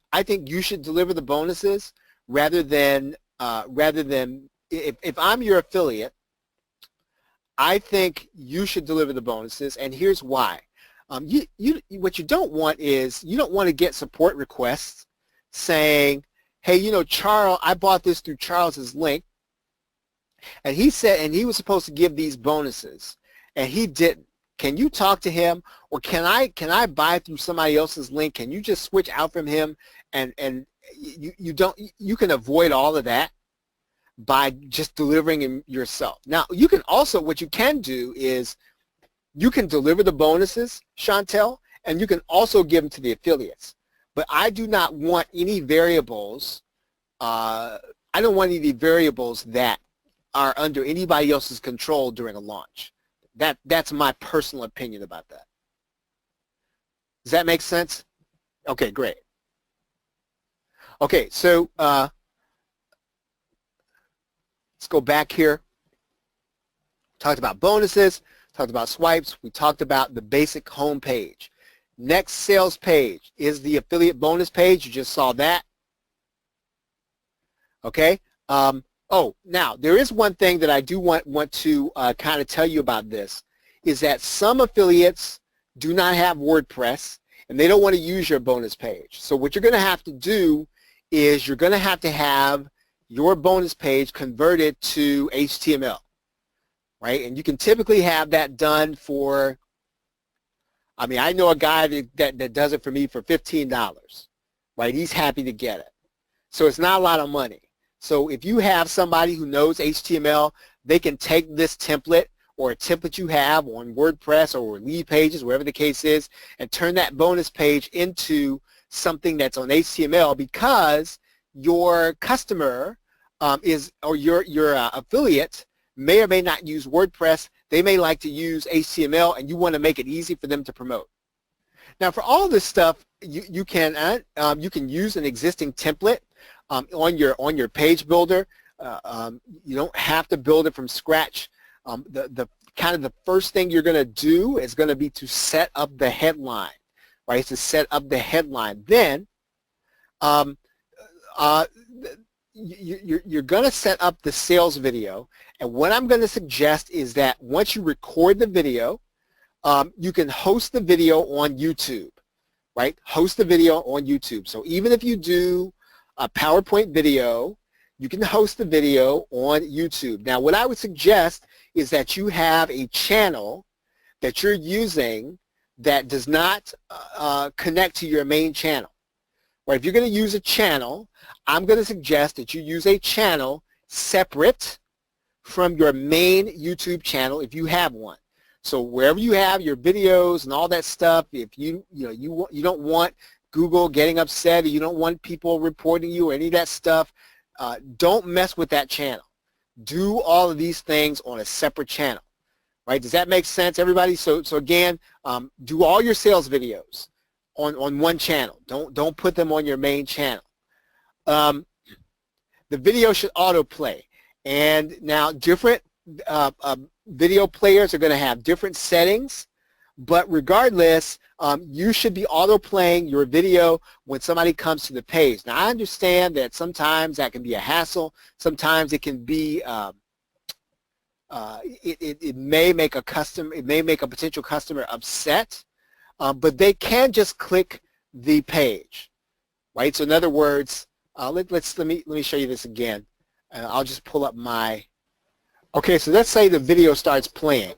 Speaker 1: you should deliver the bonuses rather than if I'm your affiliate. I think you should deliver the bonuses, and here's why. What you don't want is you don't want to get support requests saying, hey, you know, Charles, I bought this through Charles's link, and he said, and he was supposed to give these bonuses, and he didn't. Can you talk to him, or can I buy through somebody else's link? Can you just switch out from him, and you can avoid all of that by just delivering them yourself. Now, you can also, what you can do is you can deliver the bonuses, Chantel, and you can also give them to the affiliates. But I do not want any variables, I don't want any variables that are under anybody else's control during a launch. That's my personal opinion about that. Does that make sense? Okay, great. Okay, so let's go back here. Talked about bonuses, talked about swipes, we talked about the basic home page. Next sales page is the affiliate bonus page. You just saw that. Okay. Oh, now there is one thing that I do want to kind of tell you about this, is that some affiliates do not have WordPress and they don't want to use your bonus page. So what you're going to have to do is you're going to have your bonus page converted to HTML, right? And you can typically have that done for, I mean, I know a guy that does it for me for $15, right? He's happy to get it. So it's not a lot of money. So if you have somebody who knows HTML, they can take this template or a template you have on WordPress or Lead Pages, wherever the case is, and turn that bonus page into something that's on HTML, because your customer or your affiliate may or may not use WordPress. They may like to use HTML, and you want to make it easy for them to promote. Now, for all this stuff, you can use an existing template on your page builder. You don't have to build it from scratch. The kind of the first thing you're going to do is going to be to set up the headline, right? To set up the headline. Then you're going to set up the sales video, and what I'm going to suggest is that once you record the video, you can host the video on YouTube, right? Host the video on YouTube. So even if you do a PowerPoint video, you can host the video on YouTube. Now, what I would suggest is that you have a channel that you're using that does not connect to your main channel. Right? If you're going to use a channel, I'm going to suggest that you use a channel separate from your main YouTube channel if you have one. So wherever you have your videos and all that stuff, if you don't want Google getting upset, or you don't want people reporting you or any of that stuff, don't mess with that channel. Do all of these things on a separate channel. Right? Does that make sense, everybody? So again, do all your sales videos on one channel. Don't put them on your main channel. The video should autoplay. And now different video players are going to have different settings, but regardless, you should be autoplaying your video when somebody comes to the page. Now, I understand that sometimes that can be a hassle. Sometimes it can be it may make a potential customer upset, but they can just click the page, right? So in other words, let me show you this again. I'll just pull up my. Okay, so let's say the video starts playing,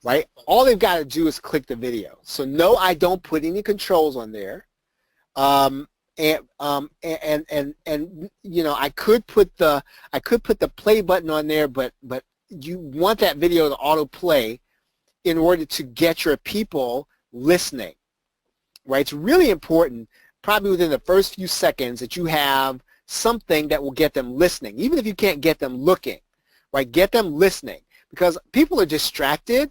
Speaker 1: right? All they've got to do is click the video. So no, I don't put any controls on there. And you know, I could put the play button on there, but you want that video to autoplay in order to get your people listening, right? It's really important, probably within the first few seconds, that you have something that will get them listening, even if you can't get them looking, right? Get them listening, because people are distracted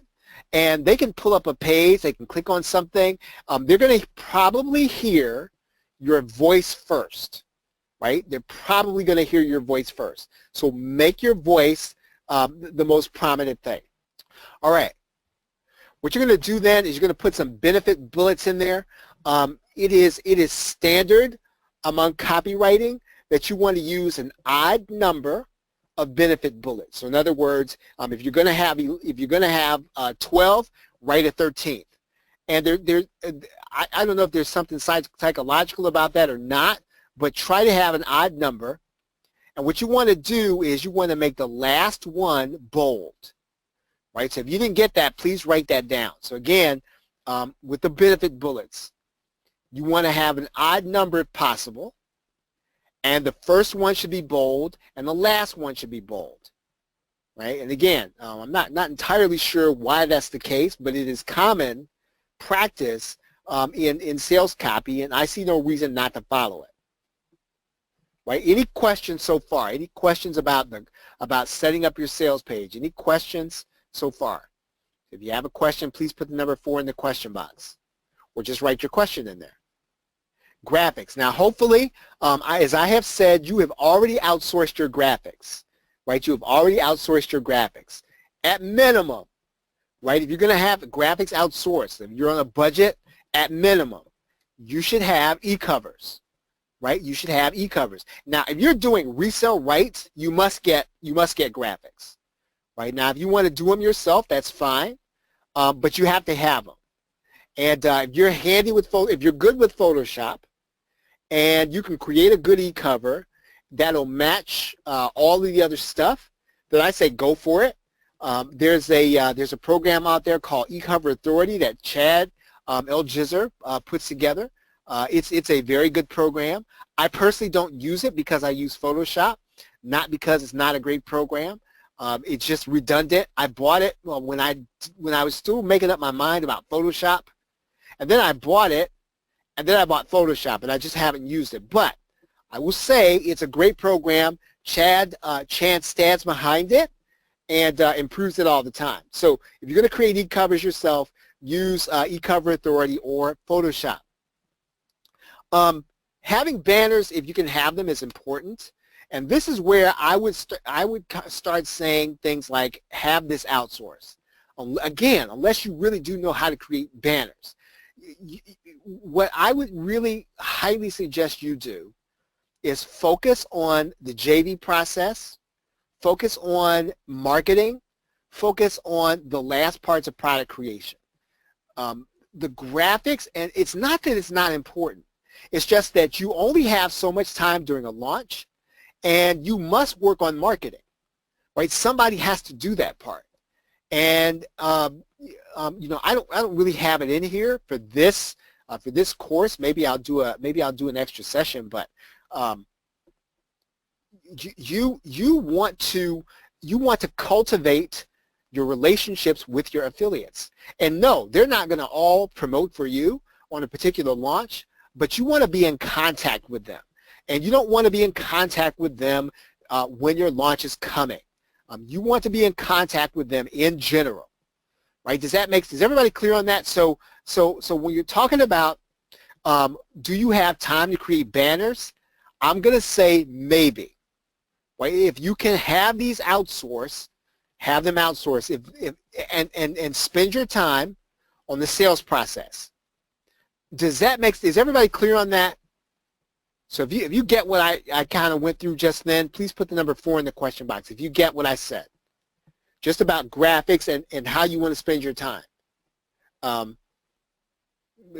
Speaker 1: and they can pull up a page, they can click on something, they're going to probably hear your voice first, right? They're probably going to hear your voice first. So make your voice the most prominent thing. All right. What you're going to do then is you're going to put some benefit bullets in there. It is standard among copywriting that you want to use an odd number of benefit bullets. So in other words, if you're going to have 12, write a 13th. And I don't know if there's something psychological about that or not, but try to have an odd number. And what you want to do is you want to make the last one bold, right? So if you didn't get that, please write that down. So again, with the benefit bullets, you want to have an odd number if possible, and the first one should be bold, and the last one should be bold, right? And again, I'm not entirely sure why that's the case, but it is common practice in sales copy, and I see no reason not to follow it. Right? Any questions so far? Any questions about setting up your sales page? Any questions so far? If you have a question, please put the number 4 in the question box, or just write your question in there. Graphics. Now, hopefully, as I have said, you have already outsourced your graphics, right? You have already outsourced your graphics. At minimum, right? If you're going to have graphics outsourced, if you're on a budget, at minimum, you should have e-covers, right? You should have e-covers. Now, if you're doing resale rights, you must get graphics, right? Now, if you want to do them yourself, that's fine, but you have to have them. And if you're handy with if you're good with Photoshop, and you can create a good e-cover that'll match all of the other stuff, then I say go for it. There's a program out there called E-Cover Authority that Chad Elgizer puts together. It's a very good program. I personally don't use it because I use Photoshop, not because it's not a great program. It's just redundant. I bought it when I was still making up my mind about Photoshop, and then I bought it, and then I bought Photoshop, and I just haven't used it. But I will say it's a great program. Chad stands behind it and improves it all the time. So if you're going to create e-covers yourself, use E-Cover Authority or Photoshop. Having banners, if you can have them, is important. And this is where I would start saying things like, have this outsourced. Again, unless you really do know how to create banners. What I would really highly suggest you do is focus on the JV process, focus on marketing, focus on the last parts of product creation. The graphics, and it's not that it's not important. It's just that you only have so much time during a launch, and you must work on marketing, right? Somebody has to do that part. And you know, I don't really have it in here for this course. Maybe I'll do an extra session, but you want to cultivate your relationships with your affiliates. And no, they're not going to all promote for you on a particular launch, but you want to be in contact with them. And you don't want to be in contact with them when your launch is coming. You want to be in contact with them in general, right? Is everybody clear on that? So when you're talking about do you have time to create banners, I'm going to say maybe, right? If you can have these outsourced, have them outsource and spend your time on the sales process. Is everybody clear on that? So if you get what I kind of went through just then, please put the number 4 in the question box if you get what I said, just about graphics and how you want to spend your time,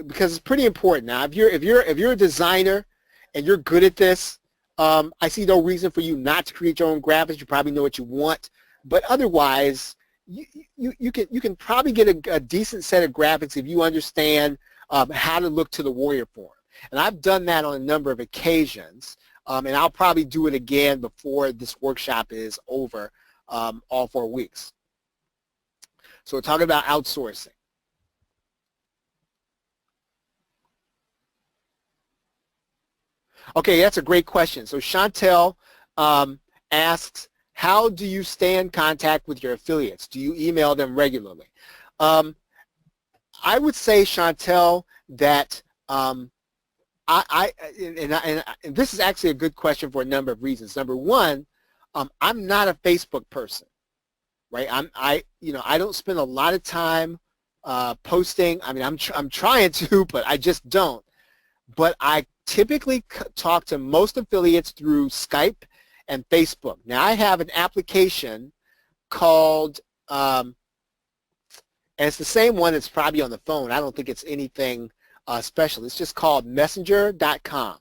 Speaker 1: because it's pretty important. Now, if you're a designer and you're good at this, I see no reason for you not to create your own graphics. You probably know what you want, but otherwise, you can probably get a decent set of graphics if you understand how to look to the warrior form. And I've done that on a number of occasions, and I'll probably do it again before this workshop is over, all 4 weeks. So we're talking about outsourcing. Okay, that's a great question. So Chantel asks, how do you stay in contact with your affiliates? Do you email them regularly? I would say, Chantel, that and this is actually a good question for a number of reasons. Number one, I'm not a Facebook person, right? I don't spend a lot of time posting. I mean, I'm trying to, but I just don't. But I typically talk to most affiliates through Skype and Facebook. Now, I have an application called, and it's the same one that's probably on the phone. I don't think it's anything special. It's just called messenger.com.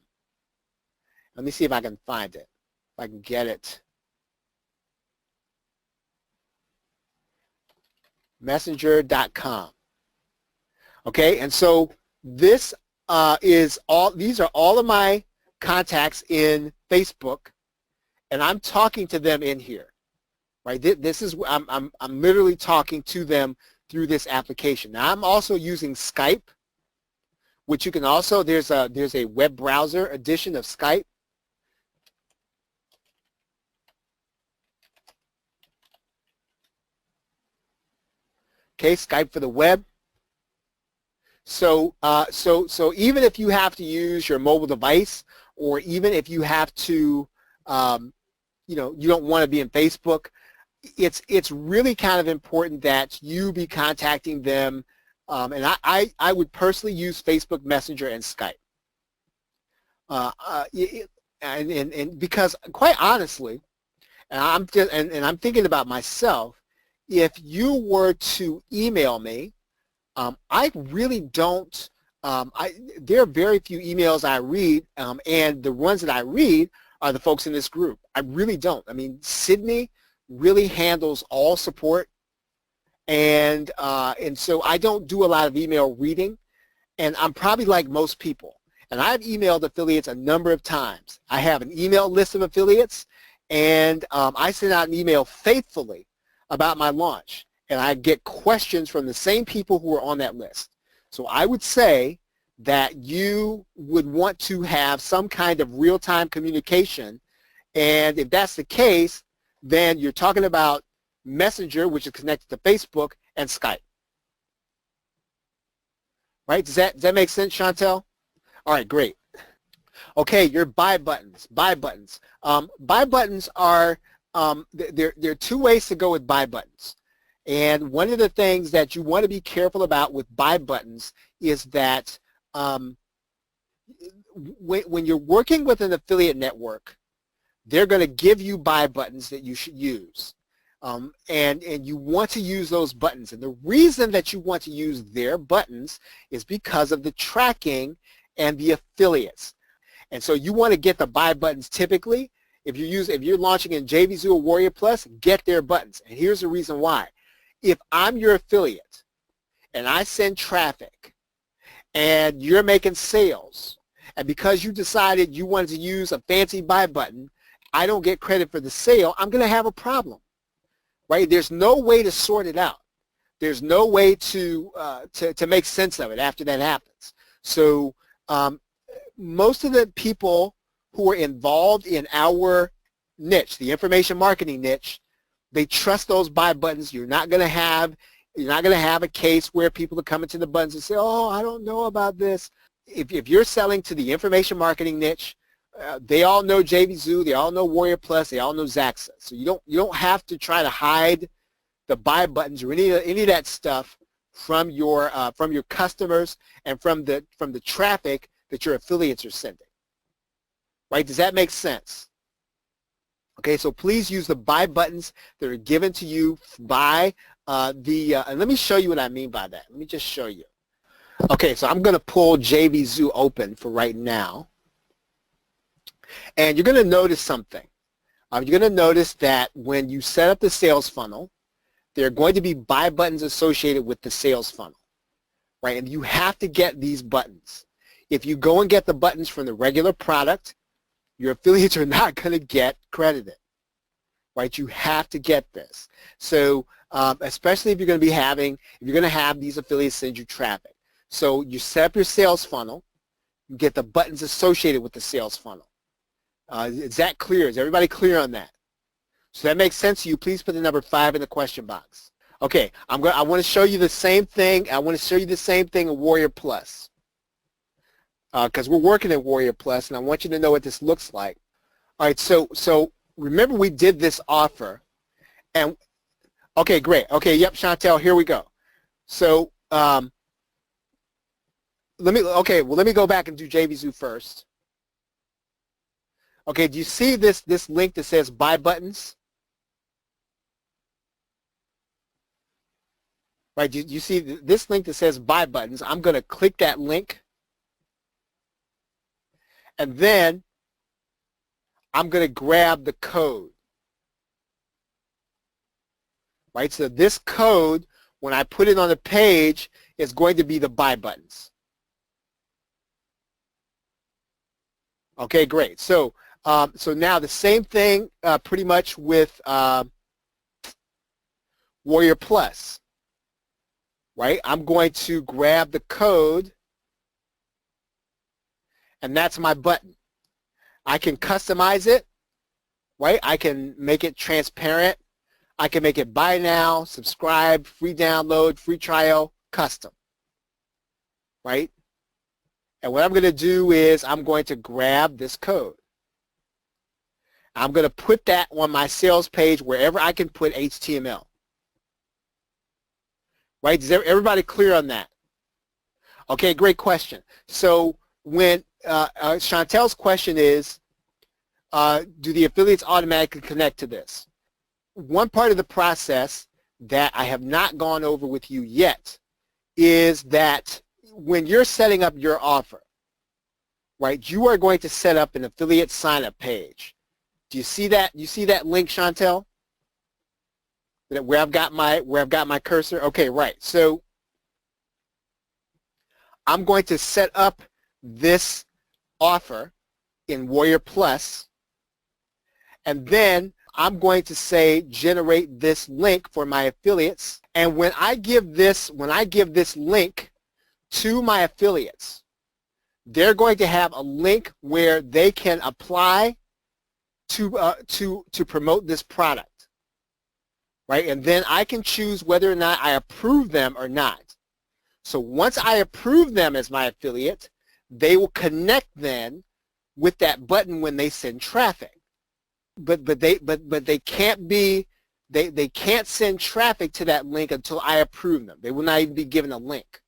Speaker 1: Let me see if I can find it, if I can get it. Messenger.com. Okay, and so this these are all of my contacts in Facebook, and I'm talking to them in here, right? This is I'm literally talking to them through this application. Now I'm also using Skype, which you can also there's a web browser edition of Skype. Okay, Skype for the web. So so even if you have to use your mobile device, or even if you have to, you don't want to be in Facebook, it's really kind of important that you be contacting them. And I would personally use Facebook Messenger and Skype. And because quite honestly, and I'm thinking about myself, if you were to email me, I really don't, there are very few emails I read, and the ones that I read are the folks in this group. I really don't. I mean, Sydney really handles all support, and so I don't do a lot of email reading, and I'm probably like most people. And I've emailed affiliates a number of times. I have an email list of affiliates, and I send out an email faithfully about my launch, and I get questions from the same people who are on that list. So I would say that you would want to have some kind of real-time communication, and if that's the case, then you're talking about Messenger, which is connected to Facebook, and Skype. Right? Does that make sense, Chantel? All right, great. Okay, your buy buttons. Buy buttons. Buy buttons are there are two ways to go with buy buttons. And one of the things that you want to be careful about with buy buttons is that when you're working with an affiliate network, they're going to give you buy buttons that you should use. And you want to use those buttons. And the reason that you want to use their buttons is because of the tracking and the affiliates. And so you want to get the buy buttons typically. If you're launching in JVZoo or Warrior Plus, get their buttons. And here's the reason why. If I'm your affiliate and I send traffic and you're making sales, and because you decided you wanted to use a fancy buy button, I don't get credit for the sale, I'm going to have a problem, right? There's no way to sort it out. There's no way to make sense of it after that happens. So most of the people who are involved in our niche, the information marketing niche, they trust those buy buttons. You're not going to have a case where people are coming to the buttons and say, oh, I don't know about this. If you're selling to the information marketing niche, they all know JVZoo, they all know Warrior Plus, they all know Zaxa. So you don't have to try to hide the buy buttons or any of that stuff from your customers and from the traffic that your affiliates are sending. Right? Does that make sense? Okay, so please use the buy buttons that are given to you by and let me show you what I mean by that. Let me just show you. Okay, so I'm going to pull JVZoo open for right now. And you're going to notice something. You're going to notice that when you set up the sales funnel, there are going to be buy buttons associated with the sales funnel, right? And you have to get these buttons. If you go and get the buttons from the regular product, your affiliates are not going to get credited, right? You have to get this. So especially if you're going to have these affiliates send you traffic. So you set up your sales funnel, you get the buttons associated with the sales funnel. Is that clear? Is everybody clear on that? So that makes sense to you. Please put the number 5 in the question box. Okay, I want to show you the same thing. I want to show you the same thing in Warrior Plus. Because we're working in Warrior Plus, and I want you to know what this looks like. All right, so remember we did this offer, and okay, great. Okay, yep, Chantel, here we go. So let me go back and do JVZoo first. Okay, do you see this link that says buy buttons? Right, do you see this link that says buy buttons? I'm going to click that link. And then I'm going to grab the code. Right, so this code, when I put it on the page, is going to be the buy buttons. Okay, great. So now the same thing pretty much with Warrior Plus. Right, I'm going to grab the code, and that's my button. I can customize it, right? I can make it transparent. I can make it buy now, subscribe, free download, free trial, custom, right? And what I'm going to do is I'm going to grab this code. I'm going to put that on my sales page wherever I can put HTML. Right? Is everybody clear on that? Okay, great question. So when Chantel's question is, do the affiliates automatically connect to this? One part of the process that I have not gone over with you yet is that when you're setting up your offer, right, you are going to set up an affiliate sign-up page. Do you see that? You see that link, Chantel? Where I've got my cursor? Okay, right. So I'm going to set up this offer in Warrior Plus, and then I'm going to say generate this link for my affiliates. And when I give this link to my affiliates, they're going to have a link where they can apply to promote this product. Right? And then I can choose whether or not I approve them or not. So once I approve them as my affiliate, they will connect then with that button when they send traffic. But they can't send traffic to that link until I approve them. They will not even be given a link.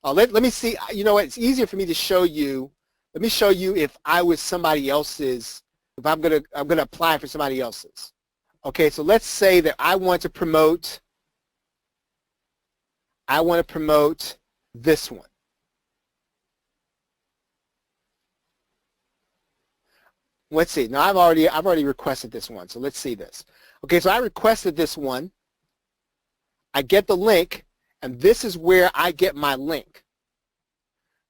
Speaker 1: Let me see. You know what? It's easier for me to show you Let me show you if I was somebody else's, if I'm gonna apply for somebody else's. Okay, so let's say that I want to promote this one. Let's see. Now I've already requested this one, so let's see this. Okay, so I requested this one. I get the link, and this is where I get my link.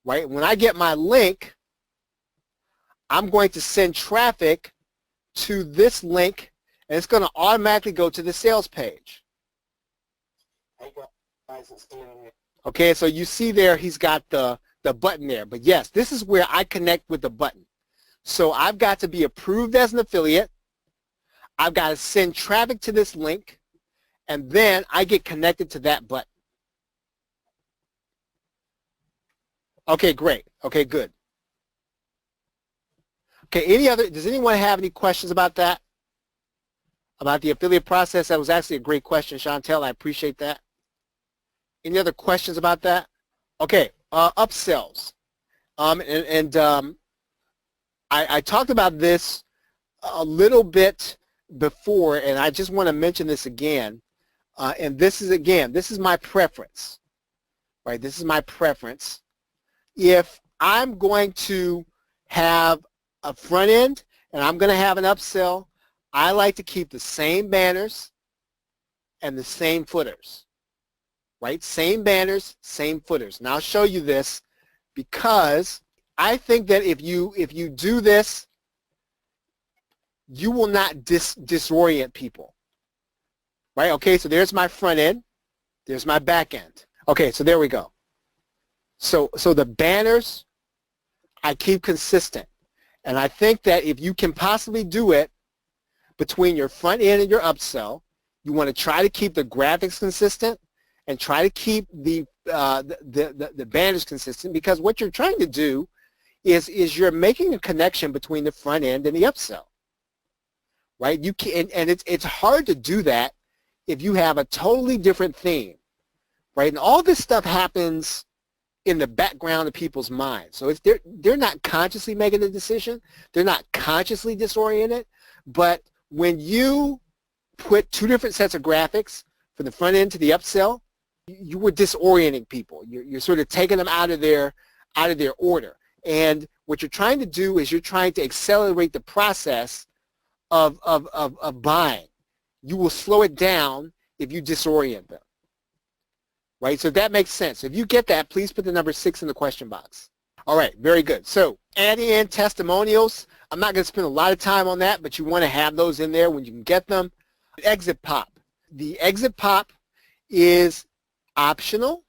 Speaker 1: Right? When I get my link, I'm going to send traffic to this link, and it's going to automatically go to the sales page. Okay, so you see there he's got the button there. But yes, this is where I connect with the button. So I've got to be approved as an affiliate. I've got to send traffic to this link, and then I get connected to that button. Okay, great. Okay, good. Okay, does anyone have any questions about that? About the affiliate process? That was actually a great question, Chantel. I appreciate that. Any other questions about that? Okay, upsells. I talked about this a little bit before, and I just want to mention this again. And this is my preference, right? This is my preference. If I'm going to have a front end and I'm going to have an upsell, I like to keep the same banners and the same footers, right? Same banners, same footers. Now I'll show you this because I think that if you do this, you will not disorient people, right? Okay, so there's my front end, there's my back end. Okay, so there we go. So the banners, I keep consistent. And I think that if you can possibly do it between your front end and your upsell, you want to try to keep the graphics consistent and try to keep the banners consistent, because what you're trying to do is you're making a connection between the front end and the upsell, right? You can, and it's hard to do that if you have a totally different theme, right? And all this stuff happens in the background of people's minds. So they're not consciously making the decision, they're not consciously disoriented, but when you put two different sets of graphics from the front end to the upsell, you were disorienting people. You're sort of taking them out of their order. And what you're trying to do is you're trying to accelerate the process of buying. You will slow it down if you disorient them. Right? So that makes sense. If you get that, please put the number 6 in the question box. All right, very good. So adding in testimonials, I'm not going to spend a lot of time on that, but you want to have those in there when you can get them. Exit pop. The exit pop is optional.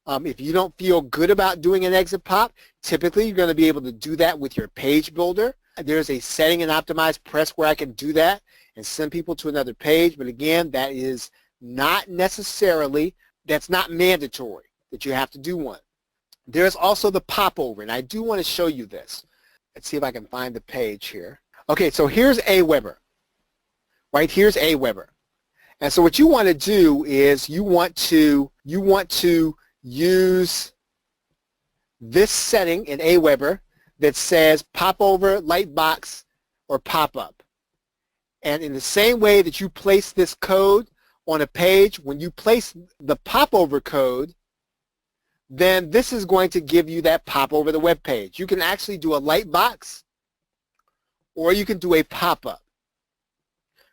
Speaker 1: If you don't feel good about doing an exit pop, typically you're going to be able to do that with your page builder. There's a setting in Optimize Press where I can do that and send people to another page. But again, that is not necessarily, that's not mandatory that you have to do one. There's also the popover, and I do want to show you this. Let's see if I can find the page here. Okay, so here's Aweber, right? Here's Aweber. And so what you want to do is you want to use this setting in Aweber that says popover, lightbox, or pop-up. And in the same way that you place this code on a page, when you place the popover code, then this is going to give you that pop over the web page. You can actually do a lightbox or you can do a pop-up.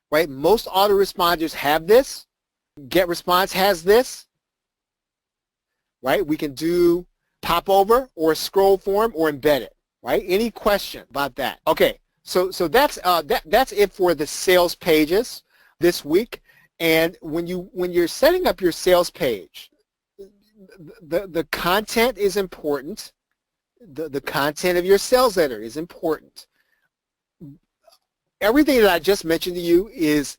Speaker 1: Right? Most autoresponders have this. GetResponse has this. Right? We can do popover or scroll form or embed it. Right? Any question about that? Okay. So that's it for the sales pages this week. And when you're setting up your sales page, the content is important. The content of your sales letter is important. Everything that I just mentioned to you is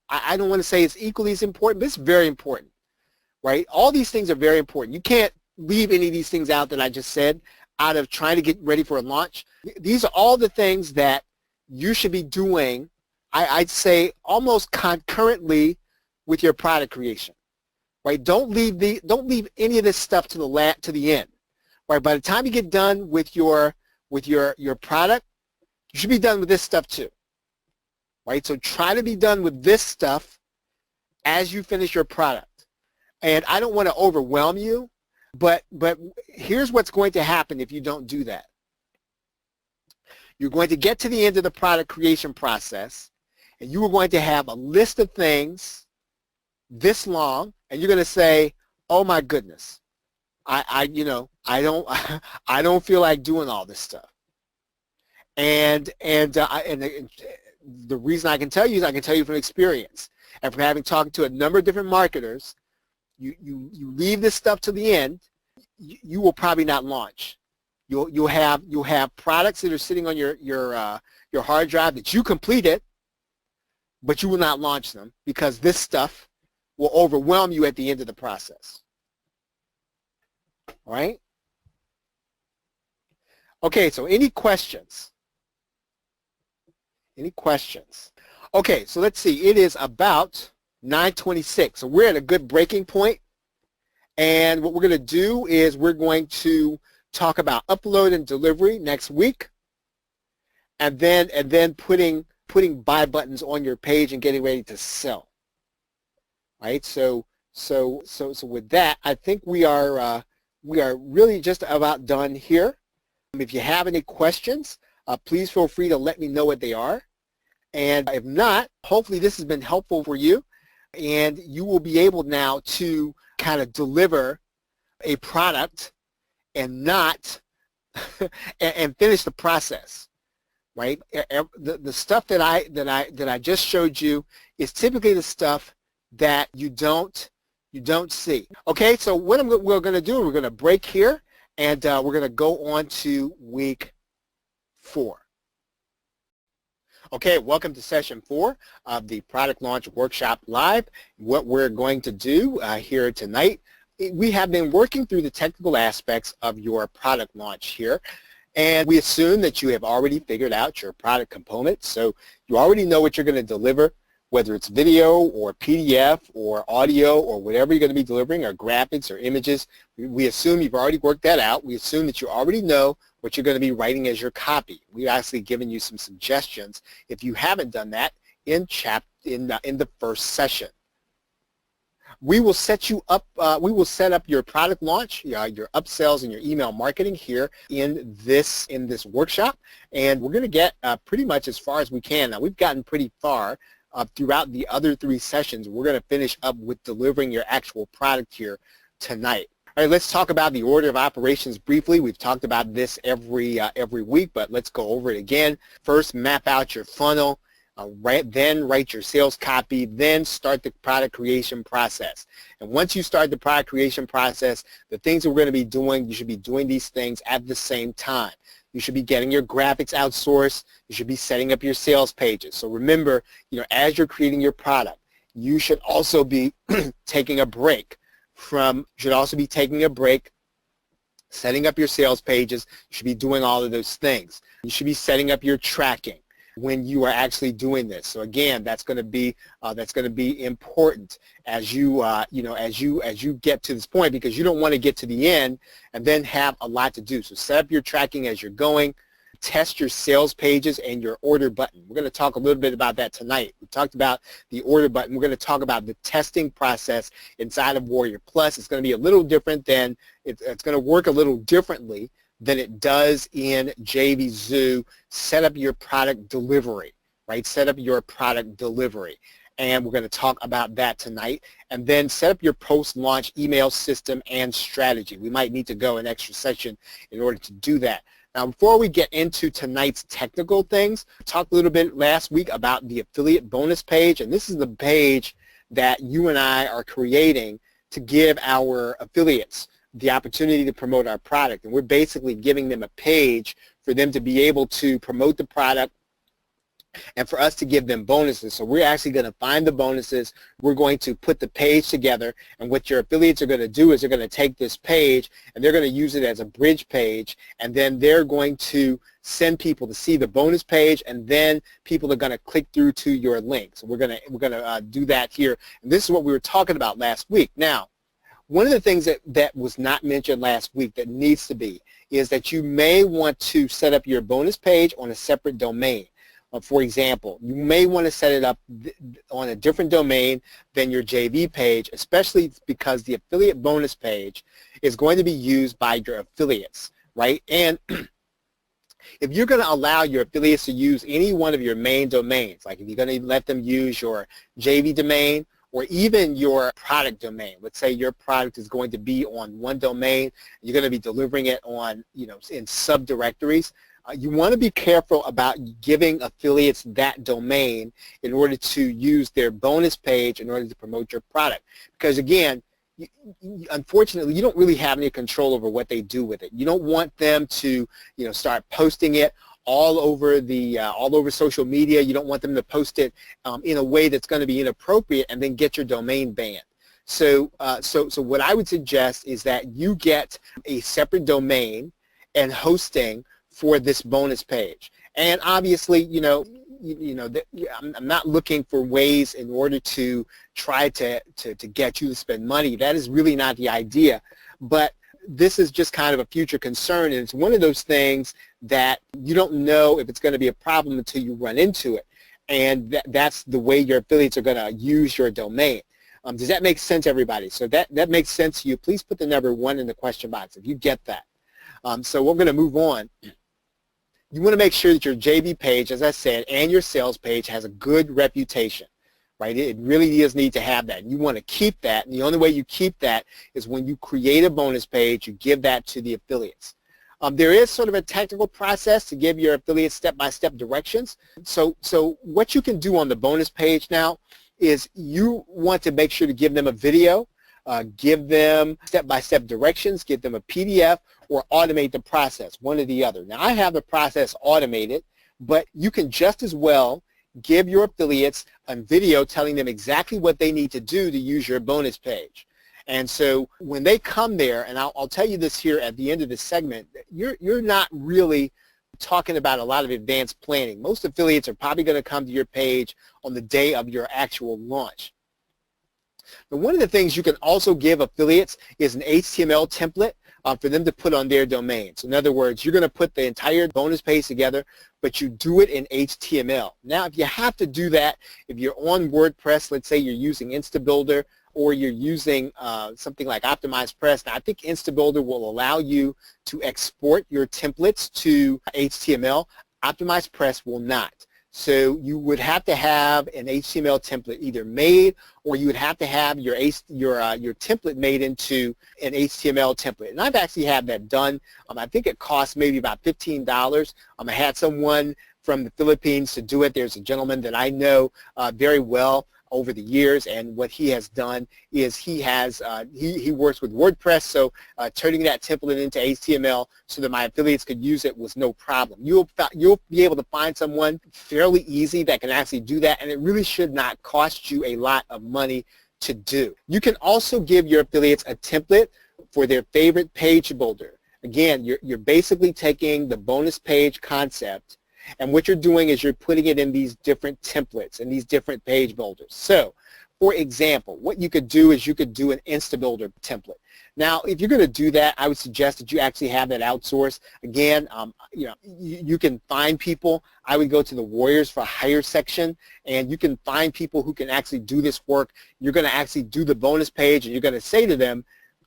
Speaker 1: I don't want to say it's equally as important, but it's very important, right? All these things are very important. You can't leave any of these things out that I just said out of trying to get ready for a launch. These are all the things that you should be doing, I'd say, almost concurrently with your product creation, right? Don't leave any of this stuff to the end, right? By the time you get done with your product, you should be done with this stuff too, right? So try to be done with this stuff as you finish your product. And I don't want to overwhelm you, but here's what's going to happen if you don't do that. You're going to get to the end of the product creation process, and you are going to have a list of things this long, and you're going to say, "Oh my goodness, I don't feel like doing all this stuff." And the reason I can tell you is I can tell you from experience and from having talked to a number of different marketers. You leave this stuff to the end, you will probably not launch. You'll have products that are sitting on your hard drive that you completed, but you will not launch them because this stuff will overwhelm you at the end of the process. All right? Okay, so any questions? Any questions? Okay, so let's see. It is about 9:26, so we're at a good breaking point. And what we're going to do is we're going to talk about upload and delivery next week, and then putting buy buttons on your page and getting ready to sell. Right? So with that, I think we are really just about done here. If you have any questions, please feel free to let me know what they are. And if not, hopefully this has been helpful for you, and you will be able now to kind of deliver a product and not and finish the process, right? The stuff that I just showed you is typically the stuff that you don't see. Okay, so what we're going to do, we're going to break here, and we're going to go on to week 4. Okay, welcome to session 4 of the Product Launch Workshop Live. What we're going to do here tonight, we have been working through the technical aspects of your product launch here, and we assume that you have already figured out your product components, so you already know what you're going to deliver, whether it's video or PDF or audio or whatever you're going to be delivering, or graphics or images. We assume you've already worked that out. We assume that you already know what you're going to be writing as your copy. We've actually given you some suggestions if you haven't done that in the first session. We will set you up. We will set up your product launch, your upsells, and your email marketing here in this workshop, and we're going to get pretty much as far as we can. Now we've gotten pretty far throughout the other 3 sessions. We're going to finish up with delivering your actual product here tonight. All right, let's talk about the order of operations briefly. We've talked about this every week, but let's go over it again. First, map out your funnel. Then write your sales copy, then start the product creation process. And once you start the product creation process, the things that we're going to be doing, you should be doing these things at the same time. You should be getting your graphics outsourced. You should be setting up your sales pages. So remember, as you're creating your product, you should also be taking a break setting up your sales pages. You should be doing all of those things. You should be setting up your tracking when you are actually doing this. So again, that's going to be important as you get to this point, because you don't want to get to the end and then have a lot to do. So set up your tracking as you're going. Test your sales pages and your order button. We're going to talk a little bit about that tonight. We talked about the order button. We're going to talk about the testing process inside of Warrior Plus. It's going to be a little different than it's going to work a little differently than it does in JVZoo. Set up your product delivery, right? Set up your product delivery. And we're going to talk about that tonight. And then set up your post-launch email system and strategy. We might need to go an extra session in order to do that. Now, before we get into tonight's technical things, we talked a little bit last week about the affiliate bonus page, and this is the page that you and I are creating to give our affiliates the opportunity to promote our product. And we're basically giving them a page for them to be able to promote the product and for us to give them bonuses. So we're actually going to find the bonuses. We're going to put the page together, and what your affiliates are going to do is they're going to take this page and they're going to use it as a bridge page, and then they're going to send people to see the bonus page, and then people are going to click through to your link. So we're going to do that here. And this is what we were talking about last week. Now, One of the things that was not mentioned last week that needs to be is that you may want to set up your bonus page on a separate domain. For example, you may want to set it up on a different domain than your JV page, especially because the affiliate bonus page is going to be used by your affiliates, right? And if you're going to allow your affiliates to use any one of your main domains, like if you're going to let them use your JV domain or even your product domain, let's say your product is going to be on one domain, you're going to be delivering it on, in subdirectories, you want to be careful about giving affiliates that domain in order to use their bonus page in order to promote your product. Because again, unfortunately, you don't really have any control over what they do with it. You don't want them to, start posting it all over social media. You don't want them to post it in a way that's going to be inappropriate and then get your domain banned. So what I would suggest is that you get a separate domain and hosting for this bonus page. And obviously, I'm not looking for ways in order to try to get you to spend money. That is really not the idea. But this is just kind of a future concern, and it's one of those things that you don't know if it's going to be a problem until you run into it. And that's the way your affiliates are going to use your domain. Does that make sense, everybody? So that makes sense to you. Please put the number 1 in the question box if you get that. So we're going to move on. You want to make sure that your JV page, as I said, and your sales page has a good reputation, right? It really does need to have that. You want to keep that, and the only way you keep that is when you create a bonus page, you give that to the affiliates. There is sort of a technical process to give your affiliates step-by-step directions. So what you can do on the bonus page now is you want to make sure to give them a video, give them step-by-step directions, give them a PDF, or automate the process, one or the other. Now, I have the process automated, but you can just as well give your affiliates a video telling them exactly what they need to do to use your bonus page. And so when they come there, and I'll tell you this here at the end of this segment, you're not really talking about a lot of advanced planning. Most affiliates are probably going to come to your page on the day of your actual launch. But one of the things you can also give affiliates is an HTML template for them to put on their domains. In other words, you're going to put the entire bonus page together, but you do it in HTML. Now, if you have to do that, if you're on WordPress, let's say you're using InstaBuilder, or you're using something like OptimizePress. Now, I think InstaBuilder will allow you to export your templates to HTML. OptimizePress will not. So you would have to have an HTML template either made, or you would have to have your template made into an HTML template. And I've actually had that done. I think it costs maybe about $15. I had someone from the Philippines to do it. There's a gentleman that I know very well over the years, and what he has done is he works with WordPress, so turning that template into HTML so that my affiliates could use it was no problem. You'll be able to find someone fairly easy that can actually do that, and it really should not cost you a lot of money to do. You can also give your affiliates a template for their favorite page builder. Again, you're basically taking the bonus page concept, and what you're doing is you're putting it in these different templates and these different page builders. So, for example, what you could do is you could do an InstaBuilder template. Now, if you're going to do that, I would suggest that you actually have that outsourced. Again, you can find people. I would go to the Warriors for Hire section, and you can find people who can actually do this work. You're going to actually do the bonus page, and you're going to say to them,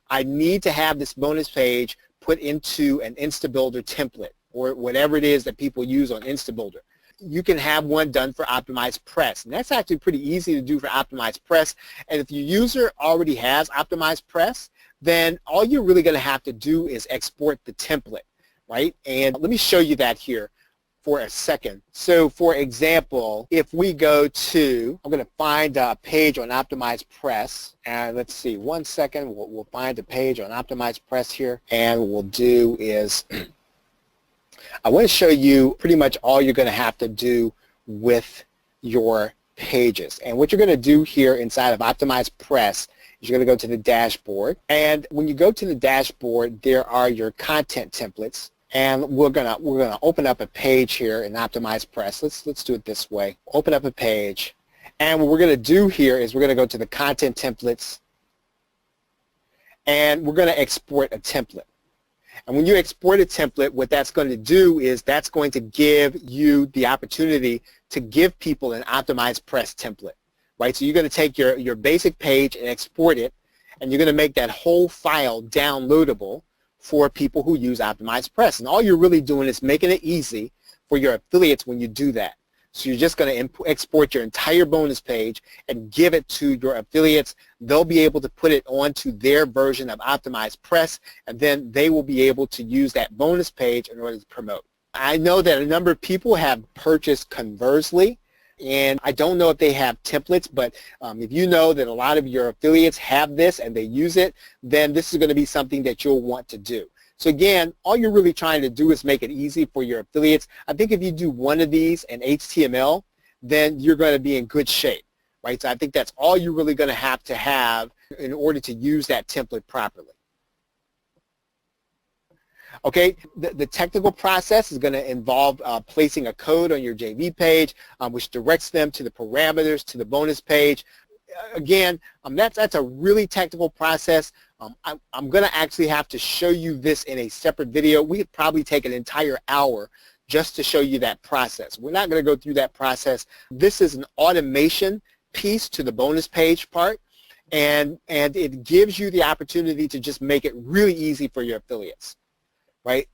Speaker 1: I need to have this bonus page put into an InstaBuilder template, or whatever it is that people use on InstaBuilder. You can have one done for OptimizePress, and that's actually pretty easy to do for OptimizePress. And if your user already has OptimizePress, then all you're really going to have to do is export the template, right? And let me show you that here for a second. So, for example, if we go to, I'm going to find a page on OptimizePress, and let's see, one second, we'll find a page on OptimizePress here, and what we'll do is I want to show you pretty much all you're going to have to do with your pages. And what you're going to do here inside of OptimizePress is you're going to go to the dashboard. And when you go to the dashboard, there are your content templates. And we're gonna open up a page here in OptimizePress. Let's do it this way. Open up a page. And what we're going to do here is we're going to go to the content templates. and we're going to export a template. And when you export a template, what that's going to do is that's going to give you the opportunity to give people an optimized press template, right? So you're going to take your basic page and export it, and you're going to make that whole file downloadable for people who use optimized press. And all you're really doing is making it easy for your affiliates when you do that. So you're just going to export your entire bonus page and give it to your affiliates. They'll be able to put it onto their version of optimized press, and then they will be able to use that bonus page in order to promote. I know that a number of people have purchased Conversely, and I don't know if they have templates, but if you know that a lot of your affiliates have this and they use it, then this is going to be something that you'll want to do. So again, all you're really trying to do is make it easy for your affiliates. I think if you do one of these in HTML, then you're going to be in good shape, right? So I think that's all you're really going to have in order to use that template properly. Okay, the technical process is going to involve placing a code on your JV page, which directs them to the parameters, to the bonus page. Again, that's a really technical process. I'm going to actually have to show you this in a separate video. We could probably take an entire hour just to show you that process. We're not going to go through that process. This is an automation piece to the bonus page part, and it gives you the opportunity to just make it really easy for your affiliates, right?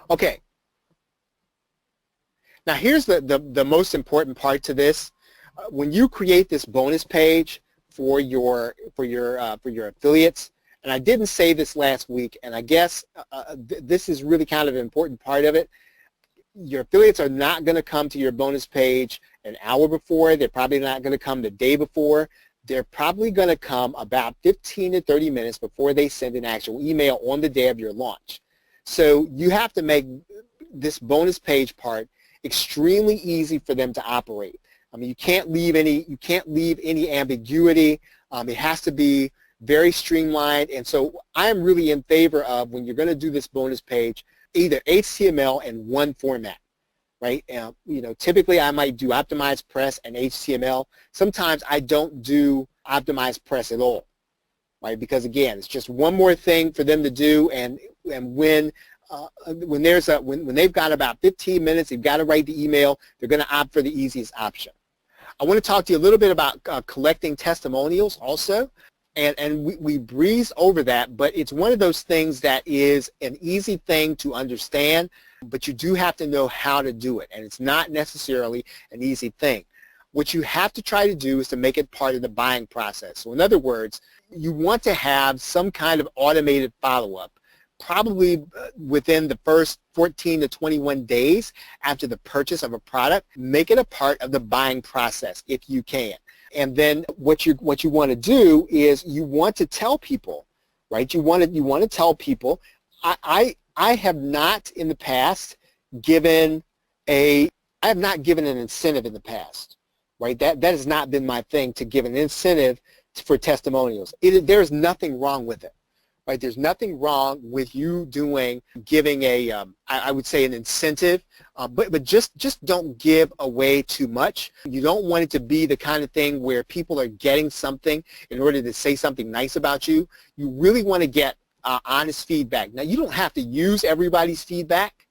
Speaker 1: Okay. Now here's the most important part to this. When you create this bonus page for your affiliates, and I didn't say this last week, and I guess this is really kind of an important part of it. Your affiliates are not going to come to your bonus page an hour before. They're probably not going to come the day before. They're probably going to come about 15 to 30 minutes before they send an actual email on the day of your launch. So you have to make this bonus page part extremely easy for them to operate. I mean, you can't leave any ambiguity. It has to be very streamlined. And so I am really in favor of, when you're going to do this bonus page, either HTML and one format, right? You know, typically I might do optimized press and HTML. Sometimes I don't do optimized press at all, right? Because again, it's just one more thing for them to do, and when they've got about 15 minutes, they've got to write the email, they're going to opt for the easiest option. I want to talk to you a little bit about collecting testimonials also, and we breeze over that, but it's one of those things that is an easy thing to understand, but you do have to know how to do it, and it's not necessarily an easy thing. What you have to try to do is to make it part of the buying process. So in other words, you want to have some kind of automated follow-up, probably within the first 14 to 21 days after the purchase of a product. Make it a part of the buying process if you can. And then what you want to do is you want to tell people, right? You want to tell people, I have not in the past given an incentive in the past, right? That has not been my thing, to give an incentive for testimonials. There's nothing wrong with it. Right, there's nothing wrong with you giving I would say an incentive, but just don't give away too much. You don't want it to be the kind of thing where people are getting something in order to say something nice about you. You really want to get honest feedback. Now, you don't have to use everybody's feedback,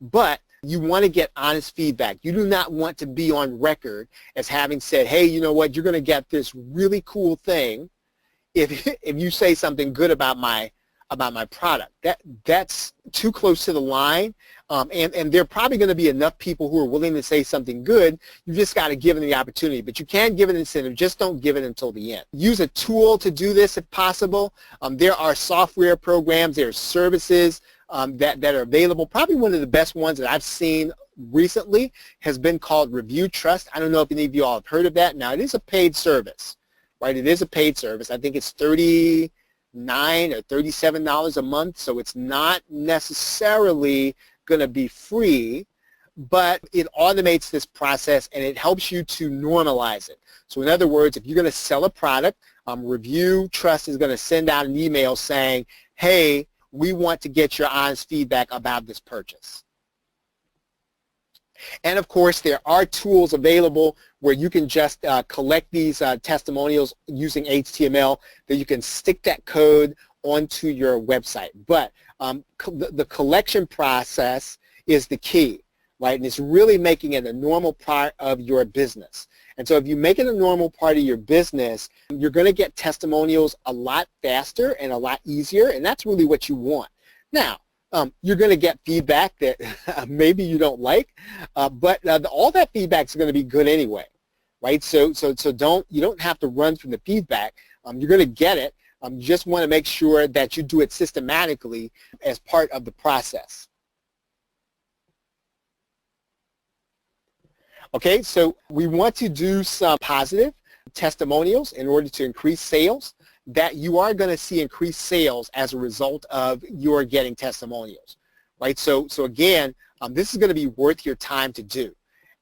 Speaker 1: but you want to get honest feedback. You do not want to be on record as having said, hey, you know what, you're going to get this really cool thing if you say something good about my product. That's too close to the line, and there are probably going to be enough people who are willing to say something good. You just got to give them the opportunity, but you can give an incentive. Just don't give it until the end. Use a tool to do this if possible. There are software programs, there are services that are available. Probably one of the best ones that I've seen recently has been called Review Trust. I don't know if any of you all have heard of that. Now, it is a paid service. Right, it is a paid service. I think it's $39 or $37 a month, so it's not necessarily going to be free, but it automates this process and it helps you to normalize it. So in other words, if you're going to sell a product, Review Trust is going to send out an email saying, hey, we want to get your honest feedback about this purchase. And of course, there are tools available where you can just collect these testimonials using HTML that you can stick that code onto your website. But the collection process is the key, right? And it's really making it a normal part of your business. And so if you make it a normal part of your business, you're going to get testimonials a lot faster and a lot easier, and that's really what you want. Now, you're going to get feedback that maybe you don't like, but all that feedback is going to be good anyway, right? So you don't have to run from the feedback. You're going to get it. You just want to make sure that you do it systematically as part of the process. Okay, so we want to do some positive testimonials in order to increase sales. That you are going to see increased sales as a result of your getting testimonials, right? So again, this is going to be worth your time to do.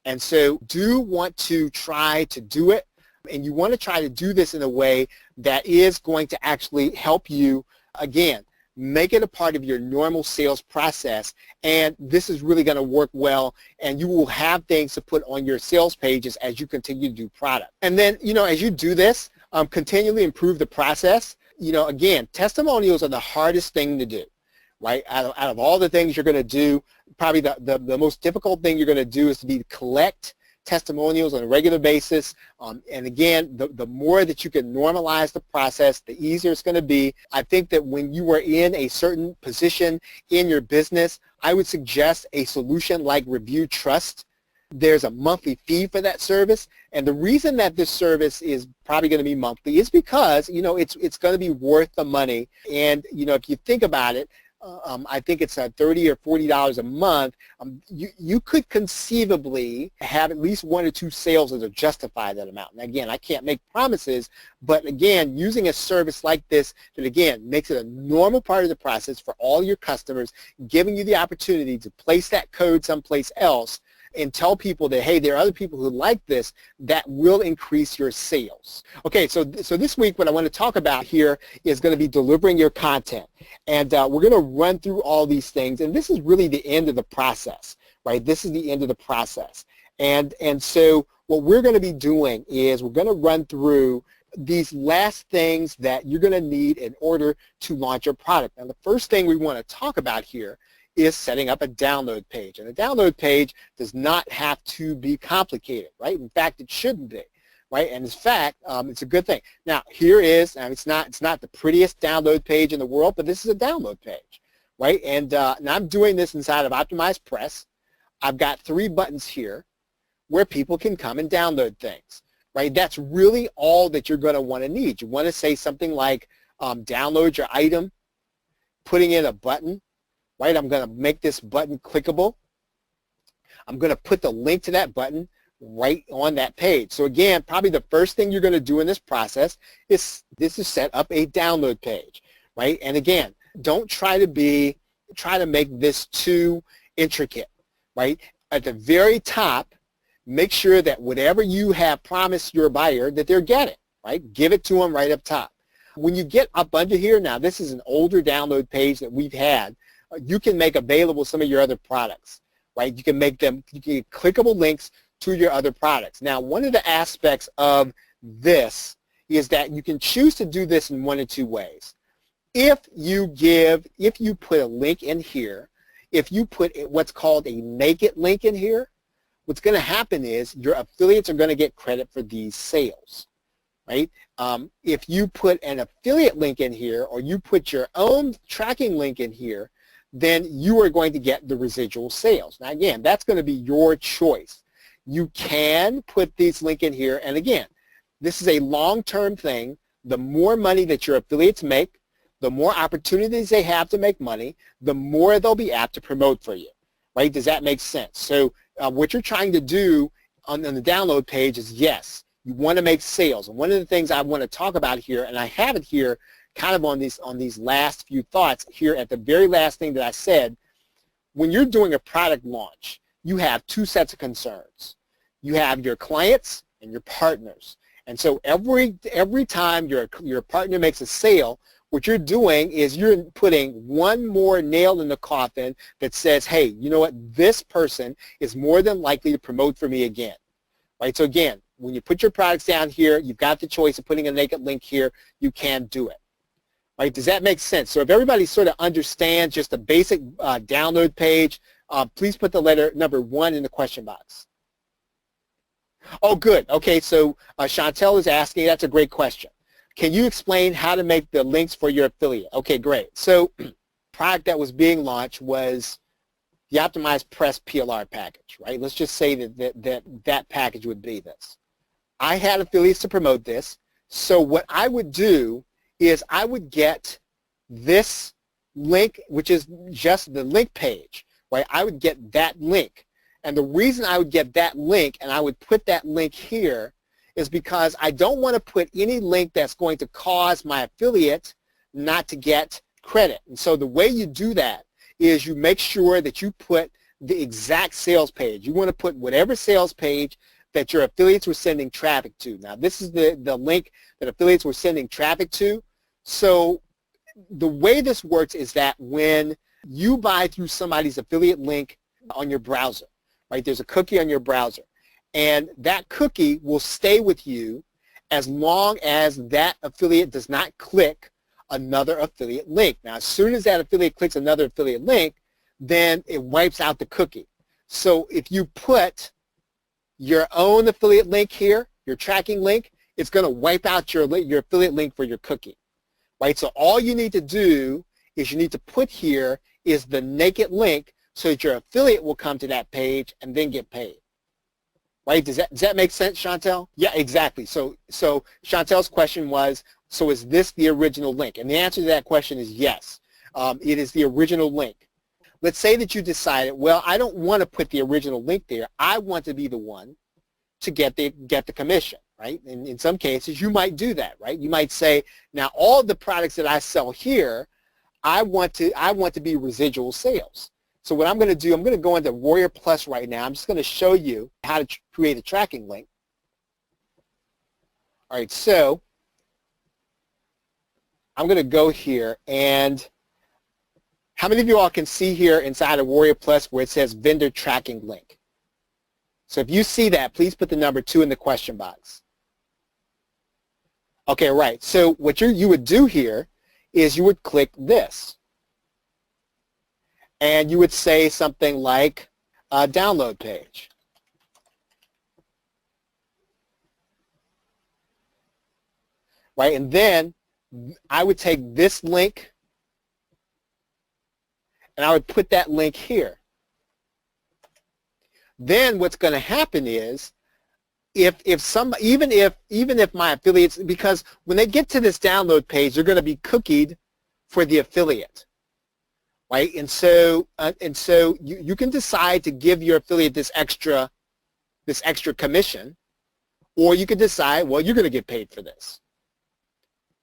Speaker 1: And so do want to try to do it, and you want to try to do this in a way that is going to actually help you, again, make it a part of your normal sales process, and this is really going to work well, and you will have things to put on your sales pages as you continue to do product. And then, as you do this, continually improve the process. Again, testimonials are the hardest thing to do, right? Out of all the things you're going to do, probably the most difficult thing you're going to do is to collect testimonials on a regular basis. And again, the more that you can normalize the process, the easier it's going to be. I think that when you are in a certain position in your business, I would suggest a solution like Review Trust. There's a monthly fee for that service, and the reason that this service is probably going to be monthly is because it's going to be worth the money. And if you think about it, I think it's $30 or $40 a month. You could conceivably have at least 1 or 2 sales that justify that amount. And again, I can't make promises, but again, using a service like this that again makes it a normal part of the process for all your customers, giving you the opportunity to place that code someplace else and tell people that, hey, there are other people who like this, that will increase your sales. Okay, so this week what I want to talk about here is going to be delivering your content. And we're going to run through all these things, and this is really the end of the process, right? This is the end of the process. And so what we're going to be doing is we're going to run through these last things that you're going to need in order to launch your product. Now, the first thing we want to talk about here is setting up a download page. And a download page does not have to be complicated, right? In fact, it shouldn't be, right? And in fact, it's a good thing. Now, here is, it's not the prettiest download page in the world, but this is a download page, right? And I'm doing this inside of Optimized Press. I've got 3 buttons here where people can come and download things, right? That's really all that you're going to want to need. You want to say something like download your item, putting in a button, right? I'm going to make this button clickable. I'm going to put the link to that button right on that page. So again, probably the first thing you're going to do in this process is set up a download page, right? And again, don't try to make this too intricate, right? At the very top, make sure that whatever you have promised your buyer that they're getting, right? Give it to them right up top. When you get up under here, now this is an older download page that we've had. You can make available some of your other products, right? You can make them clickable links to your other products. Now, one of the aspects of this is that you can choose to do this in 1 or 2 ways. If you put a link in here, if you put what's called a naked link in here, what's going to happen is your affiliates are going to get credit for these sales, right? If you put an affiliate link in here, or you put your own tracking link in here, then you are going to get the residual sales. Now again, that's going to be your choice. You can put this link in here, and again, this is a long-term thing. The more money that your affiliates make, the more opportunities they have to make money, the more they'll be apt to promote for you, right? Does that make sense? So what you're trying to do on the download page is, yes, you want to make sales. And one of the things I want to talk about here, and I have it here kind of on these last few thoughts here at the very last thing that I said, when you're doing a product launch, you have 2 sets of concerns. You have your clients and your partners. And so every time your partner makes a sale, what you're doing is you're putting one more nail in the coffin that says, hey, you know what, this person is more than likely to promote for me again. Right? So again, when you put your products down here, you've got the choice of putting a naked link here, you can do it. Right? Does that make sense? So if everybody sort of understands just a basic download page, please put the letter number 1 in the question box. Oh, good. Okay, so Chantel is asking, that's a great question. Can you explain how to make the links for your affiliate? Okay, great. So product that was being launched was the Optimized Press PLR package, right? Let's just say that package would be this. I had affiliates to promote this, so what I would do is I would get this link, which is just the link page, right? I would get that link. And the reason I would get that link and I would put that link here is because I don't want to put any link that's going to cause my affiliate not to get credit. And so the way you do that is you make sure that you put the exact sales page. You want to put whatever sales page that your affiliates were sending traffic to. Now this is the link that affiliates were sending traffic to. So the way this works is that when you buy through somebody's affiliate link on your browser, right, there's a cookie on your browser. And that cookie will stay with you as long as that affiliate does not click another affiliate link. Now, as soon as that affiliate clicks another affiliate link, then it wipes out the cookie. So if you put your own affiliate link here, your tracking link, it's going to wipe out your affiliate link for your cookie. Right? So all you need to do is you need to put here is the naked link so that your affiliate will come to that page and then get paid. Right? Does that make sense, Chantel? Yeah, exactly. So Chantel's question was, so is this the original link? And the answer to that question is yes. It is the original link. Let's say that you decided, well, I don't want to put the original link there. I want to be the one to get the commission, right? And in some cases, you might do that, right? You might say, now all the products that I sell here, I want to be residual sales. So what I'm going to do, I'm going to go into Warrior Plus right now. I'm just going to show you how to create a tracking link. All right, so I'm going to go here, and how many of you all can see here inside of Warrior Plus where it says vendor tracking link? So if you see that, please put the number 2 in the question box. Okay, right. So what you would do here is you would click this. And you would say something like download page. Right, and then I would take this link and I would put that link here. Then what's going to happen is even if my affiliates, because when they get to this download page, they're going to be cookied for the affiliate. Right, and so you can decide to give your affiliate this extra commission, or you could decide, well, you're going to get paid for this.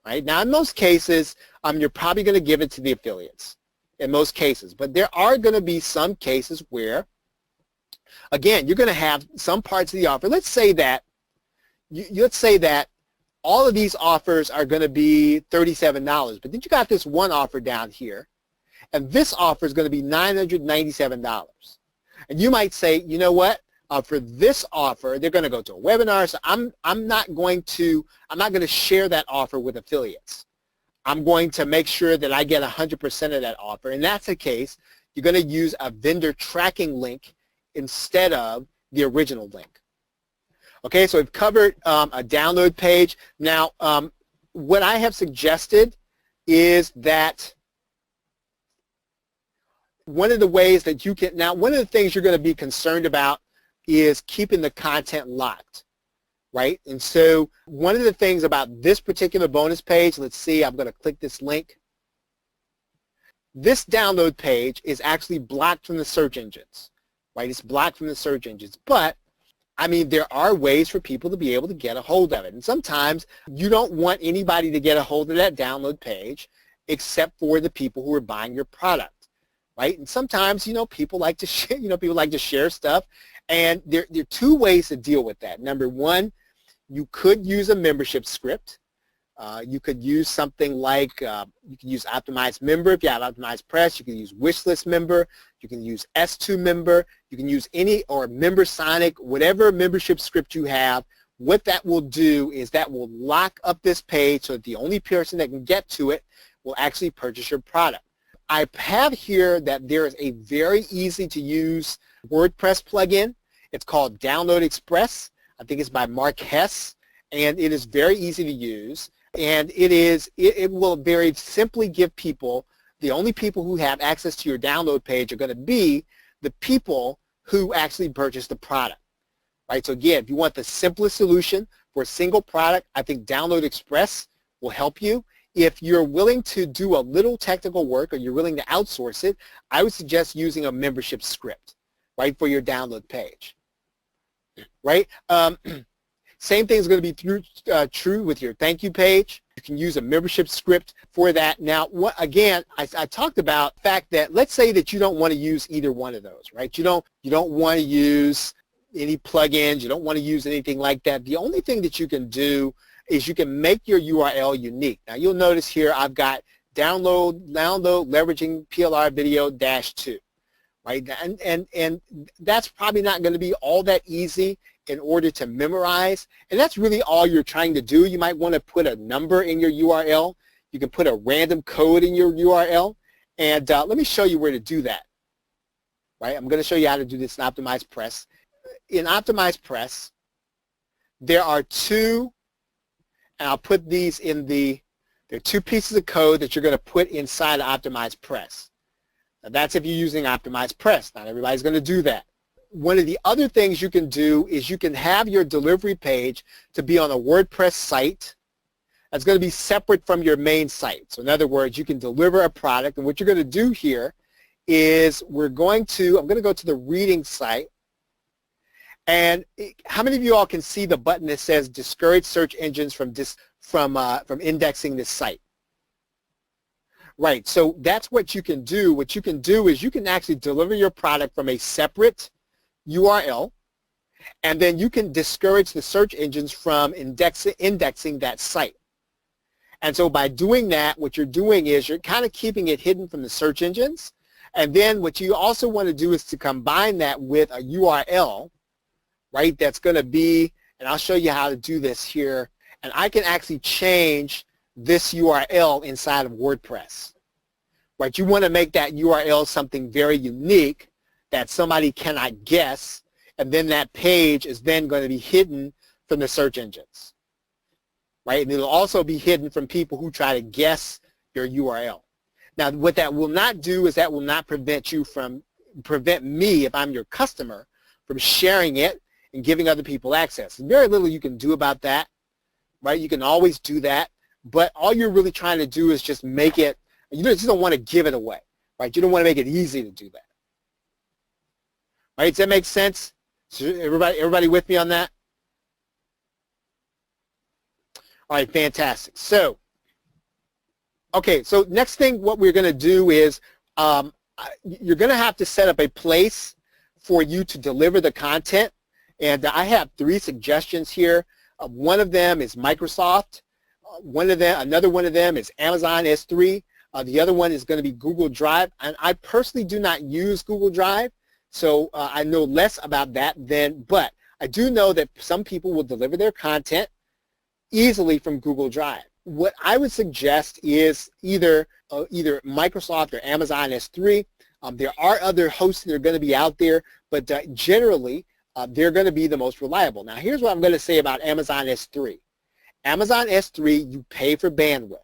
Speaker 1: Right, now in most cases, you're probably going to give it to the affiliates in most cases, but there are going to be some cases where, again, you're going to have some parts of the offer. Let's say that all of these offers are going to be $37, but then you got this one offer down here. And this offer is going to be $997. And you might say, you know what? For this offer, they're going to go to a webinar, so I'm not going to share that offer with affiliates. I'm going to make sure that I get 100% of that offer. And that's the case. You're going to use a vendor tracking link instead of the original link. Okay, so we've covered a download page. Now, what I have suggested is that one of the ways that you can, now one of the things you're going to be concerned about is keeping the content locked, right? And so one of the things about this particular bonus page, let's see, I'm going to click this link. This download page is actually blocked from the search engines, right? It's blocked from the search engines, but I mean, there are ways for people to be able to get a hold of it. And sometimes you don't want anybody to get a hold of that download page except for the people who are buying your product. Right? And sometimes, people like to share, stuff, and there are 2 ways to deal with that. Number 1, you could use a membership script, You could use something like, you can use Optimized Member if you have Optimized Press. You can use Wishlist Member. You can use S2 Member. You can use any, or Member Sonic, whatever membership script you have. What that will do is that will lock up this page so that the only person that can get to it will actually purchase your product. I have here that there is a very easy to use WordPress plugin. It's called Download Express. I think it's by Mark Hess, and it is very easy to use. And it will very simply give people, the only people who have access to your download page are going to be the people who actually purchase the product. Right? So again, if you want the simplest solution for a single product, I think Download Express will help you. If you're willing to do a little technical work, or you're willing to outsource it, I would suggest using a membership script, right, for your download page. Right? Same thing is going to be true with your thank you page. You can use a membership script for that. Now, again, I talked about the fact that, let's say that you don't want to use either one of those, right? You don't want to use any plugins. You don't want to use anything like that. The only thing that you can do is you can make your URL unique. Now, you'll notice here I've got download leveraging PLR video -2, right? And that's probably not going to be all that easy in order to memorize, and that's really all you're trying to do. You might want to put a number in your URL. You can put a random code in your URL, and let me show you where to do that. Right? I'm going to show you how to do this in Optimized Press. In Optimized Press, there are two, and I'll put these in there are two pieces of code that you're going to put inside of Optimized Press. Now, that's if you're using Optimized Press. Not everybody's going to do that. One of the other things you can do is you can have your delivery page to be on a WordPress site that's going to be separate from your main site. So in other words, you can deliver a product, and what you're going to do here is I'm going to go to the reading site, and how many of you all can see the button that says discourage search engines from indexing this site? Right, so that's what you can do. What you can do is you can actually deliver your product from a separate URL, and then you can discourage the search engines from indexing that site. And so by doing that, what you're doing is you're kind of keeping it hidden from the search engines. And then what you also want to do is to combine that with a URL, right, that's going to be, and I'll show you how to do this here, and I can actually change this URL inside of WordPress. Right, you want to make that URL something very unique that somebody cannot guess, and then that page is then going to be hidden from the search engines, right? And it'll also be hidden from people who try to guess your URL. Now, what that will not do is that will not prevent me, if I'm your customer, from sharing it and giving other people access. There's very little you can do about that, right? You can always do that, but all you're really trying to do is just make it, you just don't want to give it away, right? You don't want to make it easy to do that. Right, does that make sense? So everybody with me on that? All right, fantastic. So, okay, so next thing what we're going to do is you're going to have to set up a place for you to deliver the content. And I have 3 suggestions here. One of them is Microsoft. Another one of them is Amazon S3. The other one is going to be Google Drive. And I personally do not use Google Drive. So I know less about that but I do know that some people will deliver their content easily from Google Drive. What I would suggest is either Microsoft or Amazon S3. There are other hosts that are going to be out there, but generally they're going to be the most reliable. Now, here's what I'm going to say about Amazon S3. Amazon S3, you pay for bandwidth.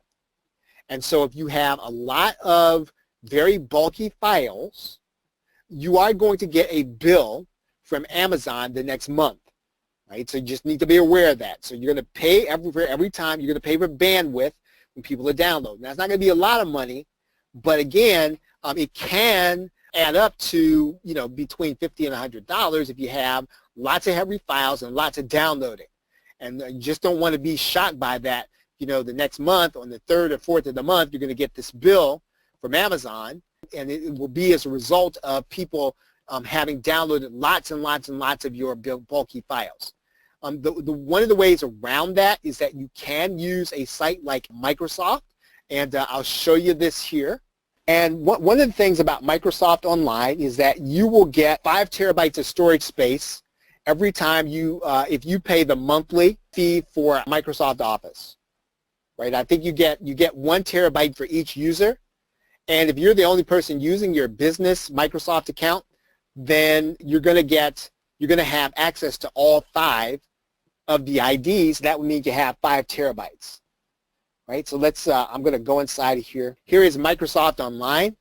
Speaker 1: And so if you have a lot of very bulky files, you are going to get a bill from Amazon the next month, right? So you just need to be aware of that. So you're going to pay every time. You're going to pay for bandwidth when people are downloading. Now, it's not going to be a lot of money, but again, it can add up to, between $50 and $100 if you have lots of heavy files and lots of downloading. And you just don't want to be shocked by that. The next month, on the 3rd or 4th of the month, you're going to get this bill from Amazon, and it will be as a result of people having downloaded lots and lots and lots of your bulky files. One of the ways around that is that you can use a site like Microsoft, and I'll show you this here. And one of the things about Microsoft Online is that you will get 5 terabytes of storage space every time you, if you pay the monthly fee for Microsoft Office, right? I think you get 1 terabyte for each user, and if you're the only person using your business Microsoft account, then you're going to have access to all 5 of the IDs. That would mean you have 5 terabytes, right? So let's, I'm going to go inside of here. Here is Microsoft Online,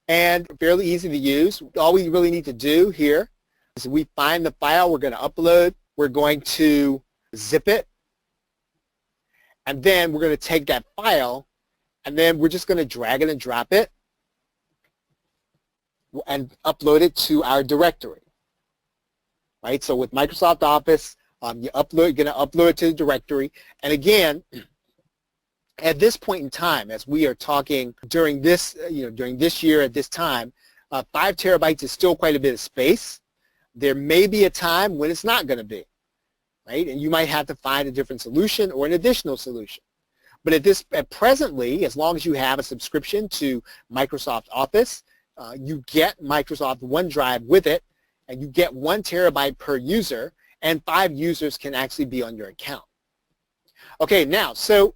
Speaker 1: and fairly easy to use. All we really need to do here is we find the file we're going to upload. We're going to zip it, and then we're going to take that file, and then we're just going to drag it and drop it and upload it to our directory, right? So with Microsoft Office, you're going to upload it to the directory. And again, at this point in time, as we are talking during this, during this year at this time, 5 terabytes is still quite a bit of space. There may be a time when it's not going to be, right? And you might have to find a different solution or an additional solution. But at presently, as long as you have a subscription to Microsoft Office, you get Microsoft OneDrive with it, and you get 1 terabyte per user, and 5 users can actually be on your account. Okay, now, so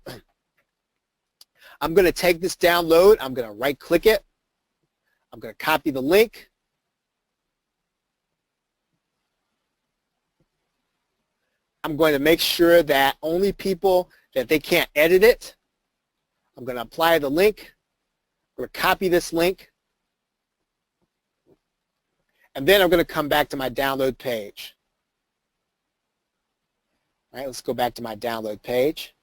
Speaker 1: I'm going to take this download. I'm going to right-click it. I'm going to copy the link. I'm going to make sure that only people that they can't edit it. I'm going to apply the link. I'm going to copy this link. And then I'm going to come back to my download page. All right, let's go back to my download page.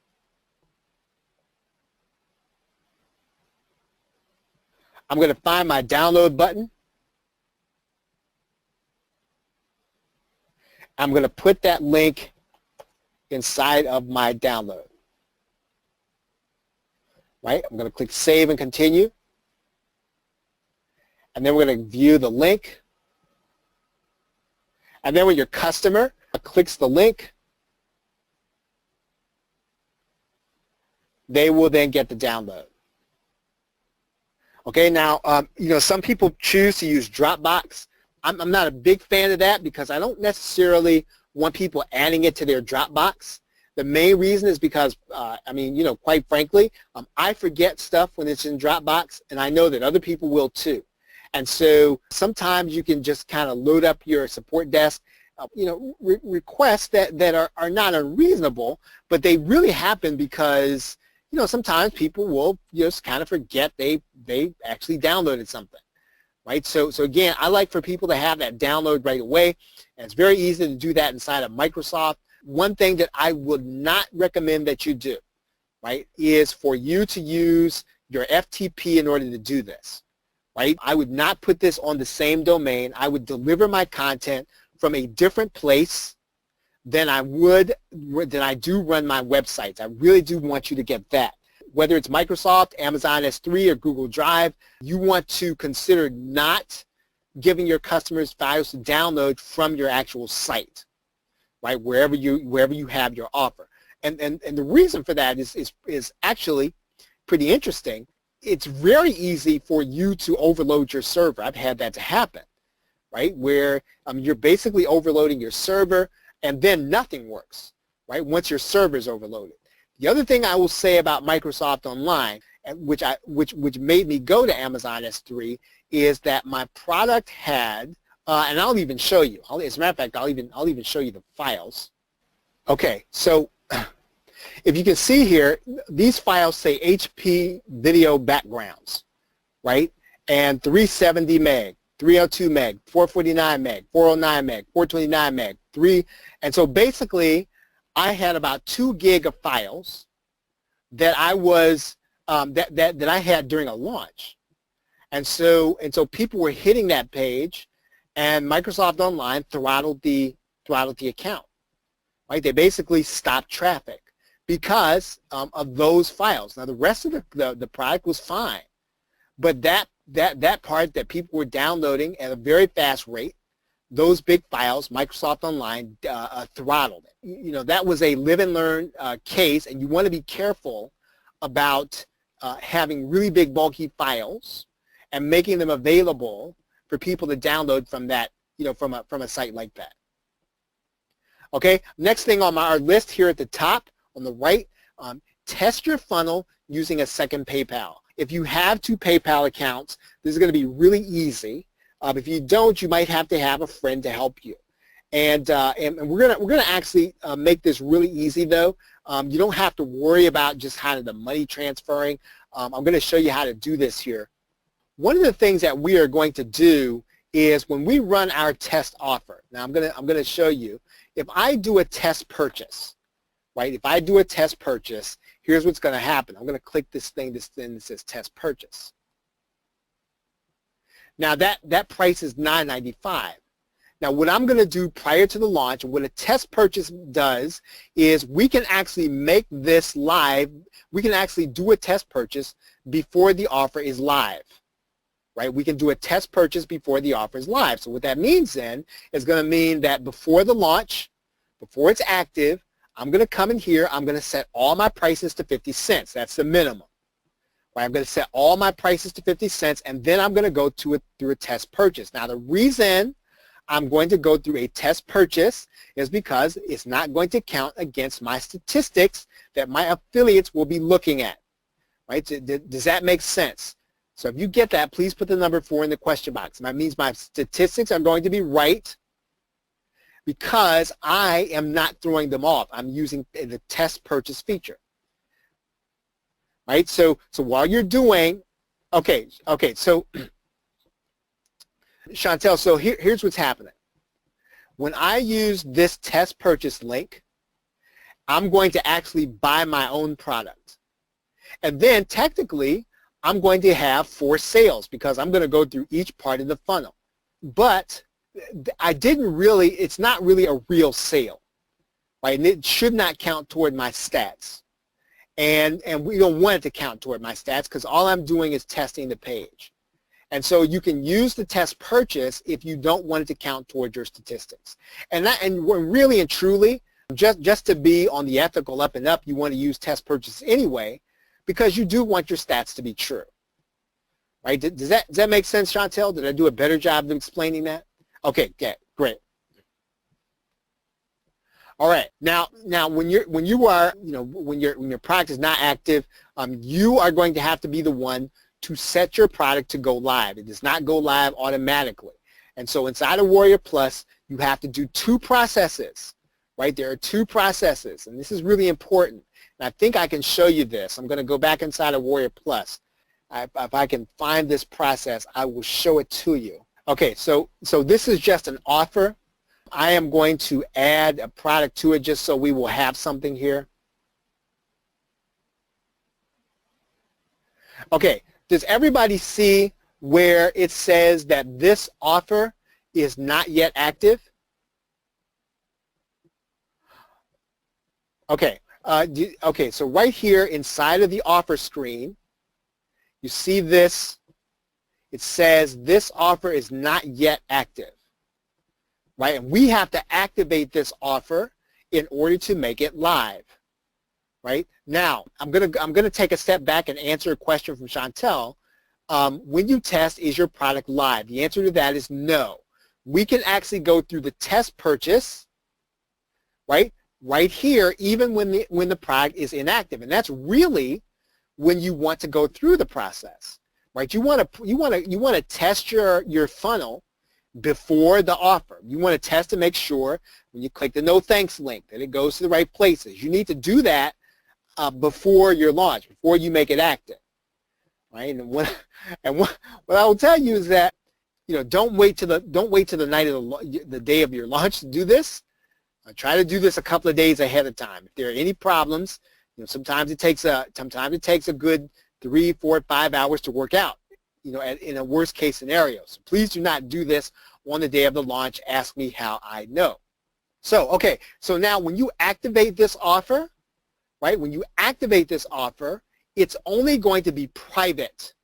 Speaker 1: I'm going to find my download button. I'm going to put that link inside of my download. Right? I'm going to click Save and Continue. And then we're going to view the link. And then when your customer clicks the link, they will then get the download. Okay, now, some people choose to use Dropbox. I'm not a big fan of that because I don't necessarily want people adding it to their Dropbox. The main reason is because, quite frankly, I forget stuff when it's in Dropbox, and I know that other people will too. And so sometimes you can just kind of load up your support desk, requests that are not unreasonable, but they really happen because, sometimes people will just kind of forget they actually downloaded something, right? So again, I like for people to have that download right away, and it's very easy to do that inside of Microsoft. One thing that I would not recommend that you do, right, is for you to use your FTP in order to do this, right? I would not put this on the same domain. I would deliver my content from a different place than I do run my websites. I really do want you to get that. Whether it's Microsoft, Amazon S3, or Google Drive, you want to consider not giving your customers files to download from your actual site, right? Wherever you have your offer. And the reason for that is actually pretty interesting. It's very easy for you to overload your server. I've had that to happen, right? Where you're basically overloading your server, and then nothing works, right, once your server is overloaded. The other thing I will say about Microsoft Online, which made me go to Amazon S3, is that my product had, and I'll even show you. As a matter of fact, I'll even show you the files. Okay, so if you can see here, these files say HP video backgrounds, right, and 370 meg. 302 meg, 449 meg, 409 meg, 429 meg, and so basically I had about 2 gig of files that I was that I had during a launch, and so people were hitting that page, and Microsoft Online throttled the account, right? They basically stopped traffic because of those files. Now the rest of the product was fine, but that part that people were downloading at a very fast rate, those big files, Microsoft Online throttled it. That was a live and learn case, and you want to be careful about having really big bulky files and making them available for people to download from that, from a site like that. Okay, next thing on our list here at the top on the right, test your funnel using a second PayPal. If you have 2 PayPal accounts, this is going to be really easy. If you don't, you might have to have a friend to help you. And we're gonna actually make this really easy though. You don't have to worry about just kind of the money transferring. I'm going to show you how to do this here. One of the things that we are going to do is when we run our test offer. Now I'm gonna show you. If I do a test purchase, right? If I do a test purchase, here's what's going to happen. I'm going to click this thing that says test purchase. Now that price is $9.95. Now what I'm going to do prior to the launch, and what a test purchase does, is we can actually make this live. We can actually do a test purchase before the offer is live. Right? We can do a test purchase before the offer is live. So what that means then is going to mean that before the launch, before it's active, I'm going to come in here, I'm going to set all my prices to 50 cents. That's the minimum. Right? I'm going to set all my prices to 50 cents, and then I'm going to go through a test purchase. Now the reason I'm going to go through a test purchase is because it's not going to count against my statistics that my affiliates will be looking at. Right? Does that make sense? So if you get that, please put the number 4 in the question box. That means my statistics are going to be right because I am not throwing them off. I'm using the test purchase feature. Right? So while you're doing, okay, so Chantel, so here's what's happening. When I use this test purchase link, I'm going to actually buy my own product. And then technically, I'm going to have 4 sales because I'm going to go through each part of the funnel. But it's not really a real sale, right? And it should not count toward my stats. And we don't want it to count toward my stats because all I'm doing is testing the page. And so you can use the test purchase if you don't want it to count toward your statistics. And really and truly, just to be on the ethical up and up, you want to use test purchase anyway, because you do want your stats to be true, right? Does that make sense, Chantel? Did I do a better job of explaining that? Okay, great. All right, now when your product is not active, you are going to have to be the one to set your product to go live. It does not go live automatically, and so inside of Warrior Plus, you have to do 2 processes, right? There are 2 processes, and this is really important. And I think I can show you this. I'm going to go back inside of Warrior Plus. If I can find this process, I will show it to you. Okay, so this is just an offer. I am going to add a product to it just so we will have something here. Okay, does everybody see where it says that this offer is not yet active? Okay. Okay, so right here inside of the offer screen, you see this. It says this offer is not yet active, right? And we have to activate this offer in order to make it live, right? Now, I'm gonna take a step back and answer a question from Chantel. When you test, is your product live? The answer to that is no. We can actually go through the test purchase, right? Right here, even when the product is inactive, and that's really when you want to go through the process, right? You want to test your funnel before the offer. You want to test to make sure when you click the no thanks link that it goes to the right places. You need to do that before your launch, before you make it active, right? And what I will tell you is that don't wait till the night of the day of your launch to do this. Try to do this a couple of days ahead of time. If there are any problems, sometimes it takes a good 3, 4, 5 hours to work out, in a worst case scenario. So please do not do this on the day of the launch. Ask me how I know. So, okay, so now when you activate this offer, right, when you activate this offer, it's only going to be private,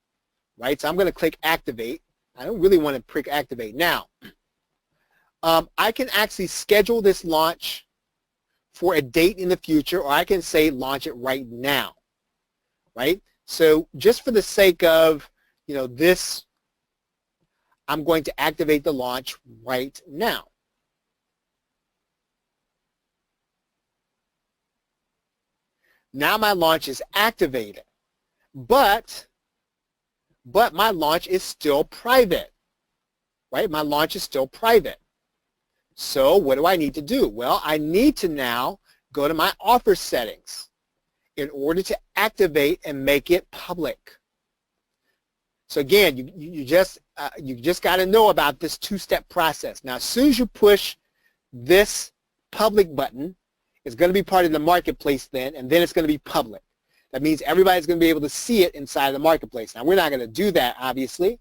Speaker 1: right? So I'm going to click activate. I don't really want to click activate now. I can actually schedule this launch for a date in the future, or I can say launch it right now, right? So just for the sake of, this, I'm going to activate the launch right now. Now my launch is activated, but my launch is still private, right? My launch is still private. So what do I need to do? Well, I need to now go to my offer settings in order to activate and make it public. So again, you just got to know about this two-step process. Now, as soon as you push this public button, it's going to be part of the marketplace then, and then it's going to be public. That means everybody's going to be able to see it inside of the marketplace. Now, we're not going to do that, obviously.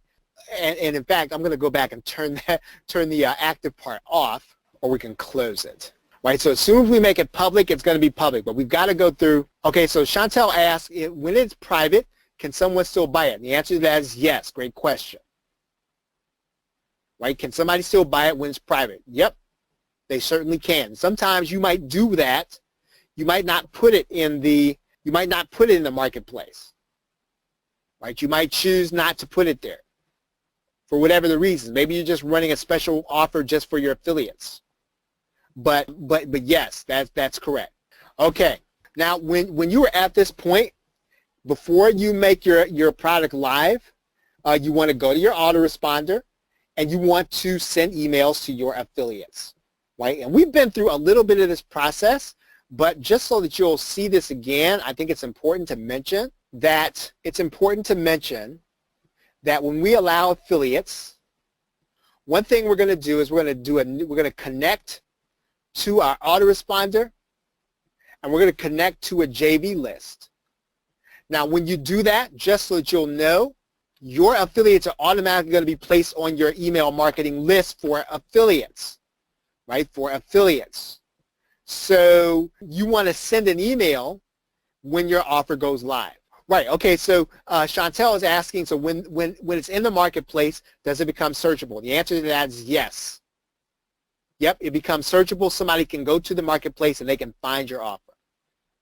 Speaker 1: And in fact, I'm going to go back and turn the active part off, or we can close it. Right? So as soon as we make it public, it's going to be public. But we've got to go through. Okay, so Chantel asked, when it's private, can someone still buy it? And the answer to that is yes. Great question. Right? Can somebody still buy it when it's private? Yep, they certainly can. Sometimes you might do that. You might not put it in the marketplace. Right? You might choose not to put it there for whatever the reason. Maybe you're just running a special offer just for your affiliates. But yes, that's correct. Okay. Now, when you are at this point, before you make your product live, you want to go to your autoresponder and you want to send emails to your affiliates, right? And we've been through a little bit of this process, but just so that you'll see this again, I think it's important to mention that when we allow affiliates, one thing we're going to do is we're going to connect to our autoresponder, and we're going to connect to a JV list. Now, when you do that, just so that you'll know, your affiliates are automatically going to be placed on your email marketing list for affiliates, right? For affiliates. So you want to send an email when your offer goes live. Right. Okay. So Chantel is asking, so when it's in the marketplace, does it become searchable? The answer to that is yes. Yep, it becomes searchable. Somebody can go to the marketplace and they can find your offer.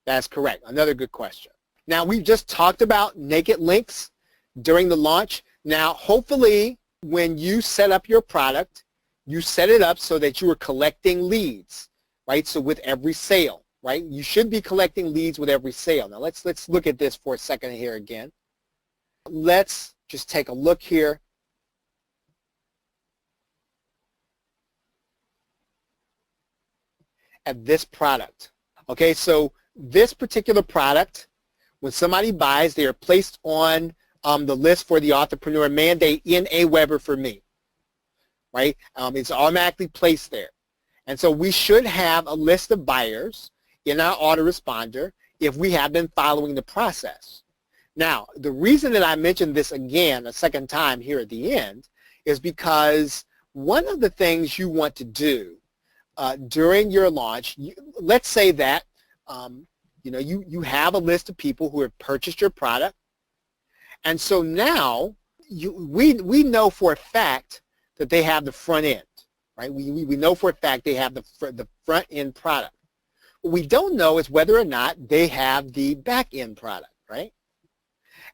Speaker 1: That's correct. Another good question. Now, we've just talked about naked links during the launch. Now, hopefully, when you set up your product, you set it up so that you are collecting leads, right? So with every sale, right? You should be collecting leads with every sale. Now, let's look at this for a second here again. Let's just take a look here. At this product. Okay, so this particular product, when somebody buys, they are placed on the list for the Entrepreneur Mandate in Aweber for me, right? It's automatically placed there. And so we should have a list of buyers in our autoresponder if we have been following the process. Now, the reason that I mentioned this again a second time here at the end is because one of the things you want to do during your launch, let's say that you have a list of people who have purchased your product, and so now we know for a fact that they have the front end, right? We know for a fact they have the front end product. What we don't know is whether or not they have the back end product, right?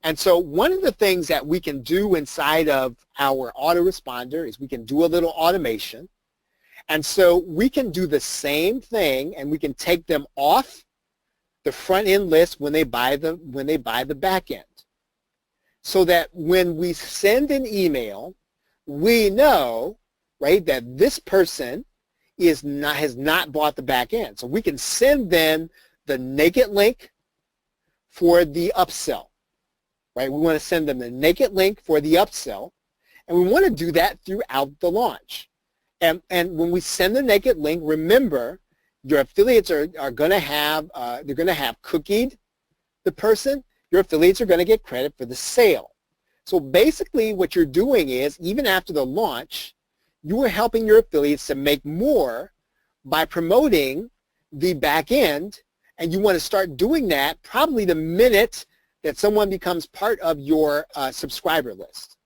Speaker 1: And so one of the things that we can do inside of our autoresponder is we can do a little automation. And so we can do the same thing, and we can take them off the front end list when they buy the back end, so that when we send an email, we know, right, that this person has not bought the back end. So we can send them the naked link for the upsell, right? We want to send them the naked link for the upsell, and we want to do that throughout the launch. And when we send the naked link, remember, your affiliates are going to have, they're going to have cookied the person. Your affiliates are going to get credit for the sale. So basically what you're doing is, even after the launch, you are helping your affiliates to make more by promoting the back end, and you want to start doing that probably the minute that someone becomes part of your subscriber list.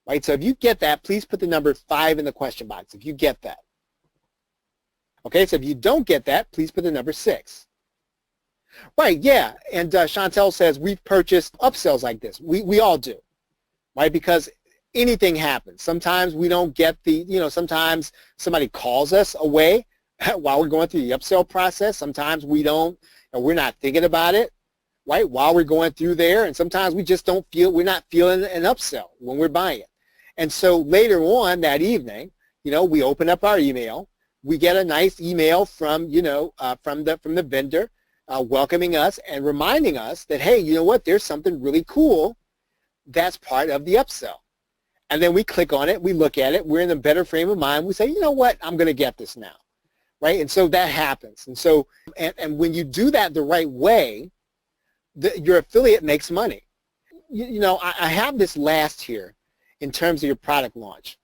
Speaker 1: right? So if you get that, please put the number 5 in the question box if you get that. Okay, so if you don't get that, please put the number 6. Right, yeah, and Chantel says we've purchased upsells like this. We all do, right? Because anything happens. Sometimes we don't get the, sometimes somebody calls us away while we're going through the upsell process. Sometimes we don't, we're not thinking about it, right, while we're going through there. And sometimes we just don't feel, we're not feeling an upsell when we're buying it. And so later on that evening, we open up our email. We get a nice email from, from the vendor welcoming us and reminding us that, hey, you know what, there's something really cool that's part of the upsell. And then we click on it, we look at it, we're in a better frame of mind, we say, you know what, I'm going to get this now, right? And so that happens. And so, and when you do that the right way, your affiliate makes money. I have this last here in terms of your product launch.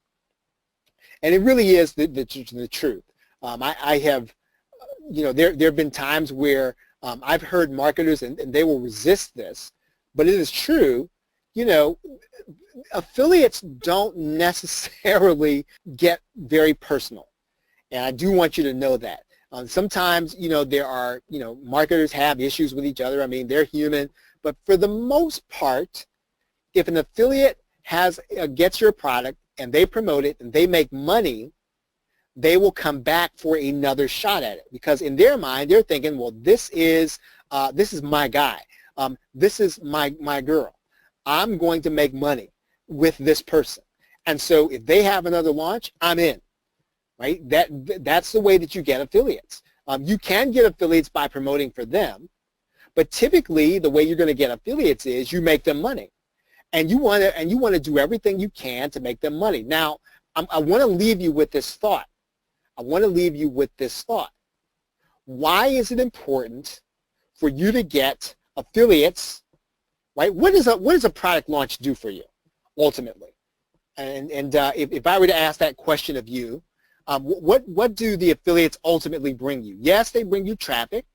Speaker 1: And it really is the truth. I have, there have been times where I've heard marketers, and they will resist this, but it is true, affiliates don't necessarily get very personal. And I do want you to know that. Sometimes, there are, marketers have issues with each other. I mean, they're human. But for the most part, if an affiliate gets your product and they promote it and they make money, they will come back for another shot at it, because in their mind they're thinking, well, this is my guy, this is my girl. I'm going to make money with this person, and so if they have another launch, I'm in. Right? That's the way that you get affiliates. You can get affiliates by promoting for them, but typically the way you're going to get affiliates is you make them money, and you want to do everything you can to make them money. Now, I want to leave you with this thought. Why is it important for you to get affiliates, right? What does a product launch do for you ultimately? And if I were to ask that question of you, what do the affiliates ultimately bring you? Yes, they bring you traffic.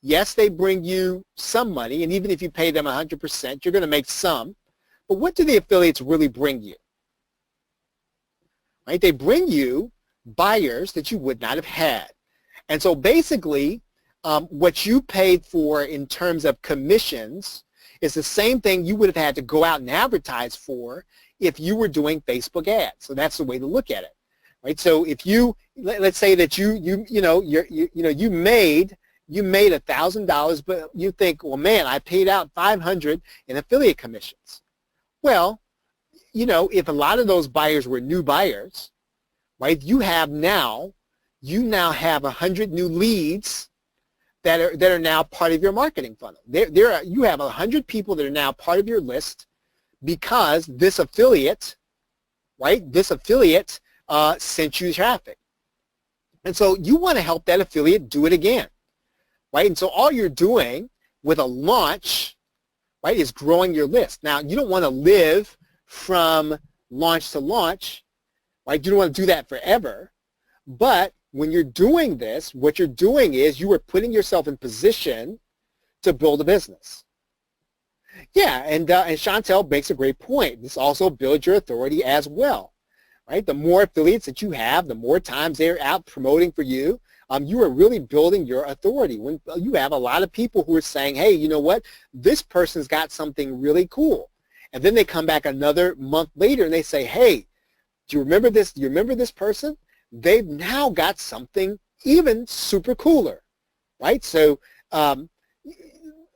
Speaker 1: Yes, they bring you some money, and even if you pay them 100%, you're going to make some. But what do the affiliates really bring you? Right? They bring you buyers that you would not have had. And so basically, what you paid for in terms of commissions is the same thing you would have had to go out and advertise for if you were doing Facebook ads. So that's the way to look at it. Right? So if let's say that you made $1,000, but you think, well, man, I paid out $500 in affiliate commissions. Well, if a lot of those buyers were new buyers, right? You now have 100 new leads that are now part of your marketing funnel. You have 100 people that are now part of your list because this affiliate, right? This affiliate sent you traffic. And so you want to help that affiliate do it again, right? And so all you're doing with a launch, right, is growing your list. Now, you don't want to live from launch to launch, right? You don't want to do that forever. But when you're doing this, what you're doing is you are putting yourself in position to build a business. Yeah, and Chantel makes a great point. This also builds your authority as well, right? The more affiliates that you have, the more times they're out promoting for you, you are really building your authority. When you have a lot of people who are saying, hey, you know what, this person's got something really cool. And then they come back another month later and they say, hey, do you remember this? Do you remember this person? They've now got something even super cooler, right? So the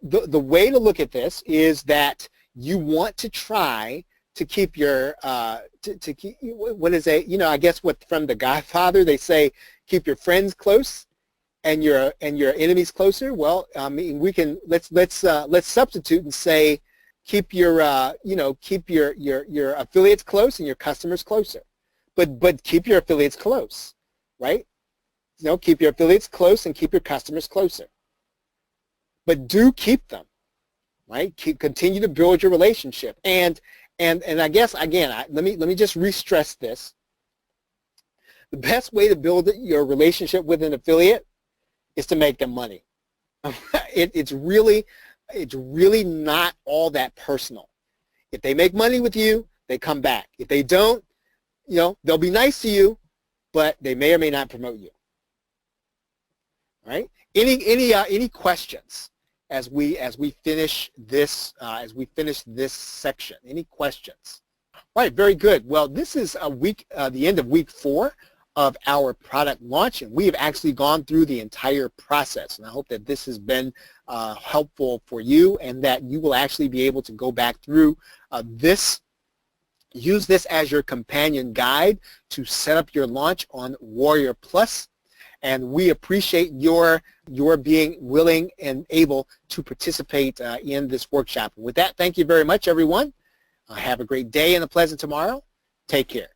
Speaker 1: way to look at this is that you want to try to keep your, to keep, what is a, I guess what from The Godfather, they say, keep your friends close and your enemies closer. Well, I mean, we can, let's substitute and say, keep your, keep your affiliates close and your customers closer. But keep your affiliates close, right? Keep your affiliates close and keep your customers closer. But do keep them, right? Continue to build your relationship. And I guess, again, let me just re-stress this. The best way to build your relationship with an affiliate is to make them money. It's really not all that personal. If they make money with you, they come back. If they don't, they'll be nice to you, but they may or may not promote you. All right? Any questions as we finish this section? Any questions? All right, very good. Well, this is the end of week 4 of our product launch, and we have actually gone through the entire process. And I hope that this has been helpful for you, and that you will actually be able to go back through this. Use this as your companion guide to set up your launch on Warrior Plus. And we appreciate your being willing and able to participate in this workshop. With that, thank you very much, everyone. Have a great day and a pleasant tomorrow. Take care.